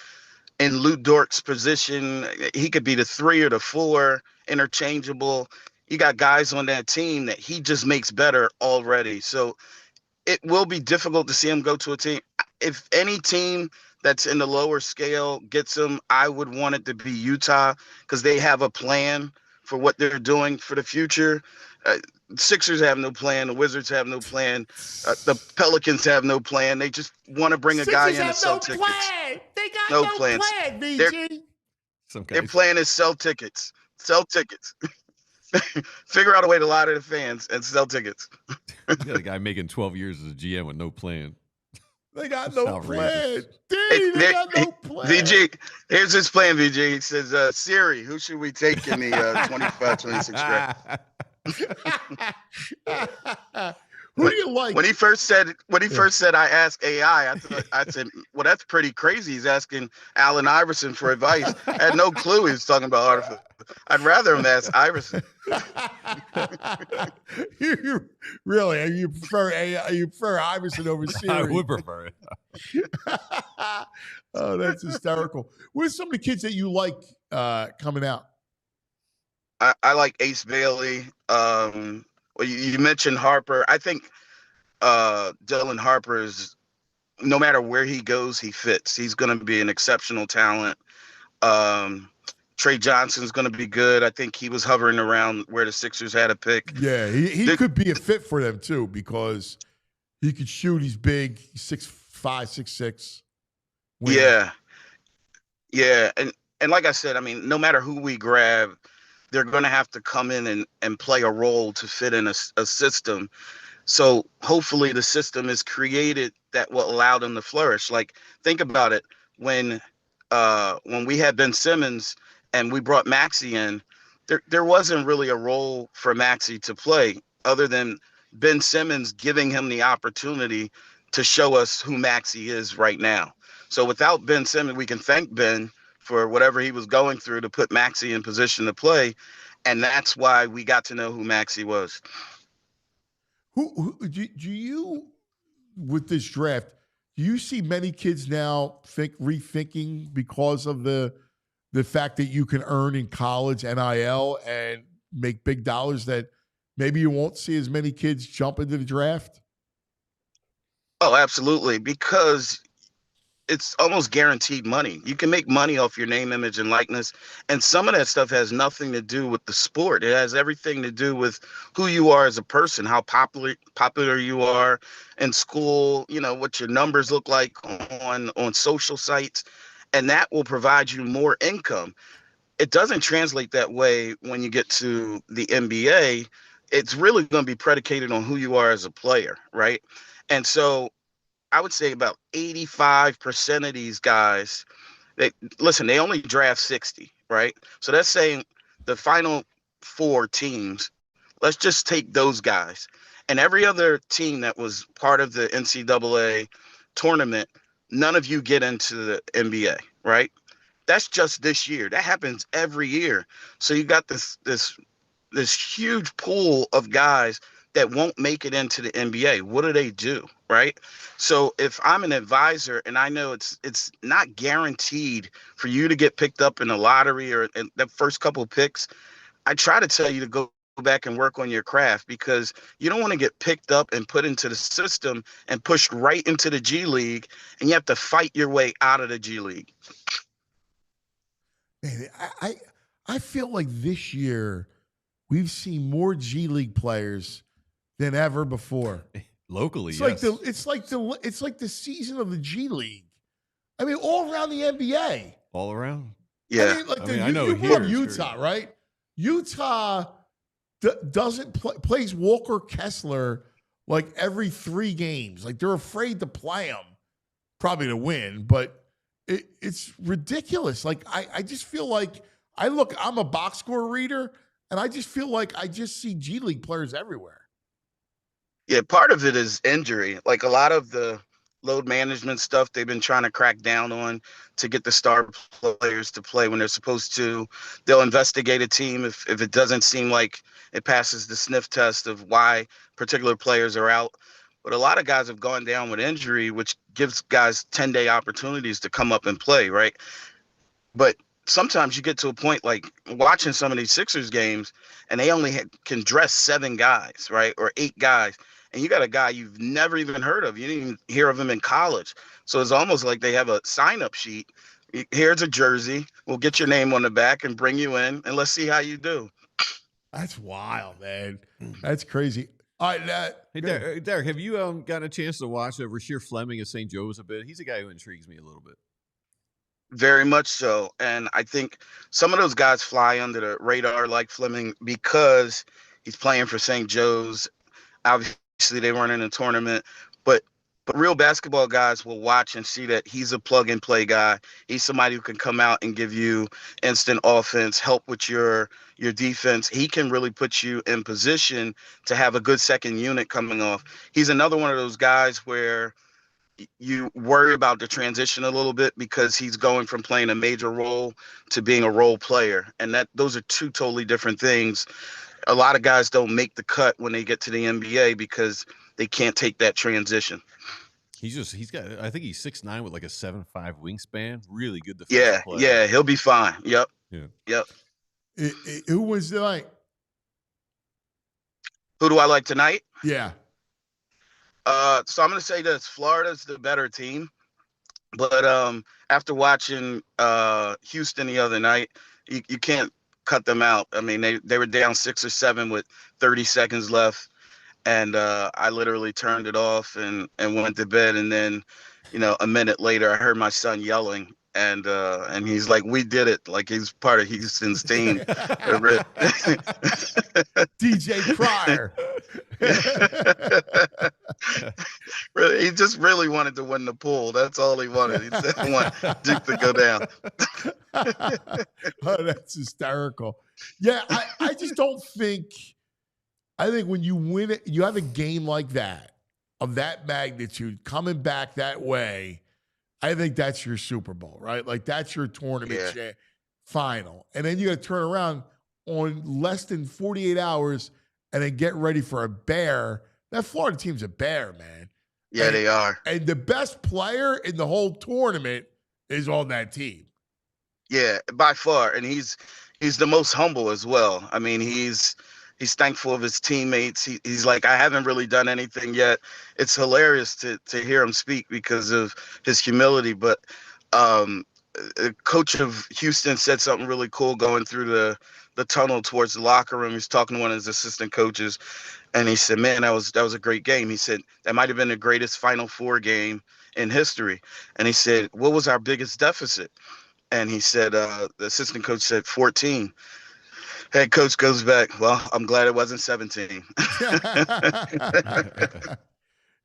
in Lou Dort's position, he could be the 3 or the 4, interchangeable. You got guys on that team that he just makes better already. So it will be difficult to see him go to a team. If any team that's in the lower scale gets him, I would want it to be Utah because they have a plan for what they're doing for the future. Sixers have no plan. The Wizards have no plan. The Pelicans have no plan. They just want to bring a guy in and sell tickets. They got No no plans. plan, VG. Their plan is sell tickets. Sell tickets. Figure out a way to lie to the fans and sell tickets. You got a guy making 12 years as a GM with no plan. They got That's no plan. outrageous. They got no plan. VG, here's his plan, VG. He says, Siri, who should we take in the 25-26 draft? Who do you like? When he first said I ask AI, I said, well, that's pretty crazy. He's asking Allen Iverson for advice. I had no clue he was talking about artificial. I'd rather him ask Iverson. You prefer AI? You prefer Iverson over Siri? I would prefer it. Oh, that's hysterical. What are some of the kids that you like coming out? I like Ace Bailey. Well, you mentioned Harper. I think Dylan Harper is, no matter where he goes, he fits. He's going to be an exceptional talent. Trey Johnson's going to be good. I think he was hovering around where the Sixers had a pick. Yeah, he could be a fit for them too because he could shoot. He's big. He's 6'5", 6'6". Yeah. And like I said, I mean, no matter who we grab, they're going to have to come in and play a role to fit in a system. So hopefully the system is created that will allow them to flourish. Like, think about it. When we had Ben Simmons and we brought Maxey in, there wasn't really a role for Maxey to play other than Ben Simmons giving him the opportunity to show us who Maxey is right now. So without Ben Simmons, we can thank Ben for whatever he was going through to put Maxey in position to play. And that's why we got to know who Maxey was. Who do you, with this draft, do you see many kids now rethinking because of the fact that you can earn in college NIL and make big dollars that maybe you won't see as many kids jump into the draft? Oh, absolutely. Because it's almost guaranteed money. You can make money off your name, image, and likeness. And some of that stuff has nothing to do with the sport. It has everything to do with who you are as a person, how popular you are in school, what your numbers look like on social sites. And that will provide you more income. It doesn't translate that way when you get to the NBA. It's really going to be predicated on who you are as a player, right? And so I would say about 85% of these guys, they only draft 60, right? So that's saying the final 4 teams, let's just take those guys. And every other team that was part of the NCAA tournament, none of you get into the NBA, right? That's just this year. That happens every year. So you got this huge pool of guys that won't make it into the NBA. What do? Right? So if I'm an advisor and I know it's not guaranteed for you to get picked up in the lottery or in the first couple of picks, I try to tell you to go back and work on your craft because you don't want to get picked up and put into the system and pushed right into the G League and you have to fight your way out of the G League. Man, I feel like this year we've seen more G League players than ever before. Locally, it's yes. It's like the season of the G League. I mean, all around the NBA. All around. Yeah. I mean, like I know you here love it's Utah, true. right? Utah doesn't plays Walker Kessler like every 3 games. Like they're afraid to play him, probably to win, but it's ridiculous. Like I just feel like I'm a box score reader, and I just feel like I just see G League players everywhere. Yeah, part of it is injury. Like a lot of the load management stuff they've been trying to crack down on to get the star players to play when they're supposed to. They'll investigate a team if it doesn't seem like it passes the sniff test of why particular players are out. But a lot of guys have gone down with injury, which gives guys 10-day opportunities to come up and play, right? But sometimes you get to a point like watching some of these Sixers games and they only can dress 7 guys, right? Or 8 guys. And you got a guy you've never even heard of. You didn't even hear of him in college. So it's almost like they have a sign-up sheet. Here's a jersey. We'll get your name on the back and bring you in, and let's see how you do. That's wild, man. That's crazy. All right, Hey, Derek, have you gotten a chance to watch Rasheer Fleming at St. Joe's a bit? He's a guy who intrigues me a little bit. Very much so. And I think some of those guys fly under the radar like Fleming because he's playing for St. Joe's. Obviously, they weren't in a tournament, but real basketball guys will watch and see that he's a plug-and-play guy. He's somebody who can come out and give you instant offense, help with your defense. He can really put you in position to have a good second unit coming off. He's another one of those guys where you worry about the transition a little bit because he's going from playing a major role to being a role player. And those are 2 totally different things. A lot of guys don't make the cut when they get to the NBA because they can't take that transition. He's got, I think he's 6'9" with like a 7'5" wingspan. Really good defensive player. Yeah, he'll be fine. Yep. who wins tonight? Who do I like tonight? Yeah. So I'm going to say this. Florida's the better team. But after watching Houston the other night, you can't cut them out. I mean, they were down 6 or 7 with 30 seconds left. And I literally turned it off and went to bed. And then, a minute later, I heard my son yelling. And he's like, "We did it!" Like he's part of Houston's team. DJ Pryor. Really, he just really wanted to win the pool. That's all he wanted. He said, "I want Duke to go down." Oh, that's hysterical. Yeah, I just don't think. I think when you win it, you have a game like that of that magnitude coming back that way. I think that's your Super Bowl, right? Like that's your tournament final. And then you got to turn around on less than 48 hours and then get ready for a bear. That Florida team's a bear, man. Yeah, they are. And the best player in the whole tournament is on that team. Yeah, by far. And he's the most humble as well. I mean, he's thankful of his teammates. He's like, I haven't really done anything yet. It's hilarious to hear him speak because of his humility. But a coach of Houston said something really cool going through the tunnel towards the locker room. He's talking to one of his assistant coaches, and he said, "Man, that was a great game." He said, "That might have been the greatest Final Four game in history." And he said, "What was our biggest deficit?" And he said, the assistant coach said 14. Head coach goes back, "Well, I'm glad it wasn't 17.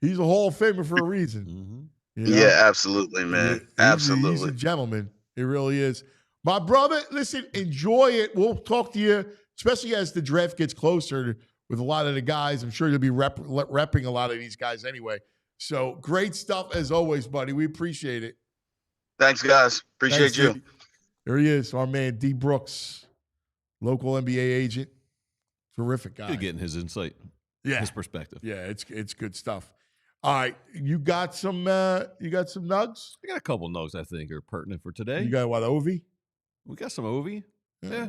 He's a Hall of Famer for a reason. Mm-hmm. Yeah, absolutely, man. Absolutely. He's a gentleman. He really is. My brother, listen, enjoy it. We'll talk to you, especially as the draft gets closer with a lot of the guys. I'm sure you'll be repping a lot of these guys anyway. So great stuff as always, buddy. We appreciate it. Thanks, guys. Appreciate you. D. There he is, our man, D. Brooks. Local NBA agent, terrific guy. Good getting his insight, his perspective. Yeah, it's good stuff. All right, you got some nugs? I got a couple nugs I think are pertinent for today. You got what, Ovi? We got some Ovi. Yeah.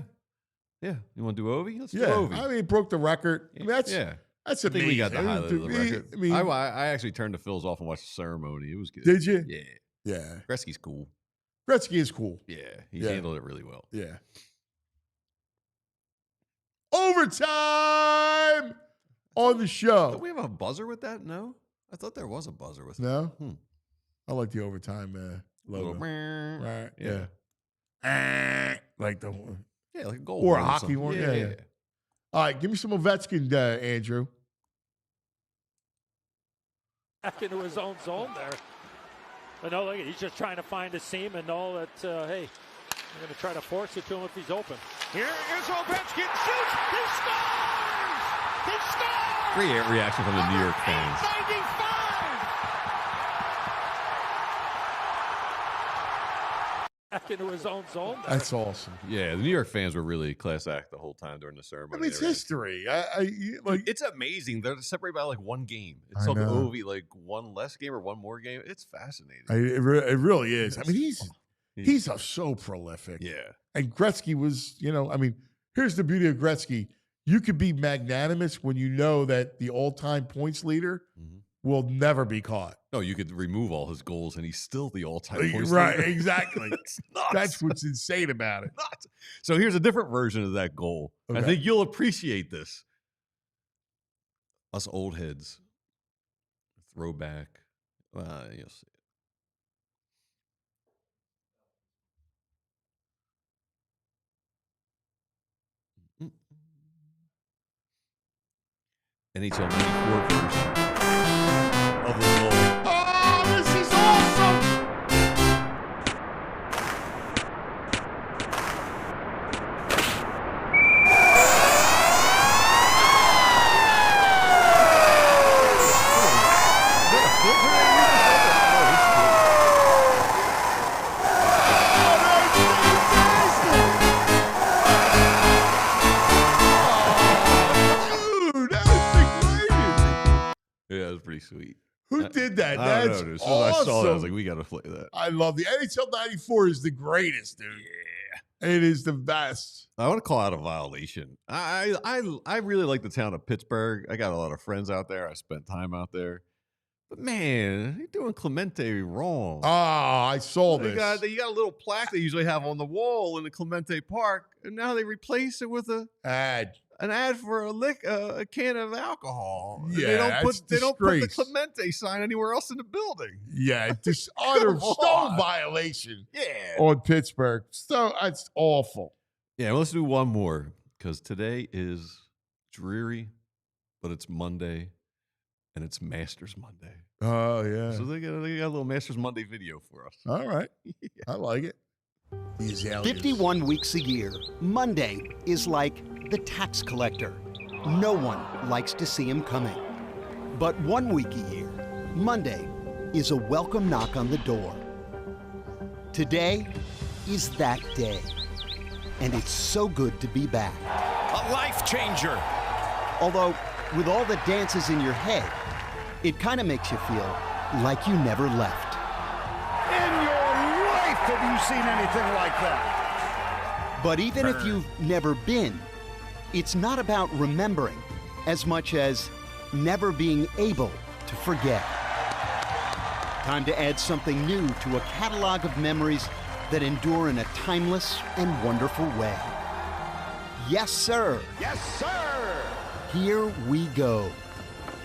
You want to do Ovi? Let's do Yeah, Ovi. I mean, broke the record. I mean, that's I amazing. think we got the highlight of the record. I mean, I actually turned the Phils off and watched the ceremony. It was good. Did you? Yeah. Yeah. Gretzky's cool. Gretzky is cool. Yeah, he handled it really well. Yeah. Overtime on the show. Do we have a buzzer with that? No? I thought there was a buzzer with that. No? I like the overtime logo. Right. Yeah. like the like a goal or a one hockey something. one. Yeah. All right, give me some Ovechkin, Andrew. Back into his own zone there. But no, look, he's just trying to find a seam and know that, hey, I'm going to try to force it to him if he's open. Here is Ovechkin. Shoots. He scores. He scores. Great reaction from the New York fans. 95. Back into his own zone there. That's awesome. Yeah, the New York fans were really class act the whole time during the ceremony. I mean, it's history. Like It's amazing. They're separated by like one game. It's I so the know. OV like one less game or one more game. It's fascinating. it really is. I mean, he's so prolific. Yeah. And Gretzky was, I mean, here's the beauty of Gretzky. You could be magnanimous when you know that the all-time points leader will never be caught. No, you could remove all his goals and he's still the all-time points Right, leader. exactly. It's nuts. That's what's insane about it. Nuts. So here's a different version of that goal. I Okay. think you'll appreciate this. Us old heads. Throwback. You'll see. NHL 94 version of the goal. Oh, this is awesome! Yeah, it was pretty sweet. Who did that? I don't That's know, dude. As soon as I saw that, I was awesome. like, we got to play that. I love the NHL 94 is the greatest, dude. Yeah. It is the best. I want to call out a violation. I really like the town of Pittsburgh. I got a lot of friends out there. I spent time out there. But man, you're doing Clemente wrong. Oh, I saw you this. got a little plaque they usually have on the wall in the Clemente Park, and now they replace it with an ad for a can of alcohol. And Yeah, they don't put the disgrace. Clemente sign anywhere else in the building. Yeah, just utter Come stone on. violation Yeah. on Pittsburgh. So that's awful. Yeah, well, let's do one more because today is dreary, but it's Monday, and it's Masters Monday. Oh, yeah. So they got a little Masters Monday video for us. All right. I like it. These aliens. 51 weeks a year, Monday is like the tax collector. No one likes to see him coming. But 1 week a year, Monday is a welcome knock on the door. Today is that day. And it's so good to be back. A life changer. Although, with all the dances in your head, it kind of makes you feel like you never left. In your life, have you seen anything like that? But even if you've never been, it's not about remembering as much as never being able to forget. Time to add something new to a catalog of memories that endure in a timeless and wonderful way. Yes, sir. Yes, sir. Here we go.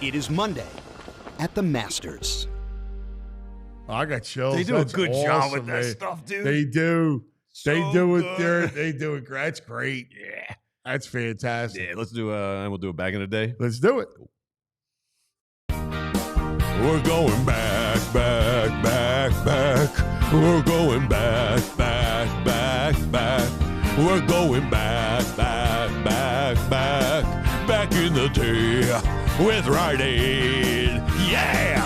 It is Monday at the Masters. I got chills. They do That's a good job with awesome, that man. stuff, dude. They do. They So do it good. there. They do it. That's great. Yeah. That's fantastic. Yeah, let's do and we'll do it back in the day. Let's do it. We're going back, back, back, back. We're going back, back, back, back. We're going back, back, back, back. Back in the day with Rite Aid. Yeah!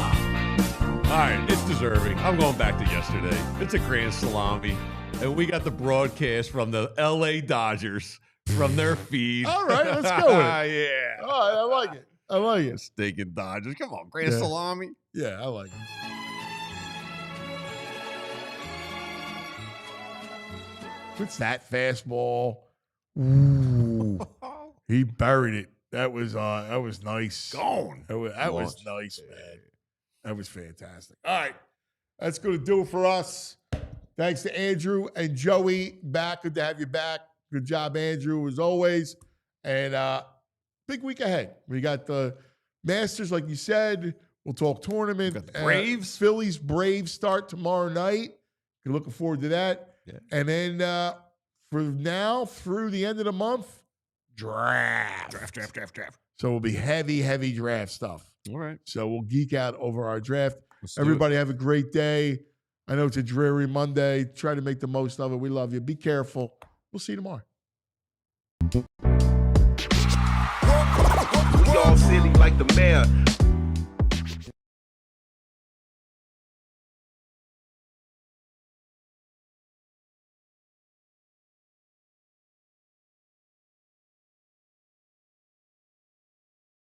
All right, it's deserving. I'm going back to yesterday. It's a grand salami. And we got the broadcast from the L.A. Dodgers from their feed. All right, let's go with it. Yeah. All right, I like it. I like it. Stinking Dodgers. Come on, grand Yeah. salami. Yeah, I like it. What's that fastball? Ooh, he buried it. That was nice. Gone. That was Launched. nice, man. That was fantastic. All right, that's going to do it for us. Thanks to Andrew and Joey. Back. Good to have you back. Good job, Andrew, as always. And big week ahead. We got the Masters, like you said. We'll talk tournament. Got the Braves. Phillies, Braves start tomorrow night. You're looking forward to that. And then from now through the end of the month, draft. So it'll be heavy draft stuff. All right. So we'll geek out over our draft. Let's do Everybody have a great day. I know it's a dreary Monday. Try to make the most of it. We love you. Be careful. We'll see you tomorrow. Y'all silly like the mayor.